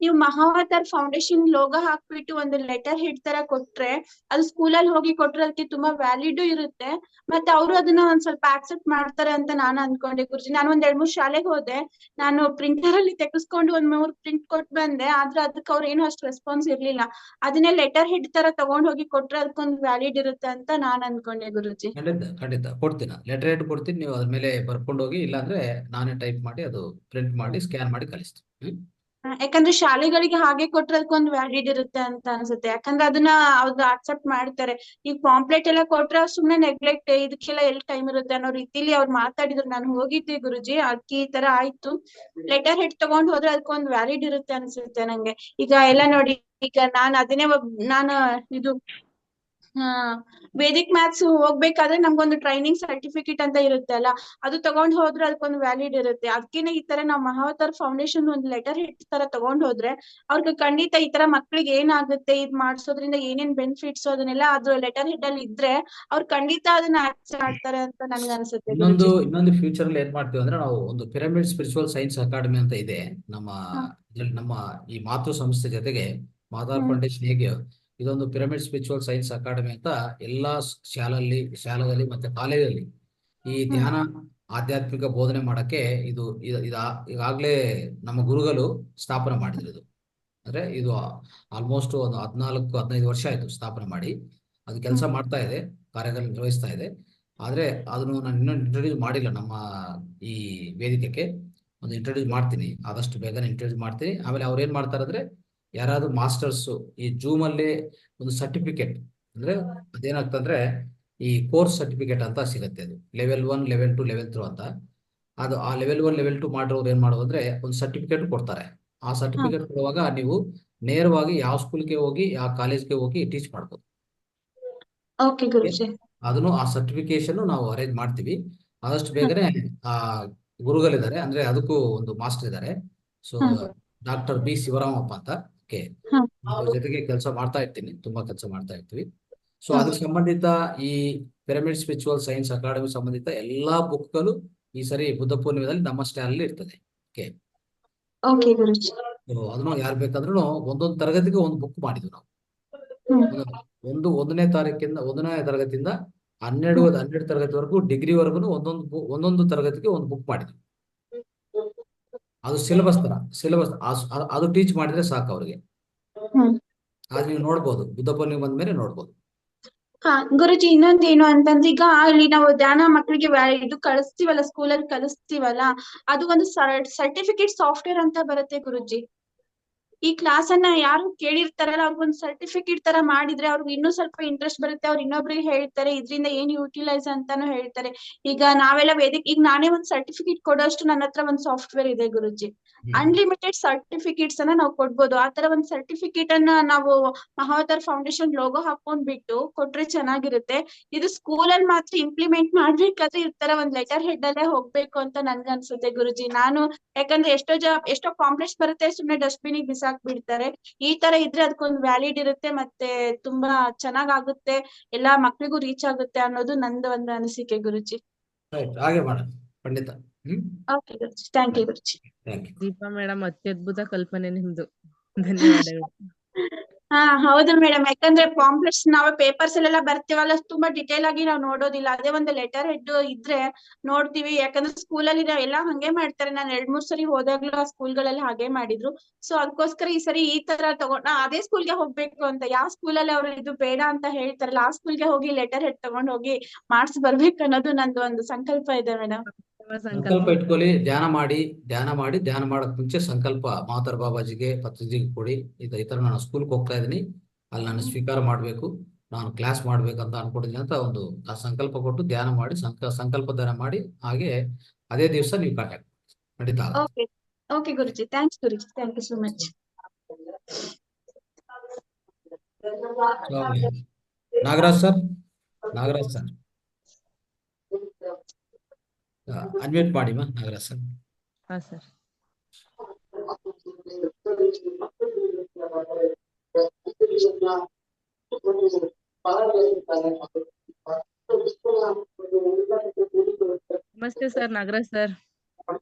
ನೀವು ಮಹಾವತಾರ್ ಫೌಂಡೇಶನ್ ಲೋಗೋ ಹಾಕ್ಬಿಟ್ಟು ಒಂದು ಲೆಟರ್ ಹೆಡ್ ತರ ಕೊಟ್ರೆ, ಅದು ಸ್ಕೂಲಲ್ಲಿ ಹೋಗಿ ಕೊಟ್ರೆ ಅದಕ್ಕೆ ತುಂಬಾ ವ್ಯಾಲಿಡ್ ಇರುತ್ತೆ. ಮತ್ತೆ ಅವರು ಅದನ್ನ ಒಂದ್ ಸ್ವಲ್ಪ ಆಕ್ಸೆಪ್ಟ್ ಮಾಡ್ತಾರೆ ಅಂತ ನಾನು ಅನ್ಕೊಂಡೆ ಗುರುಜಿ. ನಾನು ಒಂದ್ 2-3 ಶಾಲೆಗೆ ಹೋದೆ. ನಾನು ಪ್ರಿಂಟರ್ ಅಲ್ಲಿ ತೆಗೆಸ್ಕೊಂಡು 1-3 ಪ್ರಿಂಟ್ ಕೊಟ್ಟು ಬಂದೆ. ಆದ್ರೆ ಅದಕ್ಕೆ ಅವ್ರು ಏನು ಅಷ್ಟು ರೆಸ್ಪಾನ್ಸ್ ಇರ್ಲಿಲ್ಲ. ಅದನ್ನೇ ಲೆಟರ್ ಹೆಡ್ ತರ ತಗೊಂಡ್ ಹೋಗಿ ಕೊಟ್ರೆ ಅದಕ್ಕೊಂದು ವ್ಯಾಲಿಡ್ ಇರುತ್ತೆ ಅಂತ ನಾನ್ ಅನ್ಕೊಂಡೆ ಗುರುಜಿ. ಖಂಡಿತ ಕೊಡ್ತೀನಿ. ಲೆಟರ್ ಹೆಡ್ ಕೊಡ್ತೀನಿ, ನೀವು ಅದ್ರ ಮೇಲೆ ಬರ್ಕೊಂಡು ಹೋಗಿ, ಇಲ್ಲಾಂದ್ರೆ ನಾನೇ ಟೈಪ್ ಮಾಡಿ ಅದು ಪ್ರಿಂಟ್ ಮಾಡಿ ಸ್ಕ್ಯಾನ್ ಮಾಡಿ ಕಳಿಸ್ತೀನಿ. ಯಾಕಂದ್ರೆ ಶಾಲೆಗಳಿಗೆ ಹಾಗೆ ಕೊಟ್ರೆ ಅದಕ್ಕೊಂದು ವ್ಯಾಲಿಡ್ ಇರುತ್ತೆ ಅಂತ ಅನ್ಸುತ್ತೆ. ಯಾಕಂದ್ರೆ ಅದನ್ನ ಅವ್ರು ಅಕ್ಸೆಪ್ಟ್ ಮಾಡ್ತಾರೆ. ಈಗ ಪಾಂಪ್ಲೆಟ್ ಎಲ್ಲ ಕೊಟ್ರೆ ಸುಮ್ನೆ ನೆಗ್ಲೆಕ್ಟ್, ಇದಕ್ಕೆಲ್ಲ ಎಲ್ಲಿ ಟೈಮ್ ಇರುತ್ತೆ ಅನ್ನೋ ರೀತಿಲಿ ಅವ್ರು ಮಾತಾಡಿದ್ರು. ನಾನು ಹೋಗಿದ್ದೆ ಗುರುಜಿ, ಅದಕ್ಕೆ ಈ ತರ ಆಯ್ತು. ಲೆಟರ್ ಹೆಡ್ ತಗೊಂಡ್ ಹೋದ್ರೆ ಅದಕ್ಕೊಂದು ವ್ಯಾಲಿಡ್ ಇರುತ್ತೆ ಅನ್ಸುತ್ತೆ ನಂಗೆ. ಈಗ ಎಲ್ಲ ನೋಡಿ, ಈಗ ನಾನು ಇದು ವೇದಿಕ್ ಮ್ಯಾಥ್ಸ್ ಹೋಗ್ಬೇಕಾದ್ರೆ ನಮ್ಗೊಂದು ಟ್ರೈನಿಂಗ್ ಸರ್ಟಿಫಿಕೇಟ್ ಅಂತ ಇರುತ್ತೆ ಅಲ್ಲ, ಅದು ತಗೊಂಡ್ ಹೋದ್ರೆ ಅದಕ್ಕೊಂದು ವ್ಯಾಲಿಡ್ ಇರುತ್ತೆ. ಅದಕ್ಕೇನೆ ಈ ತರ ನಾವು ಮಹಾವತಾರ್ ಫೌಂಡೇಶನ್ ಒಂದು ಲೆಟರ್ ಹೆಡ್ ತರ ತಗೊಂಡ್ ಹೋದ್ರೆ ಅವ್ರಿಗೆ ಖಂಡಿತ ಈ ತರ ಮಕ್ಳಿಗೆ ಏನಾಗುತ್ತೆ, ಇದ್ ಮಾಡ್ಸೋದ್ರಿಂದ ಏನೇನ್ ಬೆನಿಫಿಟ್ಸ್ ಅದನ್ನೆಲ್ಲ ಅದು ಲೆಟರ್ ಹೆಡ್ ಅಲ್ಲಿ ಇದ್ರೆ ಅವ್ರು ಖಂಡಿತ ಅದನ್ನ ಆಕ್ಸೆಪ್ಟ್ ಮಾಡ್ತಾರೆ ಅಂತ ನನ್ಗೆ ಅನ್ಸುತ್ತೆ. ಇನ್ನೊಂದು ಫ್ಯೂಚರ್ ಅಲ್ಲಿ ಏನ್ ಮಾಡ್ತೀವಿ ಅಂದ್ರೆ, ನಾವು ಒಂದು ಪಿರಮಿಡ್ ಸ್ಪಿರಿಚುವಲ್ ಸೈನ್ಸ್ ಅಕಾಡೆಮಿ ಅಂತ ಇದೆ ನಮ್ಮ ಈ ಮಾತೃ ಸಂಸ್ಥೆ ಜೊತೆಗೆ. ಮಾತಾರ್ ಫೌಂಡೇಶನ್ ಹೇಗೆ ಇದೊಂದು ಪಿರಮಿಡ್ ಸ್ಪಿರಿಚುವಲ್ ಸೈನ್ಸ್ ಅಕಾಡೆಮಿ ಅಂತ ಎಲ್ಲಾ ಶಾಲೆಗಳಲ್ಲಿ ಮತ್ತೆ ಕಾಲೇಜಲ್ಲಿ ಈ ಧ್ಯಾನ ಆಧ್ಯಾತ್ಮಿಕ ಬೋಧನೆ ಮಾಡಕ್ಕೆ ಈಗಾಗ್ಲೇ ನಮ್ಮ ಗುರುಗಳು ಸ್ಥಾಪನೆ ಮಾಡಿದ್ರು. ಇದು ಅಂದ್ರೆ ಇದು ಆಲ್ಮೋಸ್ಟ್ ಒಂದು 14-15 ವರ್ಷ ಆಯ್ತು ಸ್ಥಾಪನೆ ಮಾಡಿ. ಅದು ಕೆಲಸ ಮಾಡ್ತಾ ಇದೆ, ಕಾರ್ಯಗಳು ನಿರ್ವಹಿಸ್ತಾ ಇದೆ. ಆದ್ರೆ ಅದನ್ನು ನಾನು ಇನ್ನೂ ಇಂಟ್ರೊಡ್ಯೂಸ್ ಮಾಡಿಲ್ಲ ನಮ್ಮ ಈ ವೇದಿಕೆಗೆ. ಒಂದು ಇಂಟ್ರೊಡ್ಯೂಸ್ ಮಾಡ್ತೀನಿ, ಆದಷ್ಟು ಬೇಗನೆ ಇಂಟ್ರೊಡ್ಯೂಸ್ ಮಾಡ್ತೀನಿ. ಆಮೇಲೆ ಅವ್ರು ಏನ್ ಮಾಡ್ತಾರೆ ಅಂದ್ರೆ, ಯಾರಾದ್ರೂ ಮಾಸ್ಟರ್ಸ್ ಈ ಜೂಮ್ ಅಲ್ಲಿ ಒಂದು ಸರ್ಟಿಫಿಕೇಟ್, ಅಂದ್ರೆ ಅದೇನಾಗ್ತಂದ್ರೆ ಈ ಕೋರ್ಸ್ ಸರ್ಟಿಫಿಕೇಟ್ ಅಂತ ಸಿಗುತ್ತೆ. ಅದು ಲೆವೆಲ್ 1, ಲೆವೆಲ್ 2, ಲೆವೆಲ್ 3 ಅಂತ. ಅದು ಆ ಲೆವೆಲ್ 1, ಲೆವೆಲ್ 2 ಮಾಡಿರೋರು ಏನ್ ಮಾಡೋದು ಅಂದ್ರೆ ಒಂದು ಸರ್ಟಿಫಿಕೇಟ್ ಕೊಡ್ತಾರೆ. ಆ ಸರ್ಟಿಫಿಕೇಟ್ ಕೊಡುವಾಗ ನೀವು ನೇರವಾಗಿ ಯಾವ ಸ್ಕೂಲ್ಗೆ ಹೋಗಿ ಯಾವ ಕಾಲೇಜ್ಗೆ ಹೋಗಿ ಟೀಚ್ ಮಾಡ್ಬೋದು. ಅದನ್ನು ಆ ಸರ್ಟಿಫಿಕೇಶನ್ ನಾವು ಅರೇಂಜ್ ಮಾಡ್ತೀವಿ. ಆದಷ್ಟು ಬೇಗನೆ ಆ ಗುರುಗಳಿದ್ದಾರೆ, ಅಂದ್ರೆ ಅದಕ್ಕೂ ಒಂದು ಮಾಸ್ಟರ್ ಇದ್ದಾರೆ. ಸೊ ಡಾಕ್ಟರ್ ಬಿ ಶಿವರಾಮಪ್ಪ ಅಂತ. ಜೊತೆಗೆ ಕೆಲಸ ಮಾಡ್ತಾ ಇರ್ತೀನಿ, ತುಂಬಾ ಕೆಲಸ ಮಾಡ್ತಾ ಇರ್ತೀವಿ. ಸೊ ಅದಕ್ಕೆ ಸಂಬಂಧಿತ ಈ ಪಿರಮಿಡ್ ಸ್ಪಿರಿಚುವಲ್ ಸೈನ್ಸ್ ಅಕಾಡೆಮಿ ಸಂಬಂಧಿತ ಎಲ್ಲಾ ಬುಕ್ಗಳು ಈ ಸರಿ ಬುದ್ಧ ಪೂರ್ಣಿಮೆಯಲ್ಲಿ ನಮ್ಮ ಸ್ಟಾಲ್ ಅಲ್ಲಿ ಇರ್ತದೆ. ಅದನ್ನು ಯಾರು ಬೇಕಾದ್ರೂ ಒಂದೊಂದು ತರಗತಿಗೆ ಒಂದು ಬುಕ್ ಮಾಡಿದ್ವಿ ನಾವು. ಒಂದನೇ ತರಗತಿಯಿಂದ 12 ತರಗತಿವರೆಗೂ ಡಿಗ್ರಿವರೆಗೂ ಒಂದೊಂದು ತರಗತಿಗೆ ಒಂದು ಬುಕ್ ಮಾಡಿದ್ವಿ. ಅದು ಸಿಲೆಬಸ್ ಅದು ಟೀಚ್ ಮಾಡಿದ್ರೆ ಸಾಕು ಅವ್ರಿಗೆ. ಅದು ನೀವು ನೋಡ್ಬೋದು, ಬುದ್ಧ ಪೂರ್ಣಿಮೆ ಬಂದ್ಮೇಲೆ ನೋಡ್ಬೋದು. ಹಾ ಗುರುಜಿ, ಇನ್ನೊಂದೇನು ಅಂತಂದ್ರೆ ಈಗ ಇಲ್ಲಿ ನಾವು ಧ್ಯಾನ ಮಕ್ಕಳಿಗೆ ಇದು ಕಳಿಸ್ತೀವಲ್ಲ, ಸ್ಕೂಲಲ್ಲಿ ಕಳಿಸ್ತೀವಲ್ಲ, ಅದು ಒಂದು ಸರ್ಟಿಫಿಕೇಟ್ ಸಾಫ್ಟ್ವೇರ್ ಅಂತ ಬರುತ್ತೆ ಗುರುಜಿ. ಈ ಕ್ಲಾಸ್ ಅನ್ನ ಯಾರು ಕೇಳಿರ್ತಾರಲ್ಲ ಅವ್ರಿಗೊಂದು ಸರ್ಟಿಫಿಕೇಟ್ ತರ ಮಾಡಿದ್ರೆ ಅವ್ರಿಗೆ ಇನ್ನೂ ಸ್ವಲ್ಪ ಇಂಟ್ರೆಸ್ಟ್ ಬರುತ್ತೆ. ಅವ್ರು ಇನ್ನೊಬ್ರಿಗೆ ಹೇಳ್ತಾರೆ, ಇದ್ರಿಂದ ಏನ್ ಯೂಟಿಲೈಸ್ ಅಂತಾನು ಹೇಳ್ತಾರೆ. ಈಗ ನಾವೆಲ್ಲ ಈಗ ನಾನೇ ಒಂದ್ ಸರ್ಟಿಫಿಕೇಟ್ ಕೊಡೋಷ್ಟು ನನ್ನ ಹತ್ರ ಒಂದ್ ಸಾಫ್ಟ್ವೇರ್ ಇದೆ ಗುರುಜಿ. ಅನ್ಲಿಮಿಟೆಡ್ ಸರ್ಟಿಫಿಕೇಟ್ಸ್ ಅನ್ನ ನಾವು ಕೊಡ್ಬೋದು. ಆತರ ಒಂದ್ ಸರ್ಟಿಫಿಕೇಟ್ ಅನ್ನ ನಾವು ಮಹಾವತಾರ್ ಫೌಂಡೇಶನ್ ಲೋಗೋ ಹಾಕೊಂಡ್ಬಿಟ್ಟು ಕೊಟ್ರೆ ಚೆನ್ನಾಗಿರುತ್ತೆ. ಇದು ಸ್ಕೂಲಲ್ಲಿ ಮಾತ್ರ ಇಂಪ್ಲಿಮೆಂಟ್ ಮಾಡ್ಬೇಕಾದ್ರೆ ಈ ತರ ಒಂದ್ ಲೆಟರ್ ಹೆಡ್ ಅಲ್ಲೇ ಹೋಗ್ಬೇಕು ಅಂತ ನನ್ಗೆ ಅನ್ಸುತ್ತೆ ಗುರುಜಿ. ಯಾಕಂದ್ರೆ ಎಷ್ಟೋ ಕಾಂಪ್ಲೆಕ್ಸ್ ಬರುತ್ತೆ, ಸುಮ್ನೆ ಡಸ್ಟ್ಬಿನ್ ಬಿಸಾಕ್ಬಿಡ್ತಾರೆ. ಈ ತರ ಇದ್ರೆ ಅದಕ್ಕೊಂದು ವ್ಯಾಲಿಡ್ ಇರುತ್ತೆ, ಮತ್ತೆ ತುಂಬಾ ಚೆನ್ನಾಗಾಗುತ್ತೆ, ಎಲ್ಲಾ ಮಕ್ಳಿಗೂ ರೀಚ್ ಆಗುತ್ತೆ ಅನ್ನೋದು ನಂದು ಒಂದು ಅನಿಸಿಕೆ ಗುರುಜಿ. ಹಾಗೆ ಮಾಡೋಣ, ಖಂಡಿತ. Okay guruji, thank you guruji. Deepa madam, ಅತ್ಯದ್ಭುತ ಕಲ್ಪನೆ ನಿಮ್ದು, ಧನ್ಯವಾದಗಳು. ಹಾ ಹೌದು ಮೇಡಮ್, ಯಾಕಂದ್ರೆ ಪಾಂಪ್ಲೆಟ್ಸ್ ನಾವು ಪೇಪರ್ಸ್ ಅಲ್ಲೆಲ್ಲ ಬರ್ತೀವಲ್ಲ, ತುಂಬಾ ಡಿಟೇಲ್ ಆಗಿ ನಾವು ನೋಡೋದಿಲ್ಲ. ಅದೇ ಒಂದು ಲೆಟರ್ ಹೆಡ್ ಇದ್ರೆ ನೋಡ್ತೀವಿ. ಯಾಕಂದ್ರೆ ಸ್ಕೂಲಲ್ಲಿ ಎಲ್ಲ ಹಂಗೆ ಮಾಡ್ತಾರೆ. ನಾನು 2-3 ಸರಿ ಹೋದಾಗ್ಲೂ ಆ ಸ್ಕೂಲ್ಗಳಲ್ಲಿ ಹಾಗೆ ಮಾಡಿದ್ರು. ಸೊ ಅದಕ್ಕೋಸ್ಕರ ಈ ಸರಿ ಈ ತರ ನಾ ಅದೇ ಸ್ಕೂಲ್ಗೆ ಹೋಗ್ಬೇಕು ಅಂತ, ಯಾವ ಸ್ಕೂಲಲ್ಲಿ ಅವ್ರು ಇದು ಬೇಡ ಅಂತ ಹೇಳ್ತಾರಲ್ಲ ಆ ಸ್ಕೂಲ್ಗೆ ಹೋಗಿ ಲೆಟರ್ ಹೆಡ್ ತಗೊಂಡ್ ಹೋಗಿ ಮಾಡ್ಸ್ ಬರ್ಬೇಕು ಅನ್ನೋದು ನಂದು ಒಂದು ಸಂಕಲ್ಪ ಇದೆ ಮೇಡಮ್. ಸಂಕಲ್ಪ ಇಟ್ಕೊಳ್ಳಿ, ಧ್ಯಾನ ಮಾಡಕ್ ಮುಂಚೆ ಸಂಕಲ್ಪ ಮಾತಾರ್ ಬಾಬಾಜಿಗೆ ಪತ್ರಿಜಿಗೆ ಕೊಡಿ. ಈ ತರ ನಾನು ಸ್ಕೂಲ್ಗೆ ಹೋಗ್ತಾ ಇದೀನಿ, ಅಲ್ಲಿ ನಾನು ಸ್ವೀಕಾರ ಮಾಡ್ಬೇಕು, ನಾನು ಕ್ಲಾಸ್ ಮಾಡ್ಬೇಕಂತ ಅನ್ಕೊಂಡಿದ್ದೀನಿ ಅಂತ ಒಂದು ಸಂಕಲ್ಪ ಕೊಟ್ಟು ಧ್ಯಾನ ಮಾಡಿ ಸಂಕಲ್ಪ ಧ್ಯಾನ ಮಾಡಿ, ಹಾಗೆ ಅದೇ ದಿವಸ ನೀವು ಕಾಂಟ್ಯಾಕ್ಟ್ ಖಂಡಿತ. Okay guruji, thanks guruji, thank you so much. Nagaraj sir unmute ಮಾಡಿ ನಾಗರಾಜ್ ಸರ್. ಹಾ ಸರ್. ನಮಸ್ತೆ ಸರ್, ನಾಗರಾಜ್ ಸರ್.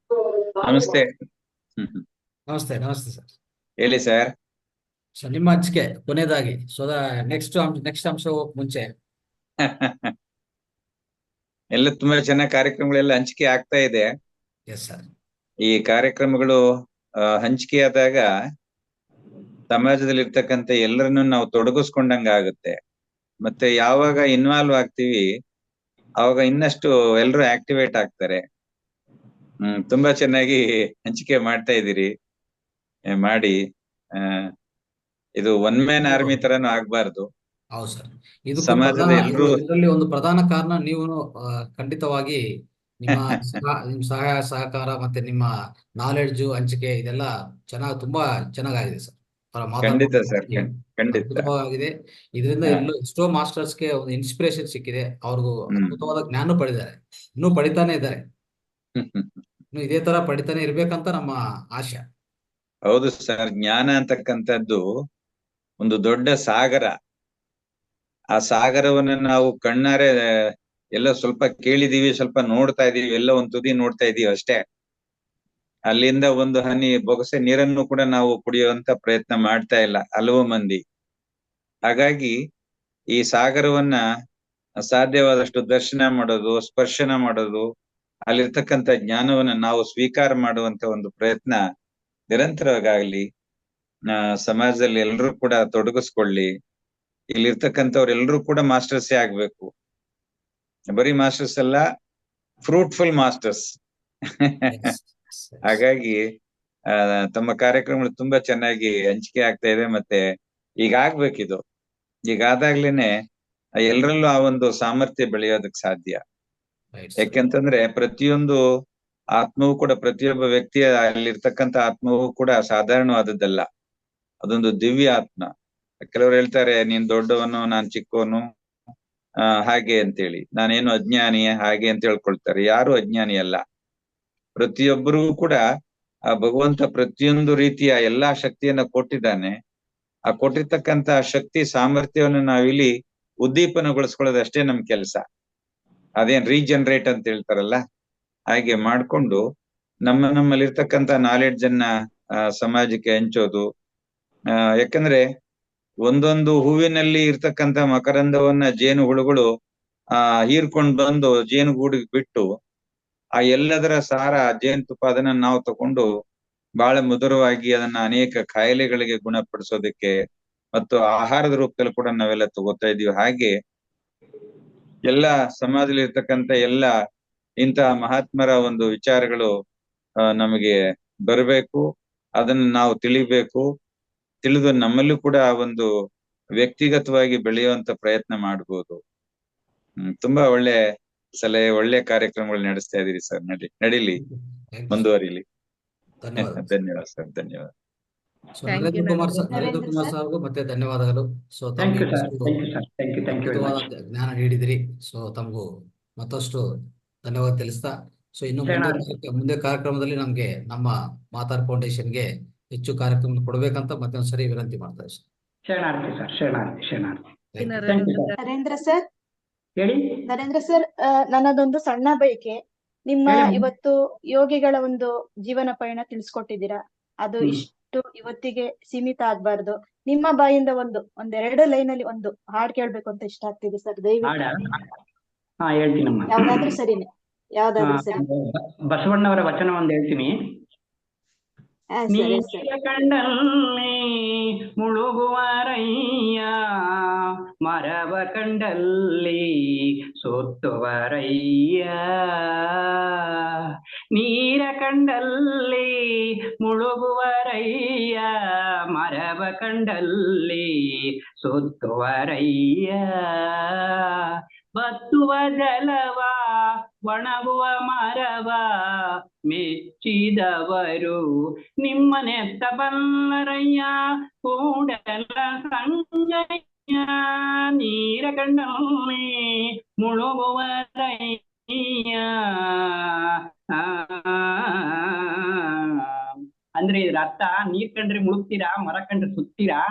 ನಮಸ್ತೆ. ನಮಸ್ತೆ ಸರ್. ಹೇಳಿ ಸರ್. ನಿಮ್ಮ ಹಂಚಿಕೆ ಕೊನೆಯದಾಗಿ, ನೆಕ್ಸ್ಟ್ ಅಂಶ ಹೋಗಕ್ ಮುಂಚೆ ಎಲ್ಲ ತುಂಬಾ ಚೆನ್ನಾಗಿ ಕಾರ್ಯಕ್ರಮಗಳೆಲ್ಲ ಹಂಚಿಕೆ ಆಗ್ತಾ ಇದೆ. Yes sir. ಈ ಕಾರ್ಯಕ್ರಮಗಳು ಹಂಚಿಕೆಯಾದಾಗ ಸಮಾಜದಲ್ಲಿ ಇರ್ತಕ್ಕಂಥ ಎಲ್ಲರನ್ನು ನಾವು ತೊಡಗಿಸ್ಕೊಂಡಂಗ ಆಗುತ್ತೆ. ಮತ್ತೆ ಯಾವಾಗ ಇನ್ವಾಲ್ವ್ ಆಗ್ತೀವಿ ಅವಾಗ ಇನ್ನಷ್ಟು ಎಲ್ರು ಆಕ್ಟಿವೇಟ್ ಆಗ್ತಾರೆ. ತುಂಬಾ ಚೆನ್ನಾಗಿ ಹಂಚಿಕೆ ಮಾಡ್ತಾ ಇದ್ದೀರಿ. ಮಾಡಿ ಇದು ಒನ್ ಮ್ಯಾನ್ ಆರ್ಮಿ ತರನು ಆಗ್ಬಾರ್ದು. ಹೌದು ಸರ್. ಇದು ಸಮಾಜದ ಎಲ್ರು ಇದರಲ್ಲಿ ಒಂದು ಪ್ರಧಾನ ಕಾರಣ ನೀವು ಖಂಡಿತವಾಗಿ ನಿಮ್ಮ ಸಹಾಯ ಸಹಕಾರ ಮತ್ತೆ ನಿಮ್ಮ ನಾಲೆಡ್ಜ್ ಹಂಚಿಕೆ ಇದೆಲ್ಲ ತುಂಬಾ ಚೆನ್ನಾಗಿದೆ ಸರ್. ಖಂಡಿತ ಸರ್, ಖಂಡಿತ ಅದ್ಭುತವಾಗಿದೆ. ಇದರಿಂದ ಎಷ್ಟೋ ಮಾಸ್ಟರ್ಸ್ಗೆ ಒಂದು ಇನ್ಸ್ಪಿರೇಷನ್ ಸಿಕ್ಕಿದೆ. ಅವ್ರಿಗೂ ಅದ್ಭುತವಾದ ಜ್ಞಾನ ಪಡೆದಿದ್ದಾರೆ, ಇನ್ನೂ ಪಡಿತಾನೆ ಇದ್ದಾರೆ. ಇನ್ನು ಇದೇ ತರ ಪಡಿತಾನೆ ಇರ್ಬೇಕಂತ ನಮ್ಮ ಆಶೆ. ಹೌದು ಸರ್. ಜ್ಞಾನ ಅಂತಕ್ಕಂಥದ್ದು ಒಂದು ದೊಡ್ಡ ಸಾಗರ. ಆ ಸಾಗರವನ್ನ ನಾವು ಕಣ್ಣಾರೆ ಎಲ್ಲ ಸ್ವಲ್ಪ ಕೇಳಿದೀವಿ, ಸ್ವಲ್ಪ ನೋಡ್ತಾ ಇದೀವಿ, ಎಲ್ಲ ಒಂದ್ ತುದಿ ನೋಡ್ತಾ ಇದೀವಿ ಅಷ್ಟೇ. ಅಲ್ಲಿಂದ ಒಂದು ಹನಿ ಬೊಗಸೆ ನೀರನ್ನು ಕೂಡ ನಾವು ಕುಡಿಯುವಂತ ಪ್ರಯತ್ನ ಮಾಡ್ತಾ ಇಲ್ಲ ಹಲವು ಮಂದಿ. ಹಾಗಾಗಿ ಈ ಸಾಗರವನ್ನ ಸಾಧ್ಯವಾದಷ್ಟು ದರ್ಶನ ಮಾಡೋದು, ಸ್ಪರ್ಶನ ಮಾಡೋದು, ಅಲ್ಲಿರ್ತಕ್ಕಂಥ ಜ್ಞಾನವನ್ನ ನಾವು ಸ್ವೀಕಾರ ಮಾಡುವಂತ ಒಂದು ಪ್ರಯತ್ನ ನಿರಂತರವಾಗಲಿ. ಸಮಾಜದಲ್ಲಿ ಎಲ್ರೂ ಕೂಡ ತೊಡಗಿಸ್ಕೊಳ್ಳಿ. ಇಲ್ಲಿರ್ತಕ್ಕಂಥವ್ರೆಲ್ರೂ ಕೂಡ ಮಾಸ್ಟರ್ಸೇ ಆಗ್ಬೇಕು. ಬರೀ ಮಾಸ್ಟರ್ಸ್ ಅಲ್ಲ, ಫ್ರೂಟ್ಫುಲ್ ಮಾಸ್ಟರ್ಸ್. ಹಾಗಾಗಿ ತಮ್ಮ ಕಾರ್ಯಕ್ರಮಗಳು ತುಂಬಾ ಚೆನ್ನಾಗಿ ಹಂಚಿಕೆ ಆಗ್ತಾ ಇದೆ. ಮತ್ತೆ ಈಗ ಆಗ್ಬೇಕಿದು. ಈಗ ಆದಾಗ್ಲೇನೆ ಎಲ್ಲರಲ್ಲೂ ಆ ಒಂದು ಸಾಮರ್ಥ್ಯ ಬೆಳೆಯೋದಕ್ ಸಾಧ್ಯ. ಯಾಕೆಂತಂದ್ರೆ ಪ್ರತಿಯೊಂದು ಆತ್ಮವು ಕೂಡ, ಪ್ರತಿಯೊಬ್ಬ ವ್ಯಕ್ತಿಯ ಅಲ್ಲಿರ್ತಕ್ಕಂಥ ಆತ್ಮವು ಕೂಡ ಸಾಧಾರಣವಾದದ್ದಲ್ಲ. ಅದೊಂದು ದಿವ್ಯ ಆತ್ಮ. ಕೆಲವರು ಹೇಳ್ತಾರೆ ನೀನ್ ದೊಡ್ಡವನು, ನಾನ್ ಚಿಕ್ಕವನು, ಹಾಗೆ ಅಂತೇಳಿ, ನಾನೇನು ಅಜ್ಞಾನಿ ಹಾಗೆ ಅಂತ ಹೇಳ್ಕೊಳ್ತಾರೆ. ಯಾರು ಅಜ್ಞಾನಿ ಅಲ್ಲ. ಪ್ರತಿಯೊಬ್ಬರೂ ಕೂಡ ಆ ಭಗವಂತ ಪ್ರತಿಯೊಂದು ರೀತಿಯ ಎಲ್ಲಾ ಶಕ್ತಿಯನ್ನ ಕೊಟ್ಟಿದ್ದಾನೆ. ಆ ಕೊಟ್ಟಿರ್ತಕ್ಕಂತ ಶಕ್ತಿ ಸಾಮರ್ಥ್ಯವನ್ನು ನಾವಿಲ್ಲಿ ಉದ್ದೀಪನಗೊಳಿಸ್ಕೊಳ್ಳೋದಷ್ಟೇ ನಮ್ ಕೆಲಸ. ಅದೇನ್ ರೀಜನರೇಟ್ ಅಂತ ಹೇಳ್ತಾರಲ್ಲ, ಹಾಗೆ ಮಾಡ್ಕೊಂಡು ನಮ್ಮಲ್ಲಿರ್ತಕ್ಕಂಥ ನಾಲೆಡ್ಜ್ ಅನ್ನ ಸಮಾಜಕ್ಕೆ ಹಂಚೋದು. ಯಾಕಂದ್ರೆ ಒಂದೊಂದು ಹೂವಿನಲ್ಲಿ ಇರ್ತಕ್ಕಂಥ ಮಕರಂದವನ್ನ ಜೇನು ಹುಳುಗಳು ಹೀರ್ಕೊಂಡು ಬಂದು ಜೇನುಗೂಡಿಗೆ ಬಿಟ್ಟು ಆ ಎಲ್ಲದರ ಸಾರ ಜೇನುತುಪ್ಪ ಅದನ್ನ ನಾವು ತಕೊಂಡು ಬಹಳ ಮಧುರವಾಗಿ ಅದನ್ನ ಅನೇಕ ಕಾಯಿಲೆಗಳಿಗೆ ಗುಣಪಡಿಸೋದಕ್ಕೆ ಮತ್ತು ಆಹಾರದ ರೂಪದಲ್ಲಿ ಕೂಡ ನಾವೆಲ್ಲ ತಗೋತಾ ಇದೀವಿ. ಹಾಗೆ ಎಲ್ಲ ಸಮಾಜದಲ್ಲಿ ಇರ್ತಕ್ಕಂಥ ಎಲ್ಲ ಇಂತಹ ಮಹಾತ್ಮರ ಒಂದು ವಿಚಾರಗಳು ನಮಗೆ ಬರಬೇಕು, ಅದನ್ನ ನಾವು ತಿಳಿಬೇಕು, ತಿಳಿದು ನಮ್ಮಲ್ಲೂ ಕೂಡ ಒಂದು ವ್ಯಕ್ತಿಗತವಾಗಿ ಬೆಳೆಯುವಂತ ಪ್ರಯತ್ನ ಮಾಡ್ಬೋದು. ತುಂಬಾ ಒಳ್ಳೆ ಸಲಹೆ, ಒಳ್ಳೆ ಕಾರ್ಯಕ್ರಮಗಳು ನಡೆಸ್ತಾ ಇದೀರಿ ಸರ್. ನಡೀಲಿ, ಮುಂದುವರಿಲಿ. ಧನ್ಯವಾದ ಸರ್, ಧನ್ಯವಾದ. ಸೊ ನರೇಂದ್ರ ಕುಮಾರ್ ಸರ್ಗೂ ಮತ್ತೆ ಧನ್ಯವಾದಗಳು. ಸೊ ತಮಗೆ ಅದ್ಭುತವಾದ ಜ್ಞಾನ ನೀಡಿದಿರಿ. ಸೊ ತಮಗೂ ಮತ್ತಷ್ಟು ಧನ್ಯವಾದ ತಿಳಿಸ್ತಾ, ಸೊ ಇನ್ನು ಮುಂದೆ ಕಾರ್ಯಕ್ರಮದಲ್ಲಿ ನಮ್ಗೆ ನಮ್ಮ ಮಾತಾರ್ ಫೌಂಡೇಶನ್ಗೆ ಹೆಚ್ಚು ಕಾರ್ಯಕ್ರಮ ಕೊಡ್ಬೇಕಂತ ಮತ್ತೊಂದ್ಸರಿ ವಿನಂತಿ ಮಾಡ್ತಾ ಇದ್ದೀನಿ. ಶರಣಾರ್ಥಿ ಸರ್, ಶರಣಾರ್ಥಿ, ಶರಣಾರ್ಥಿ. ನರೇಂದ್ರ ಸರ್, ಹೇಳಿ. ನರೇಂದ್ರ ಸರ್, ನನ್ನದೊಂದು ಸಣ್ಣ ಬಯಕೆ. ನಿಮ್ಮ ಇವತ್ತು ಯೋಗಿಗಳ ಒಂದು ಜೀವನ ಪಯಣ ತಿಳಿಸ್ಕೊಟ್ಟಿದ್ದೀರಾ. ಅದು ಇಷ್ಟು ಇವತ್ತಿಗೆ ಸೀಮಿತ ಆಗ್ಬಾರ್ದು. ನಿಮ್ಮ ಬಾಯಿಂದ ಒಂದೆರಡು ಲೈನ್ ಅಲ್ಲಿ ಒಂದು ಹಾಡ್ ಕೇಳ್ಬೇಕು ಅಂತ ಇಷ್ಟ ಆಗ್ತಿದೆ ಸರ್. ದಯವಿಟ್ಟು ಹೇಳ್ತೀನಮ್ಮ. ಯಾವ್ದಾದ್ರು ಸರಿನೇ, ಯಾವ್ದಾದ್ರು ಸರಿ. ಬಸವಣ್ಣವರ ವಚನ ಒಂದು ಹೇಳ್ತೀನಿ. ನೀರ ಕಂಡಲ್ಲಿ ಮುಳುಗುವರಯ್ಯ, ಮರವ ಕಂಡಲ್ಲಿ ಸೋತ್ತುವರಯ್ಯ. ನೀರ ಕಂಡಲ್ಲಿ ಮುಳುಗುವರಯ್ಯ, ಮರವ ಕಂಡಲ್ಲಿ ಸೋತ್ತುವರಯ್ಯ. ಬತ್ತುವ ಜಲವ ಒಣಗುವ ಮರವ ಮೆಚ್ಚಿದವರು ನಿಮ್ಮನೆತ್ತ ಬಲ್ಲರಯ್ಯ, ಕೂಡಲ ಸಂಗಯ್ಯ. ನೀರ ಕಂಡಲ್ಲಿ ಮುಳುಗುವರಯ್ಯ. ಅಂದ್ರೆ ಇದ್ರ ಅರ್ಥ, ನೀರ್ ಕಂಡ್ರೆ ಮುಳುಗ್ತೀರಾ, ಮರ ಕಂಡ್ರೆ ಸುತ್ತೀರಾ.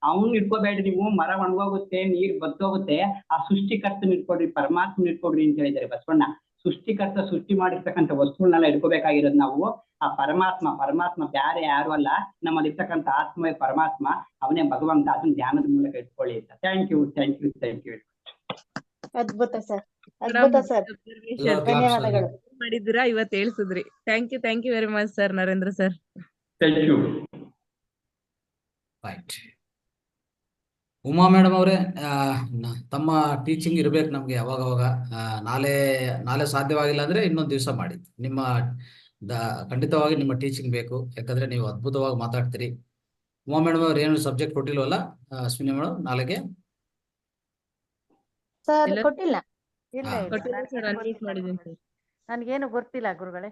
ಅವನ್ ಇಟ್ಕೋಬೇಡ್ರಿ ನೀವು, ಮರ ಒಣಗೋಗುತ್ತೆ, ನೀರ್ ಬತ್ತೋಗುತ್ತೆ. ಆ ಸೃಷ್ಟಿಕರ್ತನ ಇಟ್ಕೊಡ್ರಿ, ಪರಮಾತ್ಮನ ಇಟ್ಕೊಡ್ರಿ ಅಂತ ಹೇಳಿದ್ದಾರೆ ಬಸವಣ್ಣ. ಸೃಷ್ಟಿಕರ್ತ ಸೃಷ್ಟಿ ಮಾಡಿರ್ತಕ್ಕಂಥ ವಸ್ತುಗಳನ್ನೆಲ್ಲ ಇಟ್ಕೋಬೇಕಾಗಿರೋದು ನಾವು. ಆ ಪರಮಾತ್ಮ ಬ್ಯಾರೆ ಯಾರು ಅಲ್ಲ, ನಮ್ಮಲ್ಲಿ ಇರ್ತಕ್ಕಂಥ ಆತ್ಮವೇ ಪರಮಾತ್ಮ, ಅವನೇ ಭಗವಂತ. ಅದನ್ನ ಧ್ಯಾನದ ಮೂಲಕ ಇಟ್ಕೊಳ್ಳಿ ಅಂತ. Thank you. ಅದ್ಭುತ ಸರ್, ಅದ್ಭುತ ಸರ್, ಧನ್ಯವಾದಗಳು. ಮಾಡಿದ್ದೀರಾ, ಇವತ್ತು ಹೇಳ್ಸಿದ್ರಿ. Thank you very much sir, Narendra sir. Thank you. Right. Uma madam ಅವರೇ, ತಮ್ಮ ಟೀಚಿಂಗ್ ಇರ್ಬೇಕು ನಮ್ಗೆ ಅವಾಗವಾಗ. ನಾಳೆ ಸಾಧ್ಯವಾಗಿಲ್ಲ ಅಂದ್ರೆ ಇನ್ನೊಂದು ದಿವಸ ಮಾಡಿ. ನಿಮ್ಮ ಖಂಡಿತವಾಗಿ ನಿಮ್ಮ ಟೀಚಿಂಗ್ ಬೇಕು, ಯಾಕಂದ್ರೆ ನೀವು ಅದ್ಭುತವಾಗಿ ಮಾತಾಡ್ತೀರಿ. ಉಮಾ ಮೇಡಮ್ ಅವ್ರು ಏನು ಸಬ್ಜೆಕ್ಟ್ ಕೊಟ್ಟಿಲ್ವಲ್ಲ ಅಶ್ವಿನಿ ಮೇಡಮ್ ನಾಳೆಗೆ? ಸರ್ ಕೊಟ್ಟಿಲ್ಲ. ನನ್ಗೇನು ಗೊತ್ತಿಲ್ಲ ಗುರುಗಳೇ.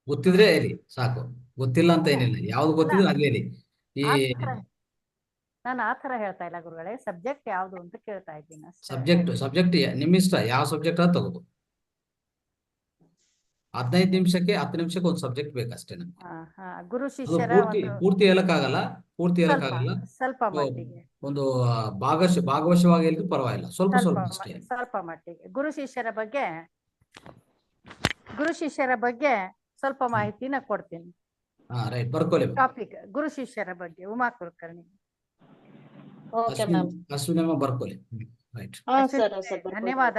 ಗೊತ್ತಿದ್ರೆ ಹೇಳಿ ಸಾಕು, ಗೊತ್ತಿಲ್ಲ ಅಂತ ಏನಿಲ್ಲ. ಯಾವ್ದು ಗೊತ್ತಿದ್ರೆ ಅಲ್ಲೇ ಹೇಳಿ. ನಾನು ಆತರ ಹೇಳ್ತಾ ಇಲ್ಲ ಗುರುಗಳೇ, ಸಬ್ಜೆಕ್ಟ್ ಯಾವ್ದು ಅಂತ ಕೇಳ್ತಾ ಇದ್ದೀನಿ. ಸಬ್ಜೆಕ್ಟ್ ನಿಮ್ ಇಷ್ಟ, ಯಾವ ಸಬ್ಜೆಕ್ಟ್ ಅಂತ ತಗೋಬಹುದು. 15 ನಿಮಿಷಕ್ಕೆ 10 ನಿಮಿಷಕ್ಕೆ ಒಂದು ಸಬ್ಜೆಕ್ಟ್ ಬೇಕಷ್ಟೇ ನಮ್ಗೆ. ಗುರು ಶಿಷ್ಯರ ಪೂರ್ತಿ ಹೇಳಕ್ಕಾಗಲ್ಲ, ಸ್ವಲ್ಪ ಮಟ್ಟಿಗೆ ಒಂದು ಭಾಗವಶವಾಗಿ ಹೇಳಿದ್ರು ಪರವಾಗಿಲ್ಲ, ಸ್ವಲ್ಪ ಅಷ್ಟೇ. ಸ್ವಲ್ಪ ಮಟ್ಟಿಗೆ ಗುರು ಶಿಷ್ಯರ ಬಗ್ಗೆ ಸ್ವಲ್ಪ ಮಾಹಿತಿನ ಕೊಡ್ತೀನಿ. ರೈಟ್, ಬರ್ಕೊಳ್ಳಿ. ಟಾಪಿಕ್ ಗುರು ಶಿಷ್ಯರ ಬಗ್ಗೆ ಉಮಾ ಕುಲಕರ್ಣಿ. ಅಶ್ವಿನಿ ಬರ್ಕೊಳ್ಳಿ. ರೈಟ್, ಧನ್ಯವಾದ.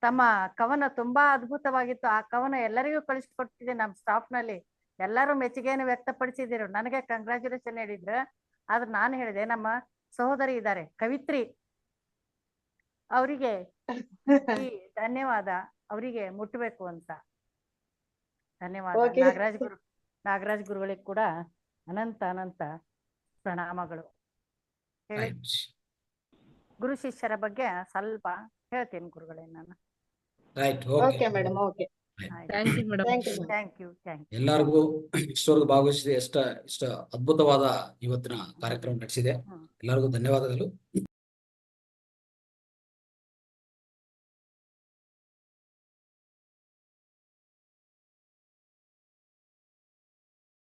ತಮ್ಮ ಕವನ ತುಂಬಾ ಅದ್ಭುತವಾಗಿತ್ತು. ಆ ಕವನ ಎಲ್ಲರಿಗೂ ಕಳಿಸ್ಕೊಟ್ಟಿದೆ. ನಮ್ಮ ಸ್ಟಾಫ್ ನಲ್ಲಿ ಎಲ್ಲರೂ ಮೆಚ್ಚುಗೆಯನ್ನು ವ್ಯಕ್ತಪಡಿಸಿದಿರು. ನನಗೆ ಕಂಗ್ರಾಚುಲೇಷನ್ ಹೇಳಿದ್ರು. ಆದ್ರೆ ನಾನು ಹೇಳಿದೆ, ನಮ್ಮ ಸಹೋದರಿ ಇದ್ದಾರೆ ಕವಿತ್ರಿ, ಅವರಿಗೆ ಈ ಧನ್ಯವಾದ ಅವರಿಗೆ ಮುಟ್ಟಬೇಕು ಅಂತ. ಧನ್ಯವಾದ. ನಾಗರಾಜ್ ಗುರುಗಳಿಗೆ ಕೂಡ ಅನಂತ ಪ್ರಣಾಮಗಳು. ಗುರು ಶಿಷ್ಯರ ಬಗ್ಗೆ ಸ್ವಲ್ಪ ಹೇಳ್ತೇನೆ ಗುರುಗಳೇ ನಾನು. ಎಲ್ಲರಿಗೂ ಇಷ್ಟವರೆಗೂ ಭಾಗವಹಿಸಿದೆ. ಇಷ್ಟ ಅದ್ಭುತವಾದ ಇವತ್ತಿನ ಕಾರ್ಯಕ್ರಮ ನಡೆಸಿದೆ. ಎಲ್ಲರಿಗೂ ಧನ್ಯವಾದಗಳು.